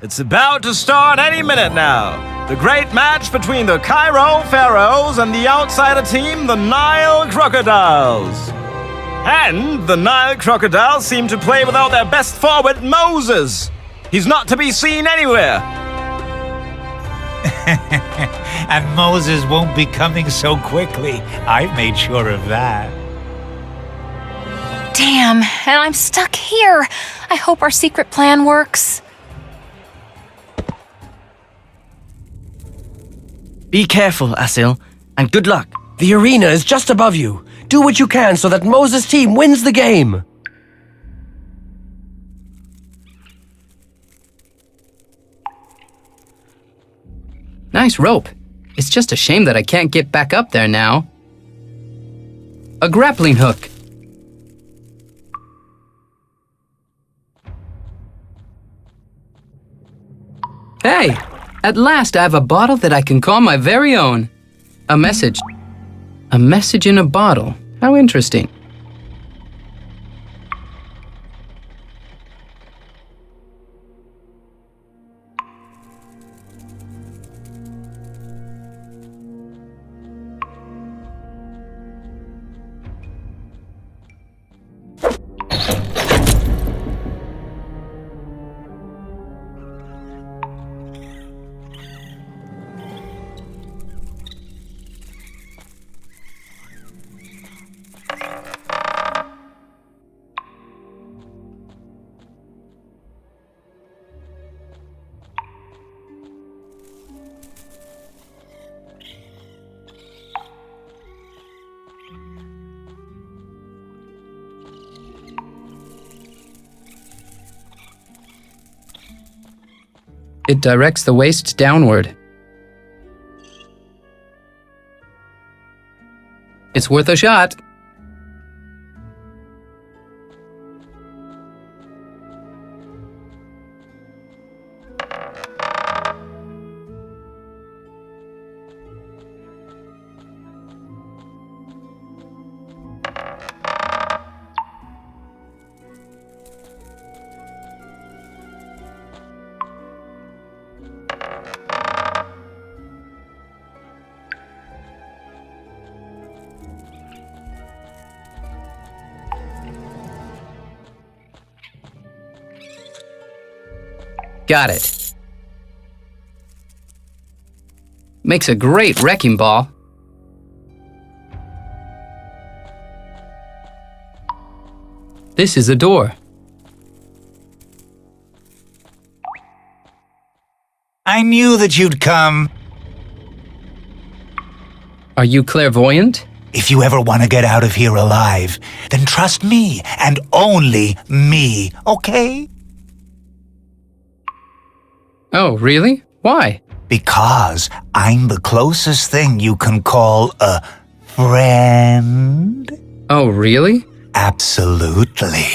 It's about to start any minute now. The great match between the Cairo Pharaohs and the outsider team, the Nile Crocodiles. And the Nile Crocodiles seem to play without their best forward, Moses. He's not to be seen anywhere. And Moses won't be coming so quickly. I've made sure of that. Damn, and I'm stuck here. I hope our secret plan works. Be careful, Asil, and good luck. The arena is just above you. Do what you can so that Moses' team wins the game. Nice rope. It's just a shame that I can't get back up there now. A grappling hook. Hey, at last I have a bottle that I can call my very own. A message. A message in a bottle. How interesting. It directs the waste downward. It's worth a shot. Got it. Makes a great wrecking ball. This is a door. I knew that you'd come. Are you clairvoyant? If you ever want to get out of here alive, then trust me and only me, okay? Oh, really? Why? Because I'm the closest thing you can call a friend. Oh, really? Absolutely.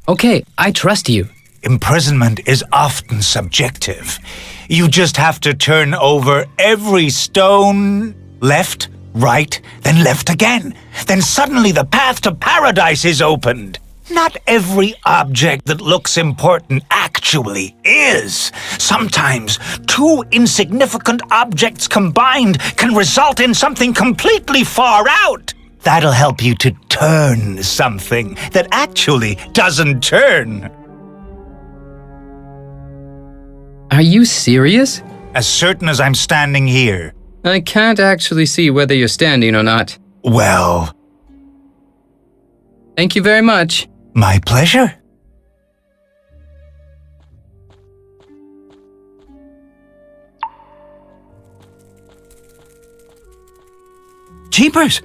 Okay, I trust you. Imprisonment is often subjective. You just have to turn over every stone, left, right, then left again. Then suddenly the path to paradise is opened. Not every object that looks important actually is. Sometimes two insignificant objects combined can result in something completely far out. That'll help you to turn something that actually doesn't turn. Are you serious? As certain as I'm standing here. I can't actually see whether you're standing or not. Well... Thank you very much. My pleasure. Jeepers!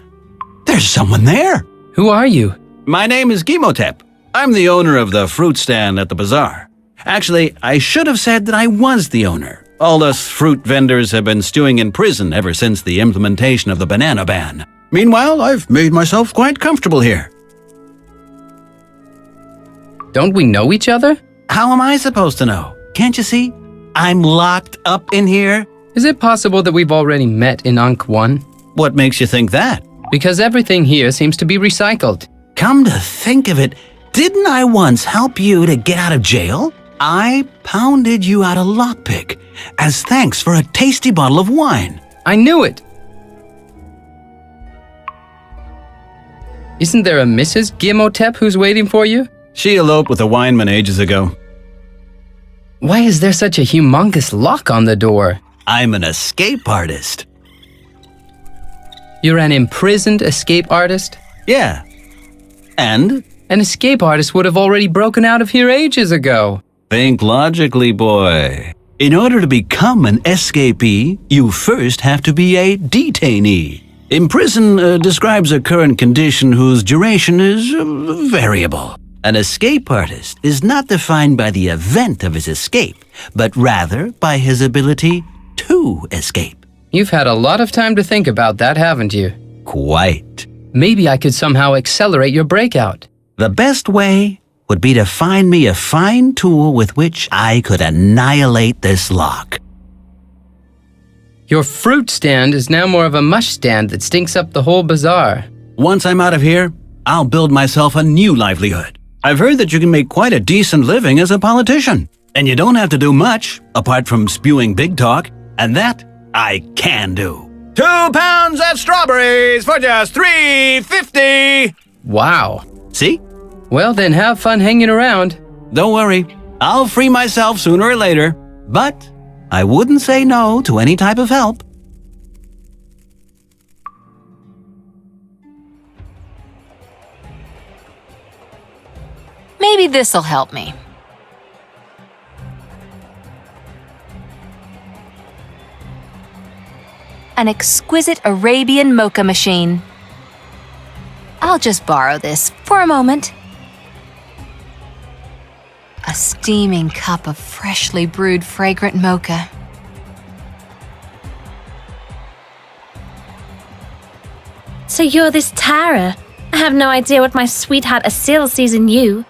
There's someone there! Who are you? My name is Gimotep. I'm the owner of the fruit stand at the bazaar. Actually, I should have said that I was the owner. All us fruit vendors have been stewing in prison ever since the implementation of the banana ban. Meanwhile, I've made myself quite comfortable here. Don't we know each other? How am I supposed to know? Can't you see? I'm locked up in here. Is it possible that we've already met in Ankh 1? What makes you think that? Because everything here seems to be recycled. Come to think of it, didn't I once help you to get out of jail? I pounded you out a lockpick as thanks for a tasty bottle of wine. I knew it! Isn't there a Mrs. Gimotep who's waiting for you? She eloped with a wineman ages ago. Why is there such a humongous lock on the door? I'm an escape artist. You're an imprisoned escape artist? Yeah. And? An escape artist would have already broken out of here ages ago. Think logically, boy. In order to become an escapee, you first have to be a detainee. Imprison describes a current condition whose duration is variable. An escape artist is not defined by the event of his escape, but rather by his ability to escape. You've had a lot of time to think about that, haven't you? Quite. Maybe I could somehow accelerate your breakout. The best way would be to find me a fine tool with which I could annihilate this lock. Your fruit stand is now more of a mush stand that stinks up the whole bazaar. Once I'm out of here, I'll build myself a new livelihood. I've heard that you can make quite a decent living as a politician. And you don't have to do much, apart from spewing big talk, and that I can do. 2 pounds of strawberries for just $3.50. Wow. See? Well, then have fun hanging around. Don't worry, I'll free myself sooner or later, but I wouldn't say no to any type of help. Maybe this'll help me. An exquisite Arabian mocha machine. I'll just borrow this for a moment. A steaming cup of freshly brewed fragrant mocha. So you're this Tara. I have no idea what my sweetheart Asil sees in you.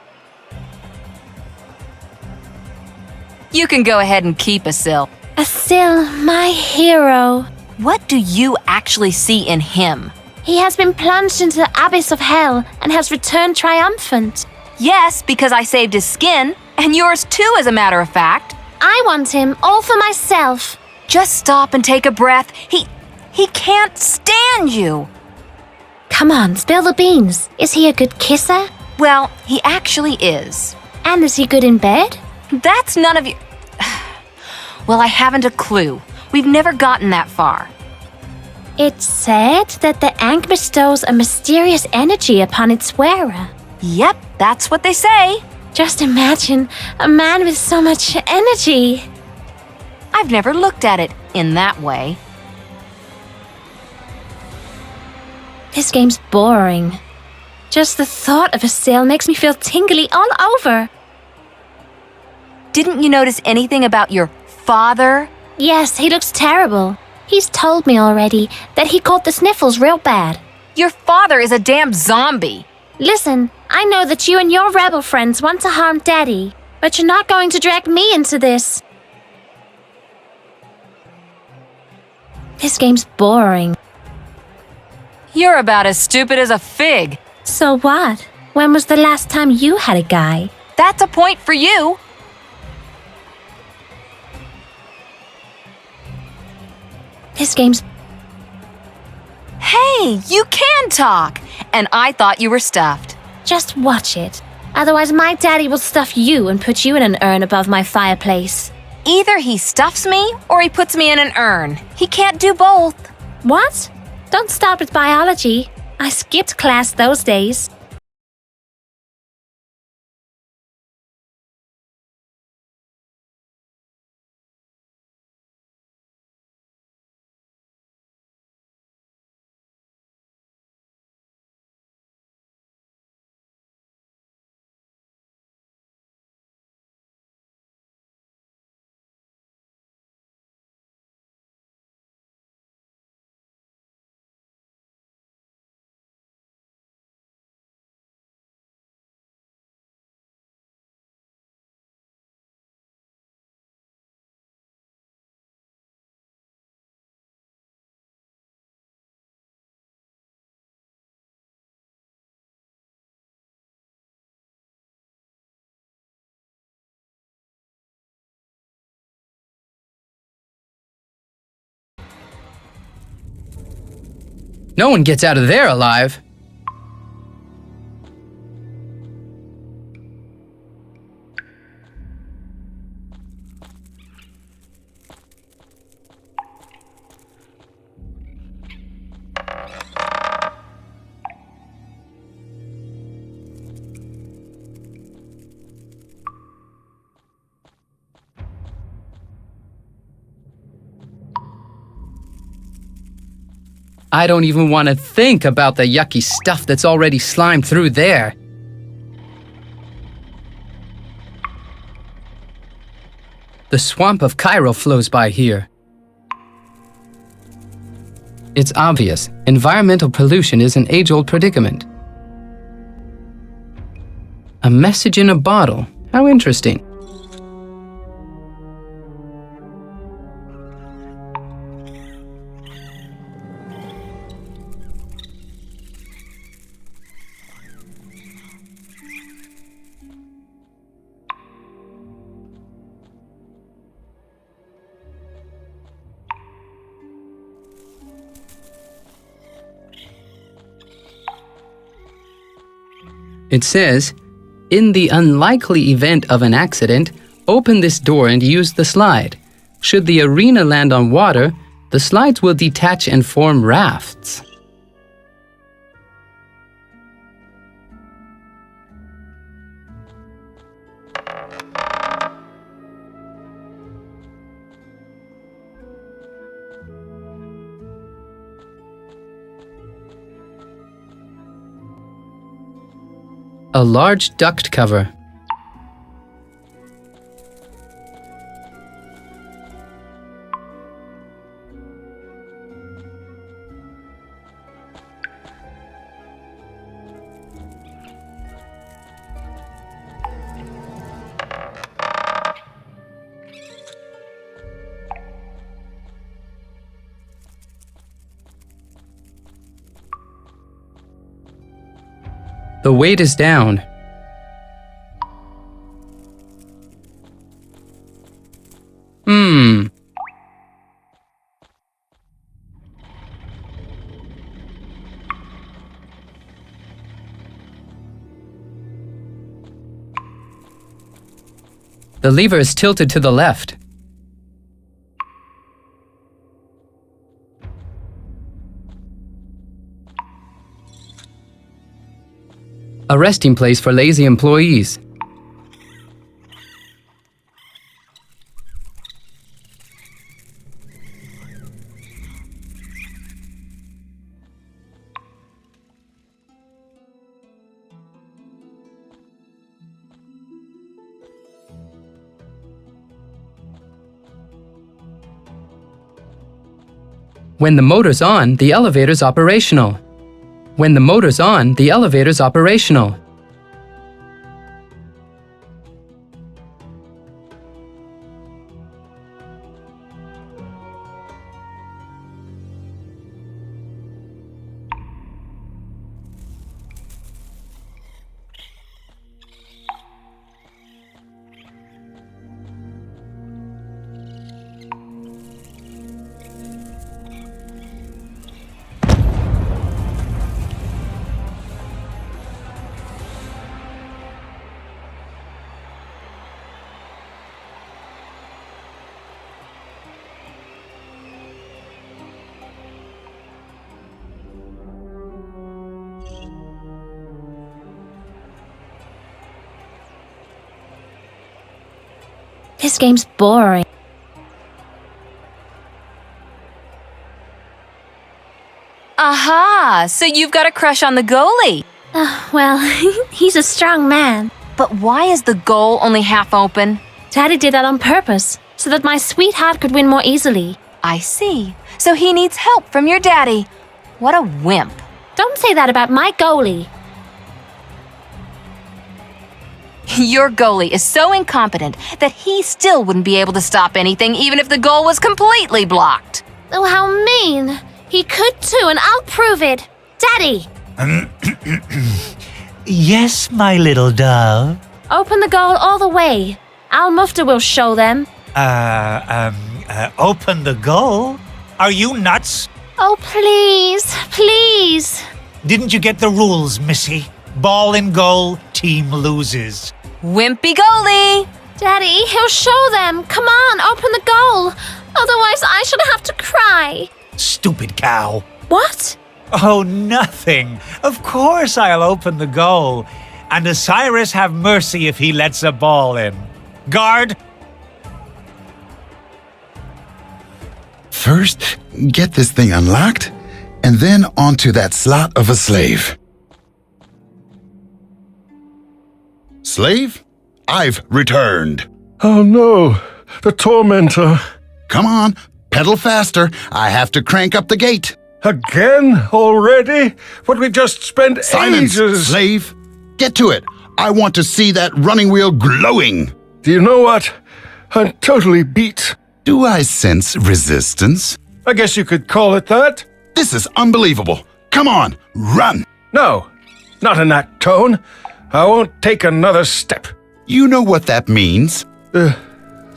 You can go ahead and keep Asil. Asil, my hero. What do you actually see in him? He has been plunged into the abyss of hell and has returned triumphant. Yes, because I saved his skin, and yours too, as a matter of fact. I want him all for myself. Just stop and take a breath. He can't stand you. Come on, spill the beans. Is he a good kisser? Well, he actually is. And is he good in bed? That's none of you. Well, I haven't a clue. We've never gotten that far. It's said that the Ankh bestows a mysterious energy upon its wearer. Yep, that's what they say. Just imagine a man with so much energy. I've never looked at it in that way. This game's boring. Just the thought of Asil makes me feel tingly all over. Didn't you notice anything about your father? Yes, he looks terrible. He's told me already that he caught the sniffles real bad. Your father is a damn zombie. Listen, I know that you and your rebel friends want to harm Daddy, but you're not going to drag me into this. This game's boring. You're about as stupid as a fig. So what? When was the last time you had a guy? That's a point for you. This game's... Hey, you can talk! And I thought you were stuffed. Just watch it. Otherwise my daddy will stuff you and put you in an urn above my fireplace. Either he stuffs me or he puts me in an urn. He can't do both. What? Don't start with biology. I skipped class those days. No one gets out of there alive. I don't even want to think about the yucky stuff that's already slimed through there. The swamp of Cairo flows by here. It's obvious. Environmental pollution is an age-old predicament. A message in a bottle. How interesting. It says, in the unlikely event of an accident, open this door and use the slide. Should the arena land on water, the slides will detach and form rafts. A large duct cover. The weight is down. The lever is tilted to the left. A resting place for lazy employees. When the motor's on, the elevator's operational. When the motor's on, the elevator's operational. This game's boring. Aha! So you've got a crush on the goalie. Well, he's a strong man. But why is the goal only half open? Daddy did that on purpose, so that my sweetheart could win more easily. I see. So he needs help from your daddy. What a wimp. Don't say that about my goalie. Your goalie is so incompetent that he still wouldn't be able to stop anything even if the goal was completely blocked. Oh, how mean. He could too, and I'll prove it. Daddy! Yes, my little dove. Open the goal all the way. Al-Mufta will show them. Open the goal? Are you nuts? Oh, please, please. Didn't you get the rules, Missy? Ball in goal, team loses. Wimpy goalie! Daddy, he'll show them. Come on, open the goal. Otherwise, I should have to cry. Stupid cow. What? Oh, nothing. Of course I'll open the goal. And Osiris have mercy if he lets a ball in. Guard! First, get this thing unlocked, and then onto that slot of a slave. Slave, I've returned. Oh no, the tormentor. Come on, pedal faster. I have to crank up the gate. Again? Already? But we just spent Silence, ages. slave. Get to it. I want to see that running wheel glowing. Do you know what? I'm totally beat. Do I sense resistance? I guess you could call it that. This is unbelievable. Come on, run. No, not in that tone. I won't take another step. You know what that means? The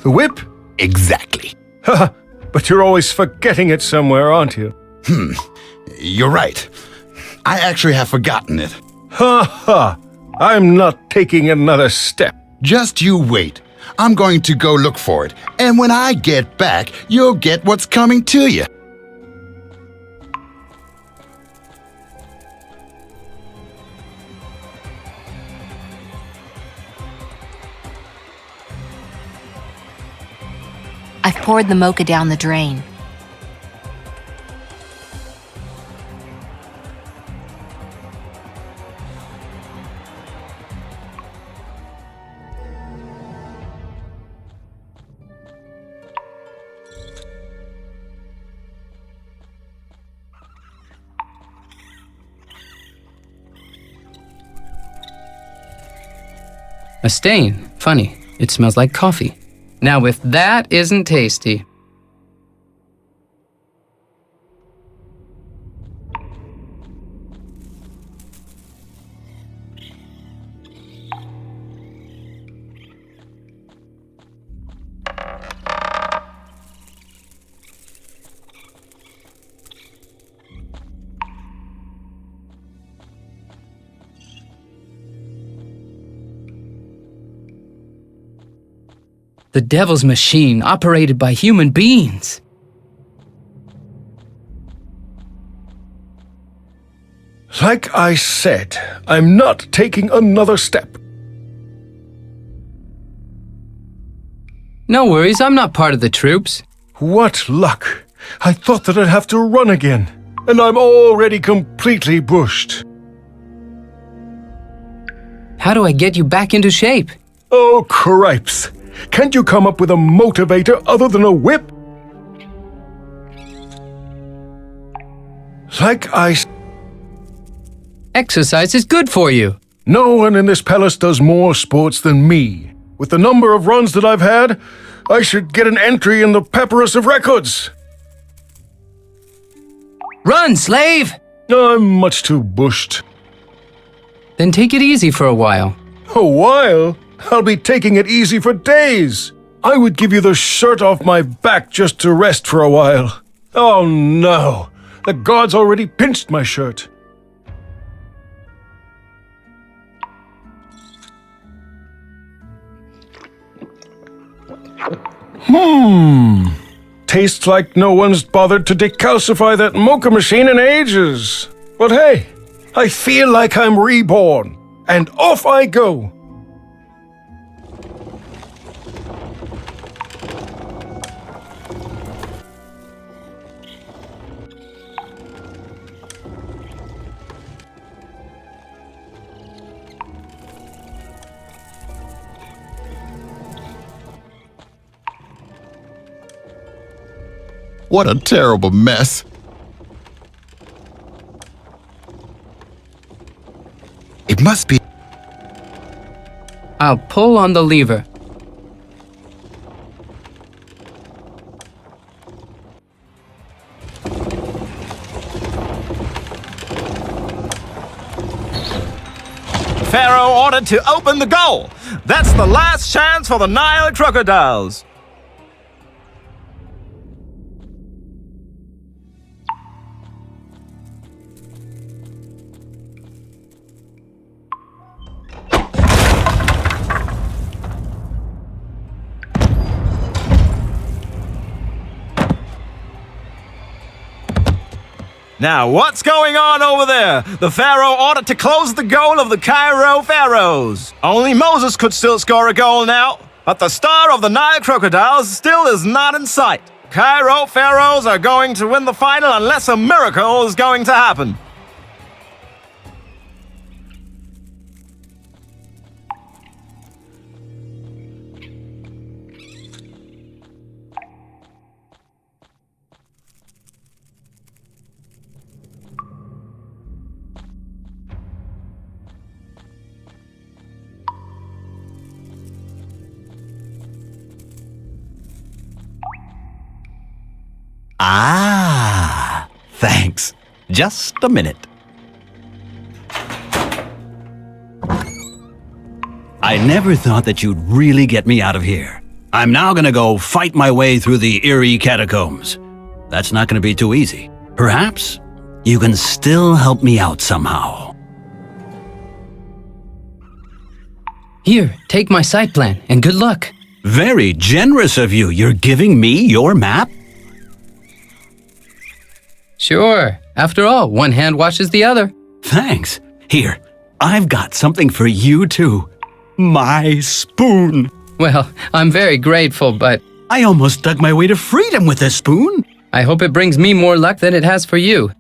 whip? Exactly. Haha, but you're always forgetting it somewhere, aren't you? You're right. I actually have forgotten it. Ha ha! I'm not taking another step. Just you wait. I'm going to go look for it. And when I get back, you'll get what's coming to you. I've poured the mocha down the drain. A stain. Funny. It smells like coffee. Now, if that isn't tasty. The devil's machine operated by human beings. Like I said, I'm not taking another step. No worries, I'm not part of the troops. What luck. I thought that I'd have to run again, and I'm already completely bushed. How do I get you back into shape? Oh, cripes. Can't you come up with a motivator other than a whip? Exercise is good for you. No one in this palace does more sports than me. With the number of runs that I've had, I should get an entry in the papyrus of records. Run, slave! I'm much too bushed. Then take it easy for a while. A while? I'll be taking it easy for days. I would give you the shirt off my back just to rest for a while. Oh no, the guards already pinched my shirt. Tastes like no one's bothered to decalcify that mocha machine in ages. But hey, I feel like I'm reborn, and off I go. What a terrible mess. It must be. I'll pull on the lever. Pharaoh ordered to open the goal. That's the last chance for the Nile crocodiles. Now, what's going on over there? The Pharaoh ordered to close the goal of the Cairo Pharaohs. Only Moses could still score a goal now, but the star of the Nile crocodiles still is not in sight. Cairo Pharaohs are going to win the final unless a miracle is going to happen. Ah, thanks. Just a minute. I never thought that you'd really get me out of here. I'm now gonna go fight my way through the eerie catacombs. That's not gonna be too easy. Perhaps you can still help me out somehow. Here, take my site plan, and good luck. Very generous of you. You're giving me your map? Sure. After all, one hand washes the other. Thanks. Here, I've got something for you too. My spoon. Well, I'm very grateful, but I almost dug my way to freedom with this spoon. I hope it brings me more luck than it has for you.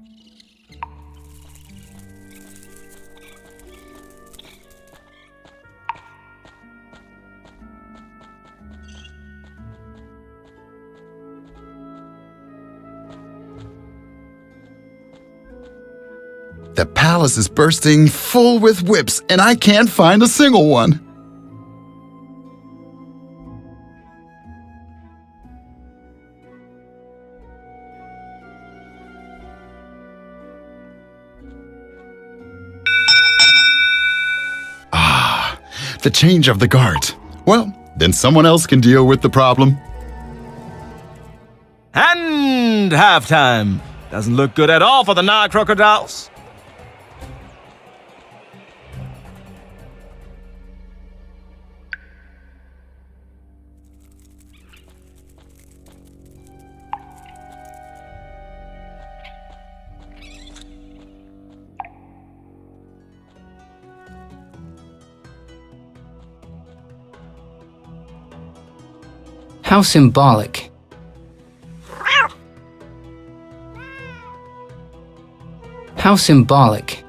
The palace is bursting full with whips, and I can't find a single one. Ah, the change of the guards. Well, then someone else can deal with the problem. And halftime. Doesn't look good at all for the Nile Crocodiles. How symbolic. How symbolic.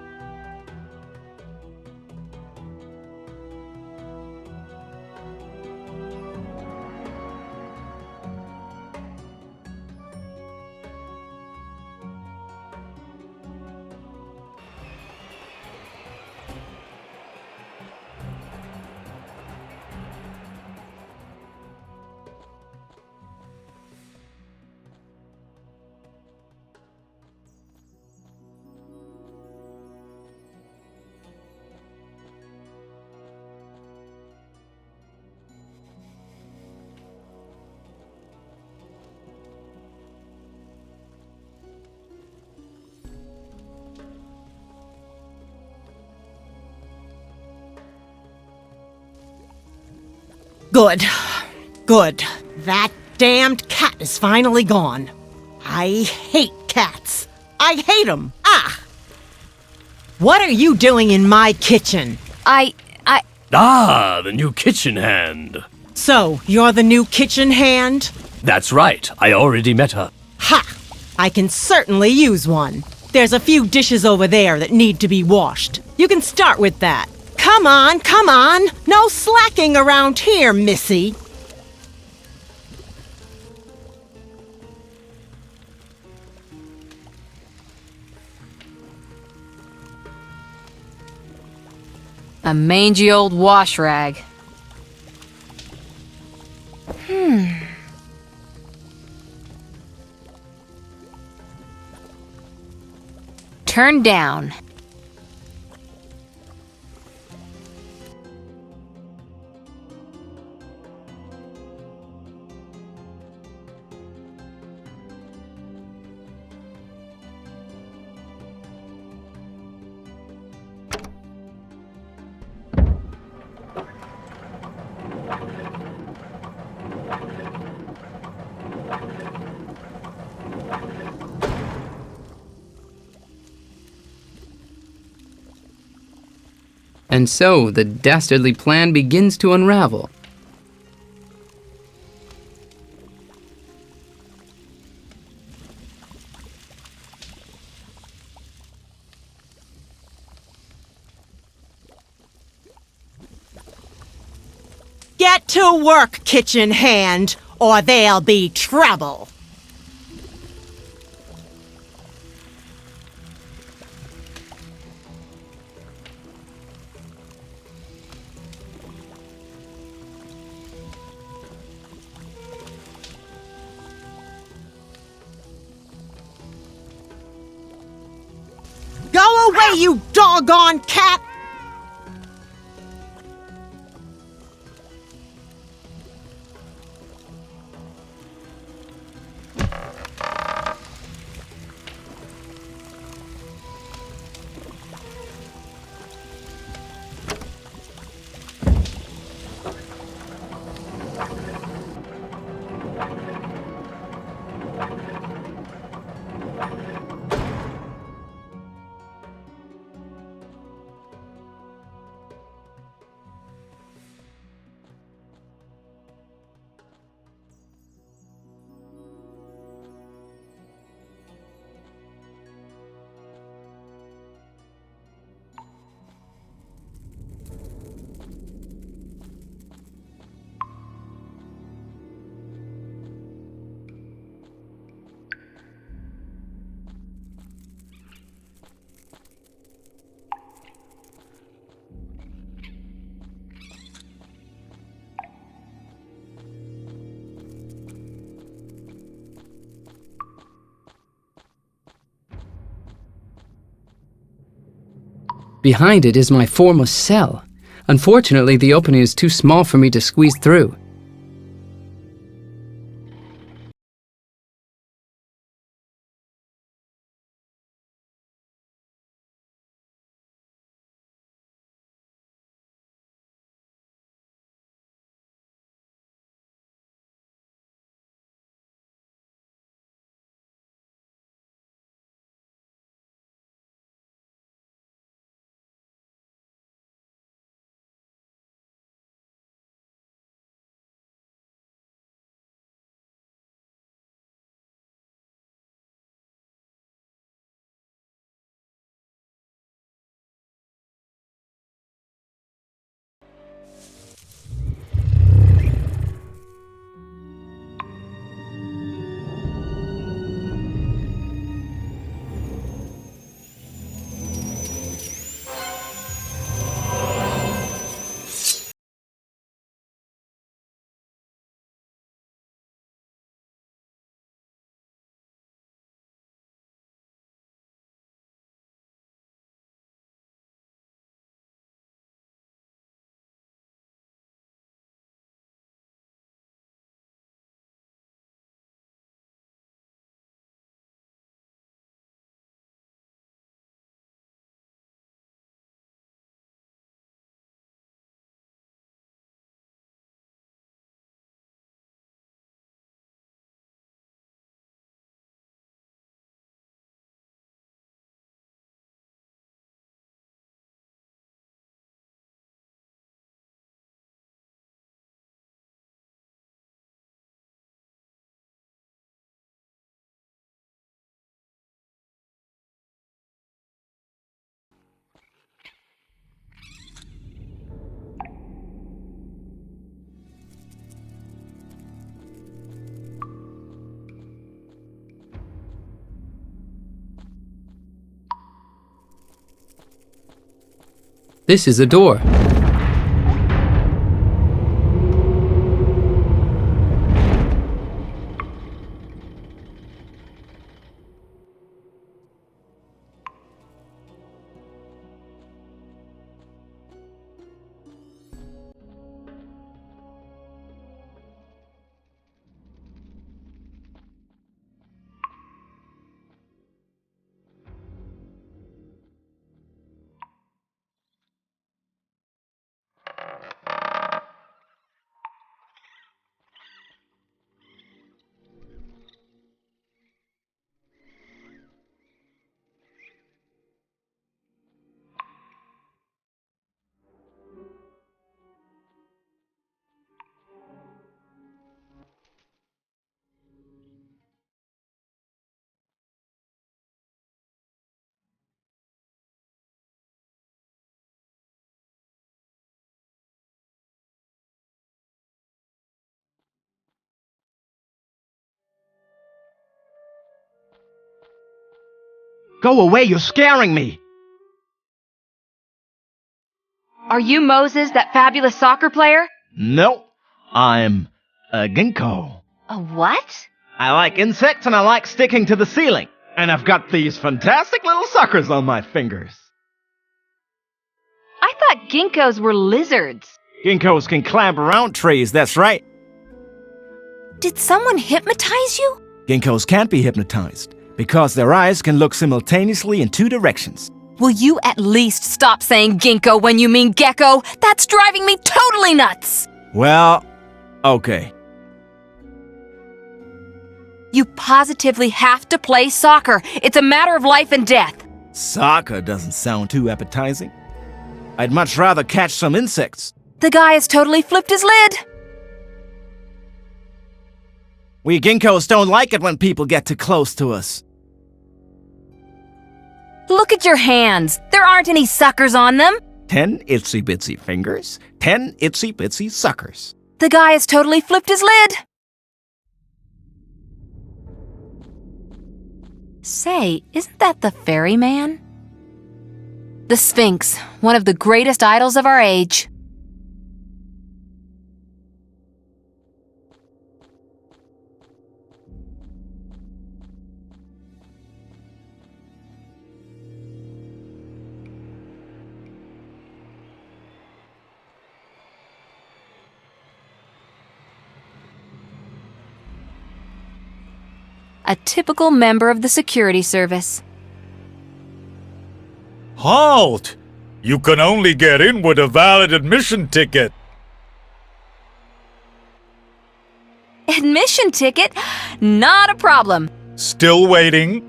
Good. Good. That damned cat is finally gone. I hate cats. I hate them. Ah! What are you doing in my kitchen? Ah, the new kitchen hand. So, you're the new kitchen hand? That's right. I already met her. Ha! I can certainly use one. There's a few dishes over there that need to be washed. You can start with that. Come on, come on! No slacking around here, missy! A mangy old wash rag. Turn down. And so the dastardly plan begins to unravel. Get to work, kitchen hand, or there'll be trouble. Go away, you doggone cat! Behind it is my former cell. Unfortunately, the opening is too small for me to squeeze through. This is a door. Go away, you're scaring me. Are you Moses, that fabulous soccer player? No, I'm a ginkgo. A what? I like insects and I like sticking to the ceiling. And I've got these fantastic little suckers on my fingers. I thought ginkgos were lizards. Ginkgos can climb around trees, that's right. Did someone hypnotize you? Ginkgos can't be hypnotized because their eyes can look simultaneously in 2 directions. Will you at least stop saying ginkgo when you mean gecko? That's driving me totally nuts! Well, okay. You positively have to play soccer. It's a matter of life and death. Soccer doesn't sound too appetizing. I'd much rather catch some insects. The guy has totally flipped his lid. We ginkgos don't like it when people get too close to us. Look at your hands. There aren't any suckers on them. 10 itsy-bitsy fingers, 10 itsy-bitsy suckers. The guy has totally flipped his lid. Say, isn't that the ferryman? The Sphinx, one of the greatest idols of our age. A typical member of the security service. Halt! You can only get in with a valid admission ticket. Admission ticket? Not a problem. Still waiting?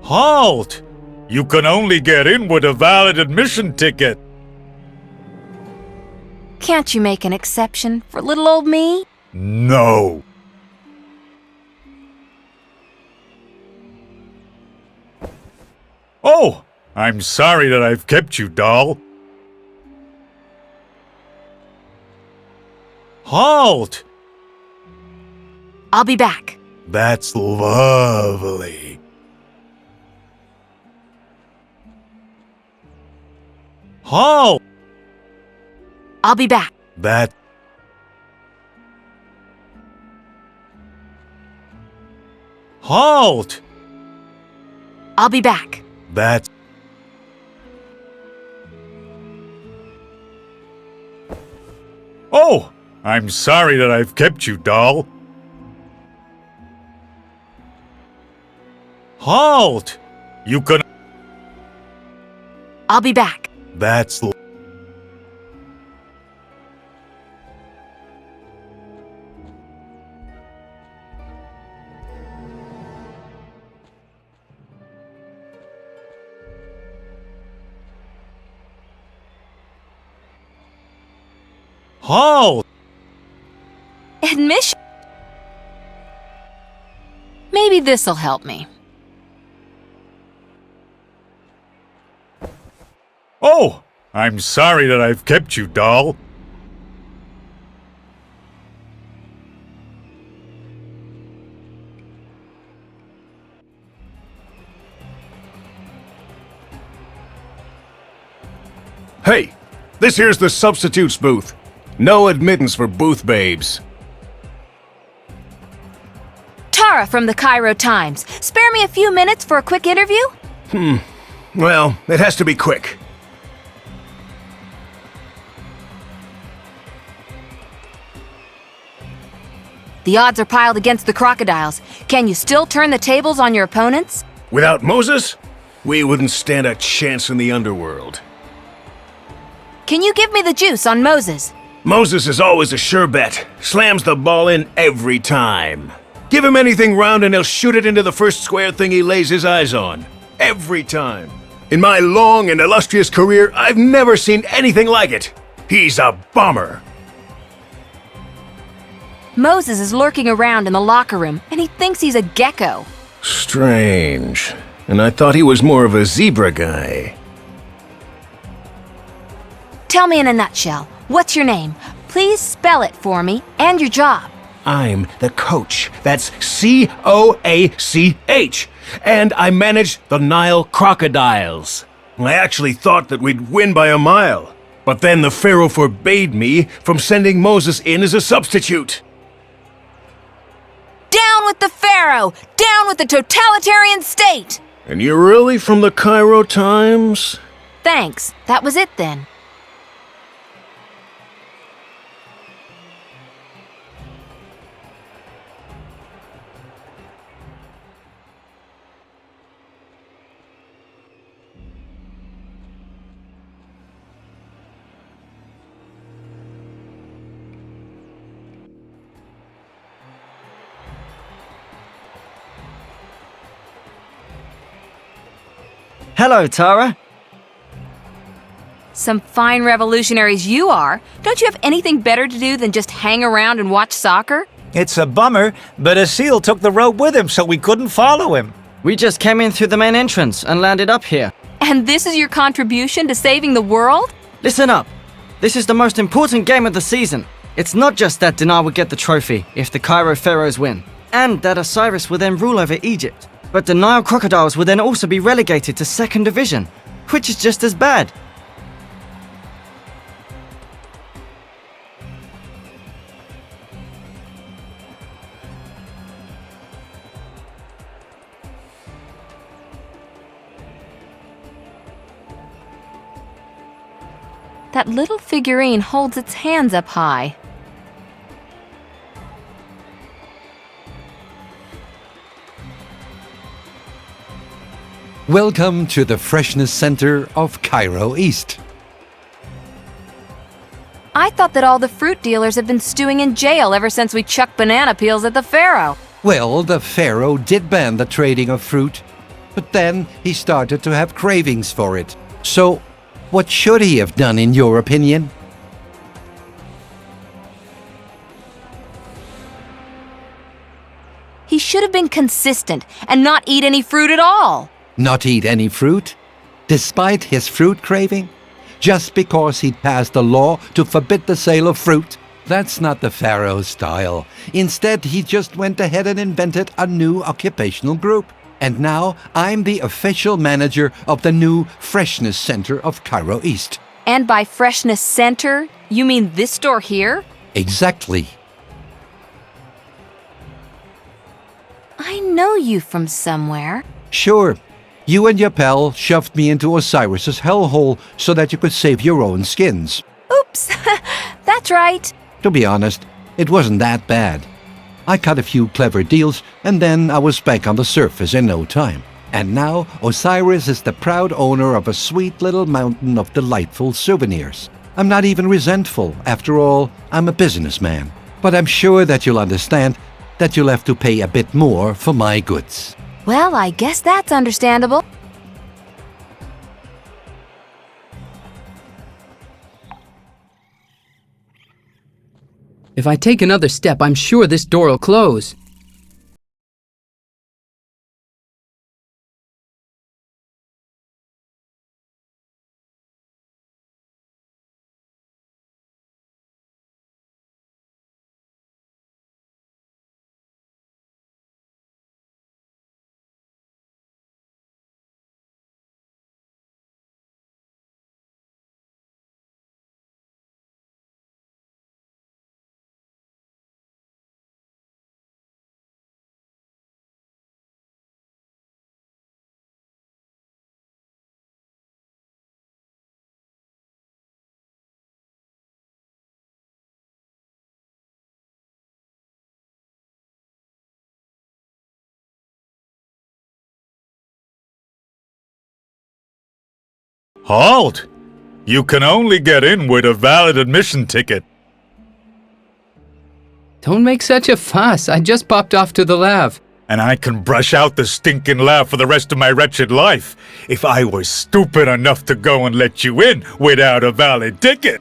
Halt! You can only get in with a valid admission ticket. Can't you make an exception for little old me? No. Oh, I'm sorry that I've kept you, doll. Halt! I'll be back. That's lovely. Halt! I'll be back. That... Halt! I'll be back. That... Oh! I'm sorry that I've kept you, doll. Halt! You can... I'll be back. That's... Halt! Admission? Maybe this'll help me. Oh! I'm sorry that I've kept you, doll. Hey, this here's the substitutes booth. No admittance for booth babes. Tara from the Cairo Times. Spare me a few minutes for a quick interview? Well, it has to be quick. The odds are piled against the crocodiles. Can you still turn the tables on your opponents? Without Moses, we wouldn't stand a chance in the underworld. Can you give me the juice on Moses? Moses is always a sure bet. Slams the ball in every time. Give him anything round and he'll shoot it into the first square thing he lays his eyes on. Every time. In my long and illustrious career, I've never seen anything like it. He's a bomber. Moses is lurking around in the locker room, and he thinks he's a gecko. Strange. And I thought he was more of a zebra guy. Tell me in a nutshell, what's your name? please spell it for me and your job? I'm the coach. That's Coach. And I manage the Nile crocodiles. I actually thought that we'd win by a mile. But then the Pharaoh forbade me from sending Moses in as a substitute. Down with the Pharaoh! Down with the totalitarian state! And you're really from the Cairo Times? Thanks. That was it then. Hello, Tara. Some fine revolutionaries you are. Don't you have anything better to do than just hang around and watch soccer? It's a bummer, but a seal took the rope with him, so we couldn't follow him. We just came in through the main entrance and landed up here. And this is your contribution to saving the world? Listen up. This is the most important game of the season. It's not just that Dinar will get the trophy if the Cairo Pharaohs win, and that Osiris will then rule over Egypt. But the Nile crocodiles will then also be relegated to 2nd Division, which is just as bad. That little figurine holds its hands up high. Welcome to the Freshness Center of Cairo East. I thought that all the fruit dealers have been stewing in jail ever since we chucked banana peels at the Pharaoh. Well, the Pharaoh did ban the trading of fruit, but then he started to have cravings for it. So, what should he have done in your opinion? He should have been consistent and not eat any fruit at all. Not eat any fruit? Despite his fruit craving? Just because he'd passed a law to forbid the sale of fruit? That's not the Pharaoh's style. Instead, he just went ahead and invented a new occupational group. And now, I'm the official manager of the new Freshness Center of Cairo East. And by Freshness Center, you mean this store here? Exactly. I know you from somewhere. Sure. You and your pal shoved me into Osiris's hellhole so that you could save your own skins. Oops, that's right. To be honest, it wasn't that bad. I cut a few clever deals, and then I was back on the surface in no time. And now, Osiris is the proud owner of a sweet little mountain of delightful souvenirs. I'm not even resentful. After all, I'm a businessman. But I'm sure that you'll understand that you'll have to pay a bit more for my goods. Well, I guess that's understandable. If I take another step, I'm sure this door will close. Halt! You can only get in with a valid admission ticket. Don't make such a fuss. I just popped off to the lab. And I can brush out the stinking lab for the rest of my wretched life if I were stupid enough to go and let you in without a valid ticket.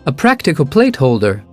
A practical plate holder.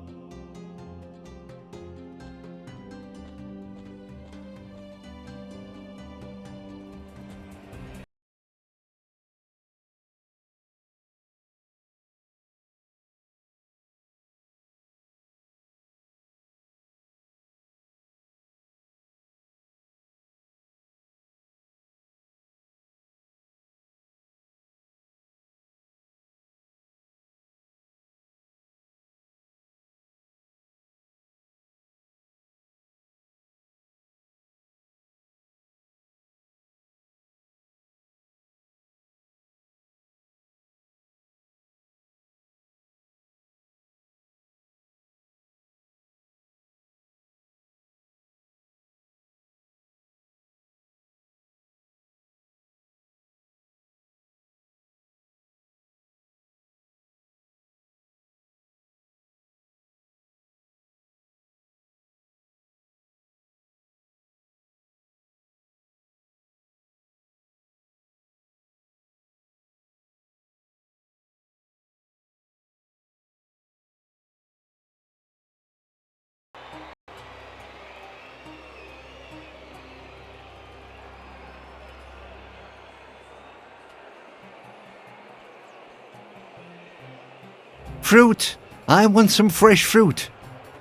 Fruit! I want some fresh fruit.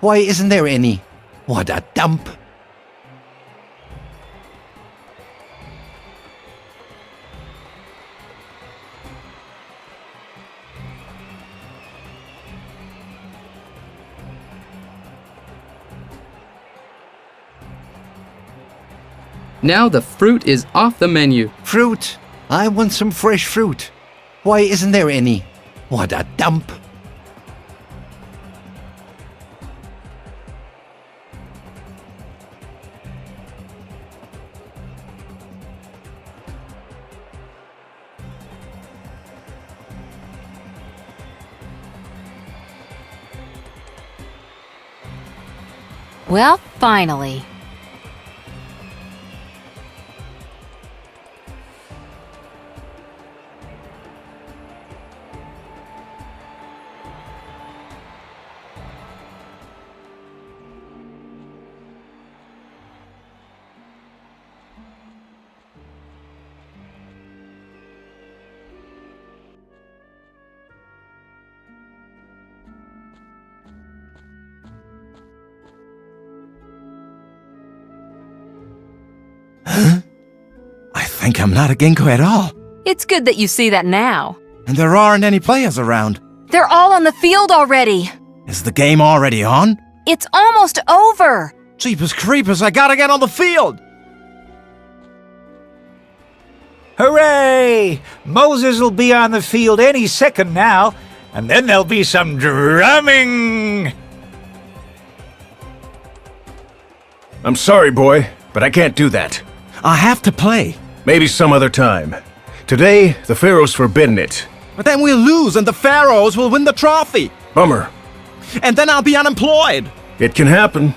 Why isn't there any? What a dump! Now the fruit is off the menu. Fruit! I want some fresh fruit. Why isn't there any? What a dump! Well, finally. I think I'm not a Ginkgo at all. It's good that you see that now. And there aren't any players around. They're all on the field already. Is the game already on? It's almost over. Jeepers creepers, I gotta get on the field! Hooray! Moses will be on the field any second now, and then there'll be some drumming! I'm sorry, boy, but I can't do that. I have to play. Maybe some other time. Today, the Pharaoh's forbidden it. But then we'll lose and the Pharaohs will win the trophy. Bummer. And then I'll be unemployed. It can happen.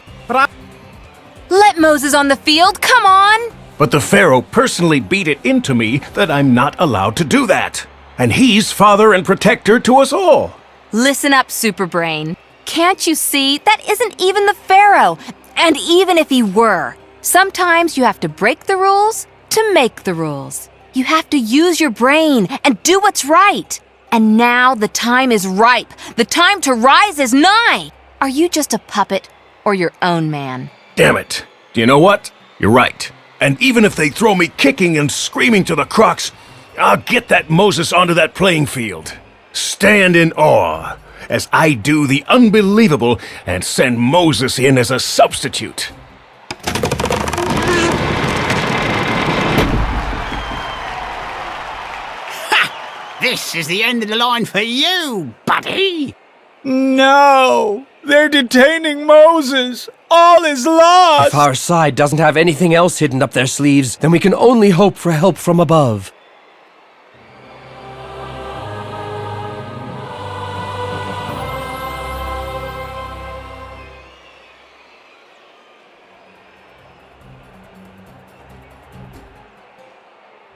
Let Moses on the field, come on! But the Pharaoh personally beat it into me that I'm not allowed to do that. And he's father and protector to us all. Listen up, Superbrain. Can't you see that isn't even the Pharaoh? And even if he were, sometimes you have to break the rules to make the rules. You have to use your brain and do what's right. And now the time is ripe. The time to rise is nigh. Are you just a puppet or your own man? Damn it. Do you know what? You're right. And even if they throw me kicking and screaming to the crocs, I'll get that Moses onto that playing field. Stand in awe as I do the unbelievable and send Moses in as a substitute. Ha! This is the end of the line for you, buddy! No! They're detaining Moses! All is lost! If our side doesn't have anything else hidden up their sleeves, then we can only hope for help from above.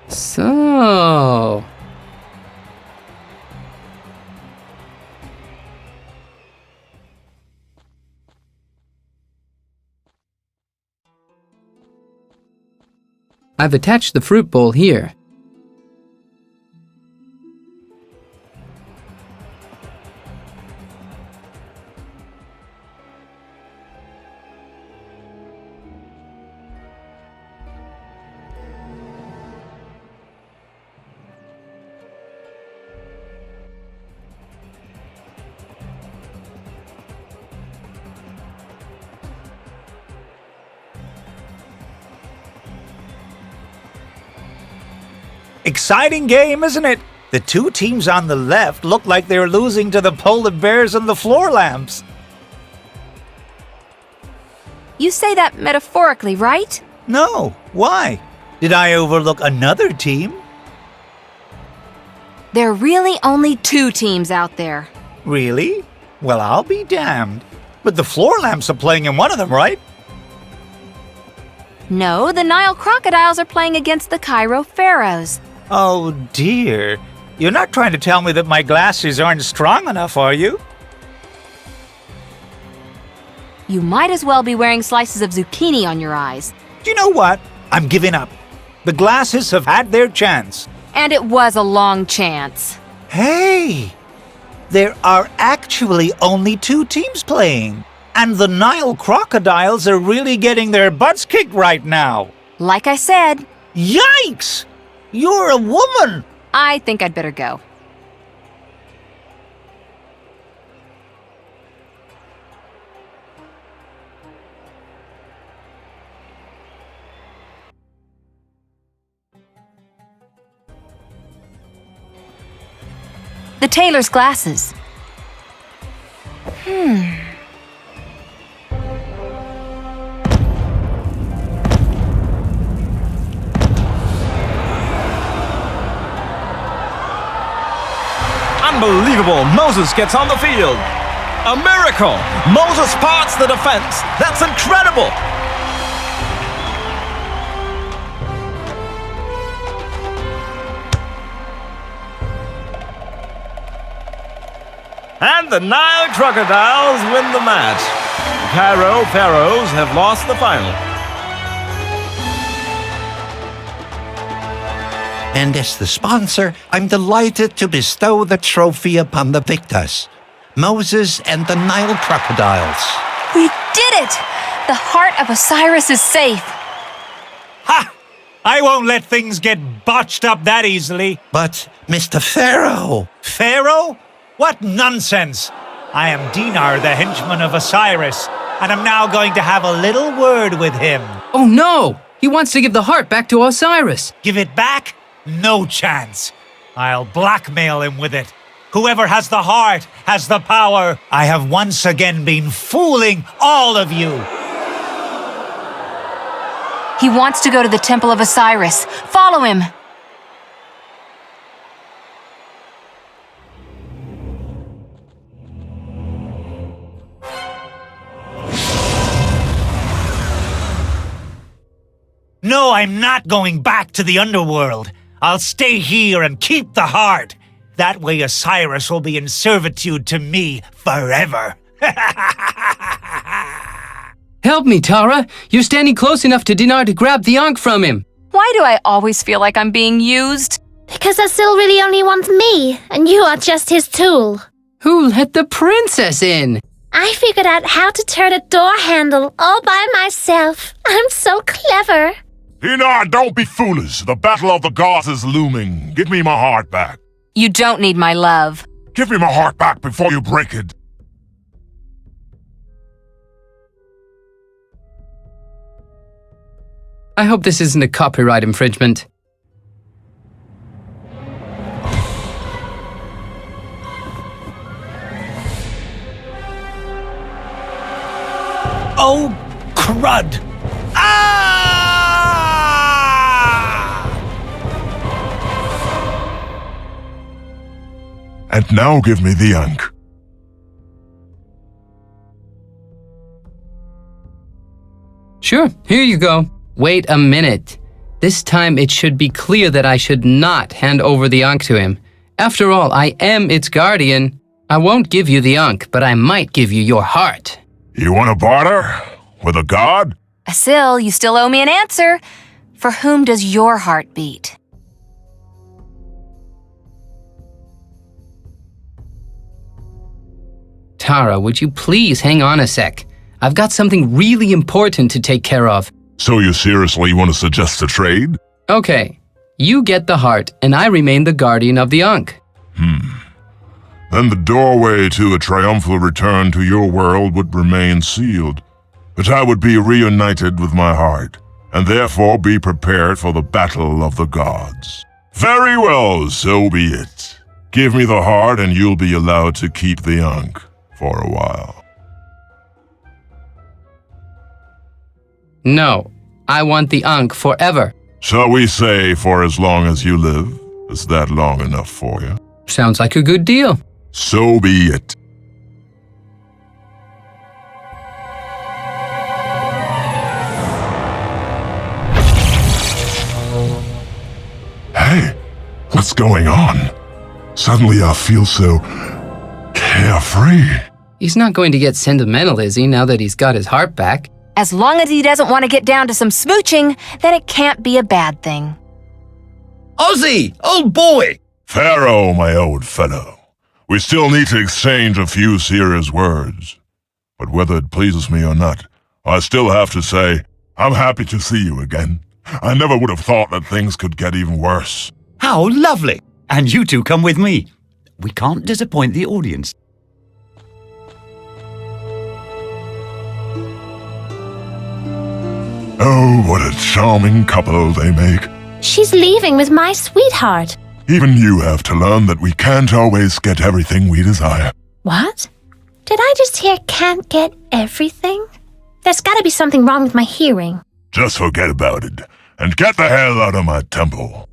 So... I've attached the fruit bowl here. Exciting game, isn't it? The two teams on the left look like they're losing to the polar bears and the floor lamps. You say that metaphorically, right? No, why? Did I overlook another team? There are really only 2 teams out there. Really? Well, I'll be damned. But the floor lamps are playing in one of them, right? No, the Nile crocodiles are playing against the Cairo pharaohs. Oh dear. You're not trying to tell me that my glasses aren't strong enough, are you? You might as well be wearing slices of zucchini on your eyes. Do you know what? I'm giving up. The glasses have had their chance. And it was a long chance. Hey! There are actually only 2 teams playing. And the Nile crocodiles are really getting their butts kicked right now. Like I said. Yikes! You're a woman! I think I'd better go. The tailor's glasses. Unbelievable! Moses gets on the field! A miracle! Moses parts the defense! That's incredible! And the Nile crocodiles win the match. The Cairo pharaohs have lost the final. And as the sponsor, I'm delighted to bestow the trophy upon the victors, Moses and the Nile crocodiles. We did it! The heart of Osiris is safe. Ha! I won't let things get botched up that easily. But, Mr. Pharaoh... Pharaoh? What nonsense! I am Dinar, the henchman of Osiris, and I'm now going to have a little word with him. Oh no! He wants to give the heart back to Osiris. Give it back? No chance. I'll blackmail him with it. Whoever has the heart has the power. I have once again been fooling all of you. He wants to go to the Temple of Osiris. Follow him. No, I'm not going back to the underworld. I'll stay here and keep the heart. That way Osiris will be in servitude to me forever. Help me, Tara. You're standing close enough to Dinar to grab the Ankh from him. Why do I always feel like I'm being used? Because Asil really only wants me, and you are just his tool. Who let the princess in? I figured out how to turn a door handle all by myself. I'm so clever. Dinar, don't be foolish. The battle of the gods is looming. Give me my heart back. You don't need my love. Give me my heart back before you break it. I hope this isn't a copyright infringement. Oh, crud! Ah! And now give me the Ankh. Sure, here you go. Wait a minute. This time it should be clear that I should not hand over the Ankh to him. After all, I am its guardian. I won't give you the Ankh, but I might give you your heart. You want to barter? With a god? Asil, you still owe me an answer. For whom does your heart beat? Tara, would you please hang on a sec? I've got something really important to take care of. So you seriously want to suggest a trade? Okay, you get the heart, and I remain the guardian of the Ankh. Then the doorway to a triumphal return to your world would remain sealed. But I would be reunited with my heart, and therefore be prepared for the battle of the gods. Very well, so be it. Give me the heart, and you'll be allowed to keep the Ankh for a while. No, I want the Ankh forever. Shall we say for as long as you live? Is that long enough for you? Sounds like a good deal. So be it. Hey, what's going on? Suddenly I feel so carefree. He's not going to get sentimental, is he, now that he's got his heart back? As long as he doesn't want to get down to some smooching, then it can't be a bad thing. Ozzy, old boy! Pharaoh, my old fellow. We still need to exchange a few serious words. But whether it pleases me or not, I still have to say, I'm happy to see you again. I never would have thought that things could get even worse. How lovely! And you two come with me. We can't disappoint the audience. Oh, what a charming couple they make. She's leaving with my sweetheart. Even you have to learn that we can't always get everything we desire. What? Did I just hear can't get everything? There's gotta be something wrong with my hearing. Just forget about it, and get the hell out of my temple.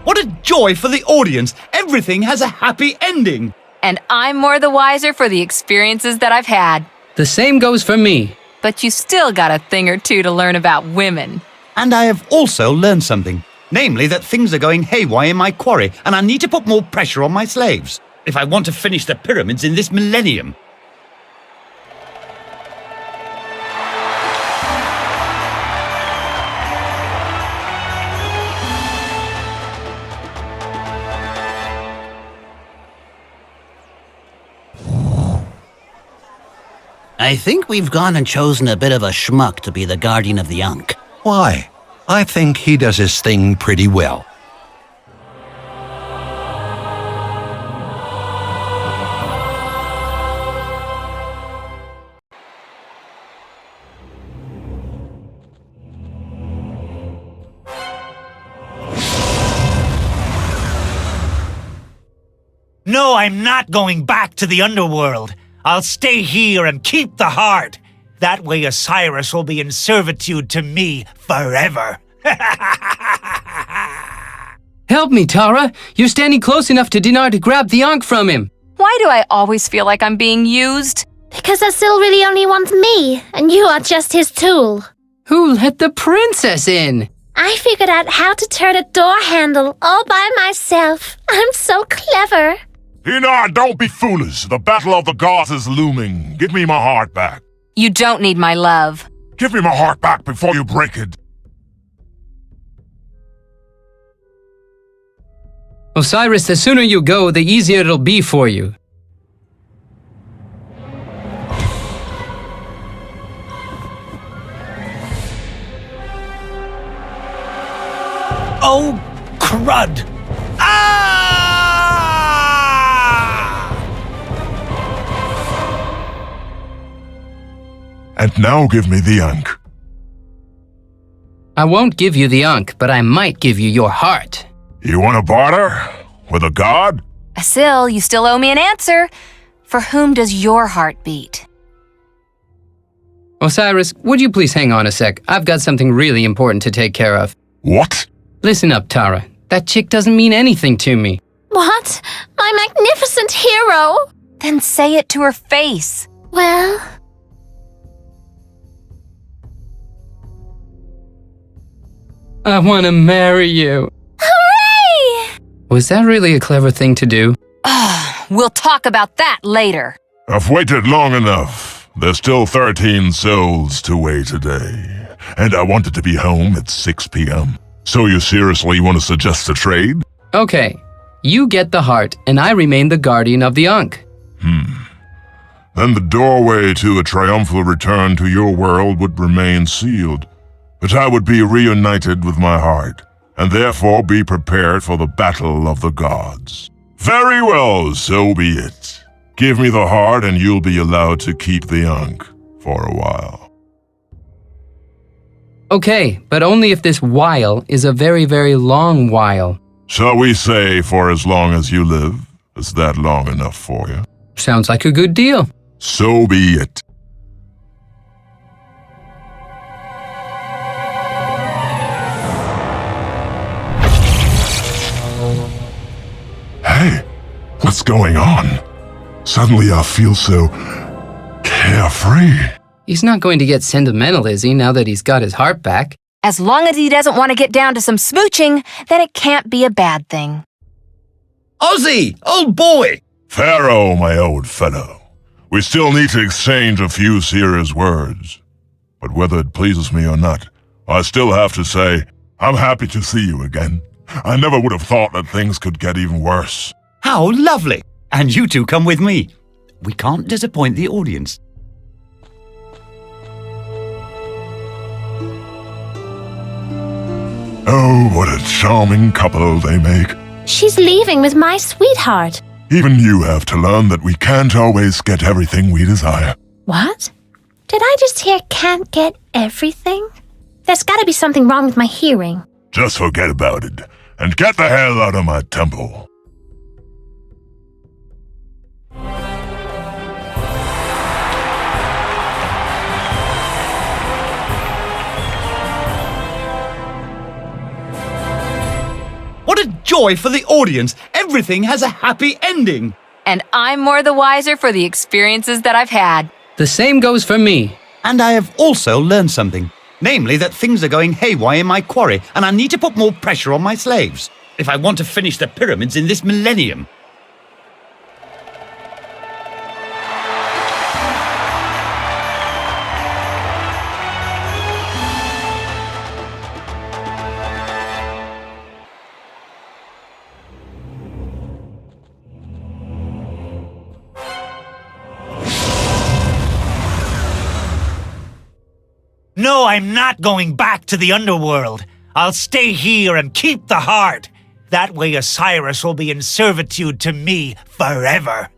What a joy for the audience! Everything has a happy ending! And I'm more the wiser for the experiences that I've had. The same goes for me. But you still got a thing or two to learn about women. And I have also learned something. Namely that things are going haywire in my quarry, and I need to put more pressure on my slaves, if I want to finish the pyramids in this millennium. I think we've gone and chosen a bit of a schmuck to be the guardian of the Ankh. Why? I think he does his thing pretty well. No, I'm not going back to the underworld. I'll stay here and keep the heart. That way Osiris will be in servitude to me forever. Help me, Tara. You're standing close enough to Dinar to grab the Ankh from him. Why do I always feel like I'm being used? Because Asil really only wants me, and you are just his tool. Who let the princess in? I figured out how to turn a door handle all by myself. I'm so clever. Dinar, don't be foolish. The battle of the gods is looming. Give me my heart back. You don't need my love. Give me my heart back before you break it. Osiris, the sooner you go, the easier it'll be for you. Oh, crud! And now give me the Ankh. I won't give you the Ankh, but I might give you your heart. You want to barter? With a god? Asil, you still owe me an answer. For whom does your heart beat? Osiris, would you please hang on a sec? I've got something really important to take care of. What? Listen up, Tara. That chick doesn't mean anything to me. What? My magnificent hero? Then say it to her face. Well... I want to marry you. Hooray! Was that really a clever thing to do? We'll talk about that later. I've waited long enough. There's still 13 souls to wait a day. And I wanted to be home at 6 p.m. So you seriously want to suggest a trade? Okay, you get the heart, and I remain the guardian of the Ankh. Then the doorway to a triumphal return to your world would remain sealed. But I would be reunited with my heart, and therefore be prepared for the battle of the gods. Very well, so be it. Give me the heart and you'll be allowed to keep the Ankh for a while. Okay, but only if this while is a very, very long while. Shall we say for as long as you live? Is that long enough for you? Sounds like a good deal. So be it. Hey, what's going on? Suddenly I feel so carefree. He's not going to get sentimental, is he, now that he's got his heart back? As long as he doesn't want to get down to some smooching, then it can't be a bad thing. Ozzy, old boy! Pharaoh, my old fellow. We still need to exchange a few serious words. But whether it pleases me or not, I still have to say, I'm happy to see you again. I never would have thought that things could get even worse. How lovely! And you two come with me. We can't disappoint the audience. Oh, what a charming couple they make. She's leaving with my sweetheart. Even you have to learn that we can't always get everything we desire. What? Did I just hear can't get everything? There's gotta be something wrong with my hearing. Just forget about it, and get the hell out of my temple. What a joy for the audience! Everything has a happy ending! And I'm more the wiser for the experiences that I've had. The same goes for me. And I have also learned something. Namely, that things are going haywire in my quarry, and I need to put more pressure on my slaves if I want to finish the pyramids in this millennium. No, I'm not going back to the underworld. I'll stay here and keep the heart. That way Osiris will be in servitude to me forever.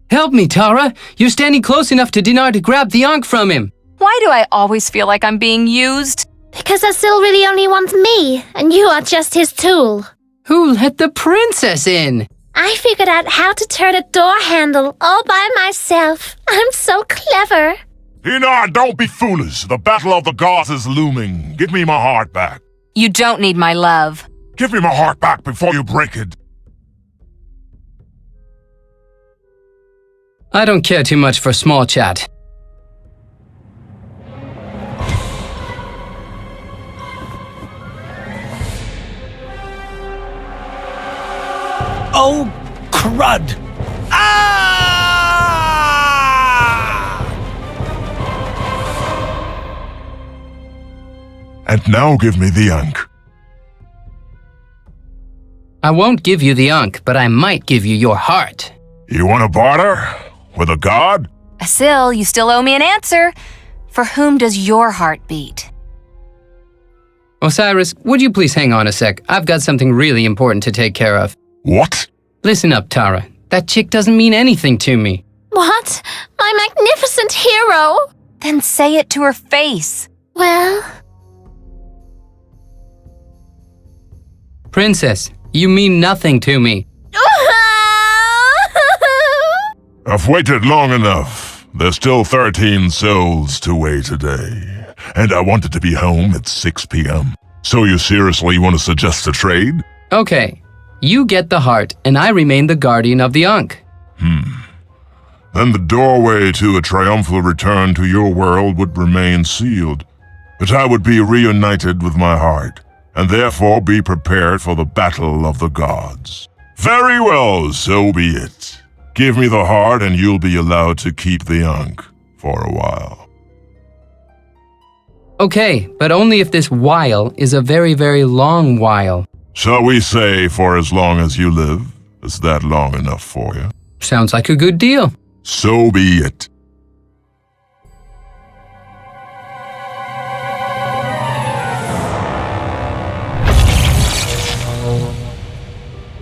Help me, Tara. You're standing close enough to Dinar to grab the Ankh from him. Why do I always feel like I'm being used? Because Asil really only wants me, and you are just his tool. Who let the princess in? I figured out how to turn a door handle all by myself. I'm so clever. Dinar, don't be foolish. The battle of the gods is looming. Give me my heart back. You don't need my love. Give me my heart back before you break it. I don't care too much for small chat. Oh, crud! And now give me the Ankh. I won't give you the Ankh, but I might give you your heart. You want to barter? With a god? Asil, you still owe me an answer. For whom does your heart beat? Osiris, would you please hang on a sec? I've got something really important to take care of. What? Listen up, Tara. That chick doesn't mean anything to me. What? My magnificent hero? Then say it to her face. Well... Princess, you mean nothing to me. I've waited long enough. There's still 13 souls to wait a day. And I wanted to be home at 6 p.m. So you seriously want to suggest a trade? Okay. You get the heart, and I remain the guardian of the Ankh. Then the doorway to a triumphal return to your world would remain sealed. But I would be reunited with my heart, and therefore be prepared for the battle of the gods. Very well, so be it. Give me the heart and you'll be allowed to keep the Ankh for a while. Okay, but only if this while is a very, very long while. Shall we say for as long as you live? Is that long enough for you? Sounds like a good deal. So be it.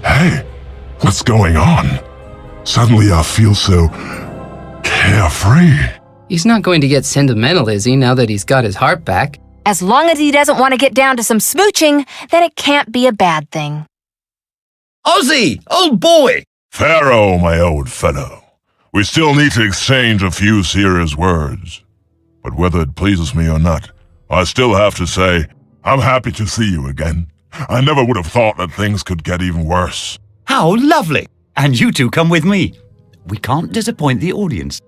Hey, what's going on? Suddenly I feel so carefree. He's not going to get sentimental, is he, now that he's got his heart back? As long as he doesn't want to get down to some smooching, then it can't be a bad thing. Ozzy, old boy! Pharaoh, my old fellow. We still need to exchange a few serious words. But whether it pleases me or not, I still have to say, I'm happy to see you again. I never would have thought that things could get even worse. How lovely! And you two come with me. We can't disappoint the audience.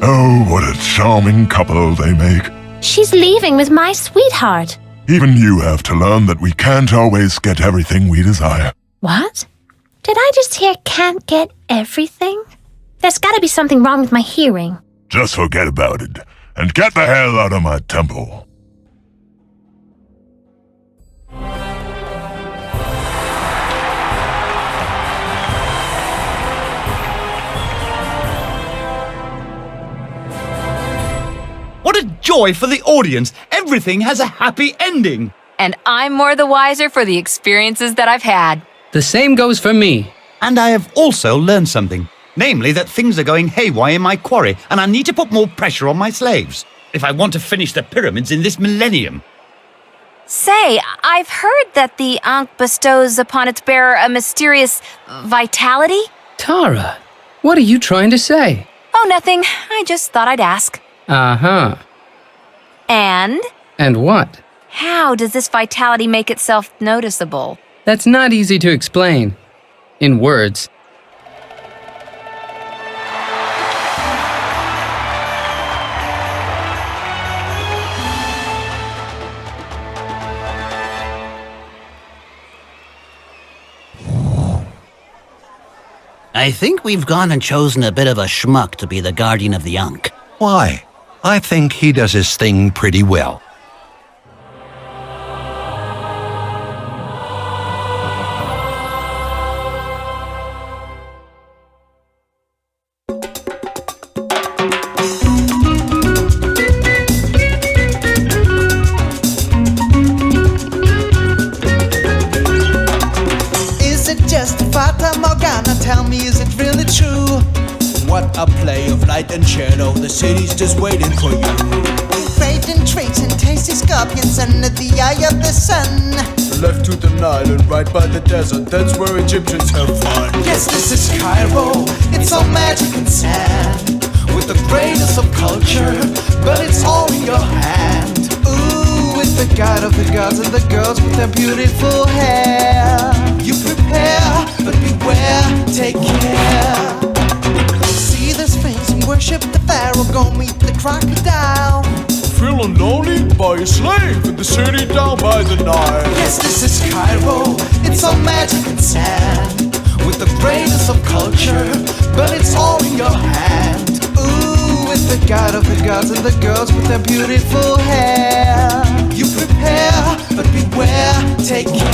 Oh, what a charming couple they make. She's leaving with my sweetheart. Even you have to learn that we can't always get everything we desire. What? Did I just hear can't get everything? There's gotta be something wrong with my hearing. Just forget about it, and get the hell out of my temple. What a joy for the audience! Everything has a happy ending! And I'm more the wiser for the experiences that I've had. The same goes for me. And I have also learned something. Namely, that things are going haywire in my quarry, and I need to put more pressure on my slaves if I want to finish the pyramids in this millennium. Say, I've heard that the Ankh bestows upon its bearer a mysterious vitality? Tara, what are you trying to say? Oh, nothing. I just thought I'd ask. Uh-huh. And? And what? How does this vitality make itself noticeable? That's not easy to explain. In words. I think we've gone and chosen a bit of a schmuck to be the guardian of the Ankh. Why? I think he does his thing pretty well. Tell me, is it really true? What a play of light and shadow, the city's just waiting for you. Fragrant traits and tasty scorpions under the eye of the sun. Left to the Nile and right by the desert, that's where Egyptians have fun. Yes, this is Cairo, it's all magic and sand. With the greatest of culture, but it's all in your hand. Ooh, with the guide of the gods and the girls with their beautiful hair. You prepare, but beware, take care. See the sphinx and worship the pharaoh, go meet the crocodile. Feeling lonely by a slave in the city down by the Nile. Yes, this is Cairo, it's all magic and sand. With the greatest of culture, but it's all in your hand. Ooh, with the guide of the gods and the girls with their beautiful hair. You prepare, but beware, take care.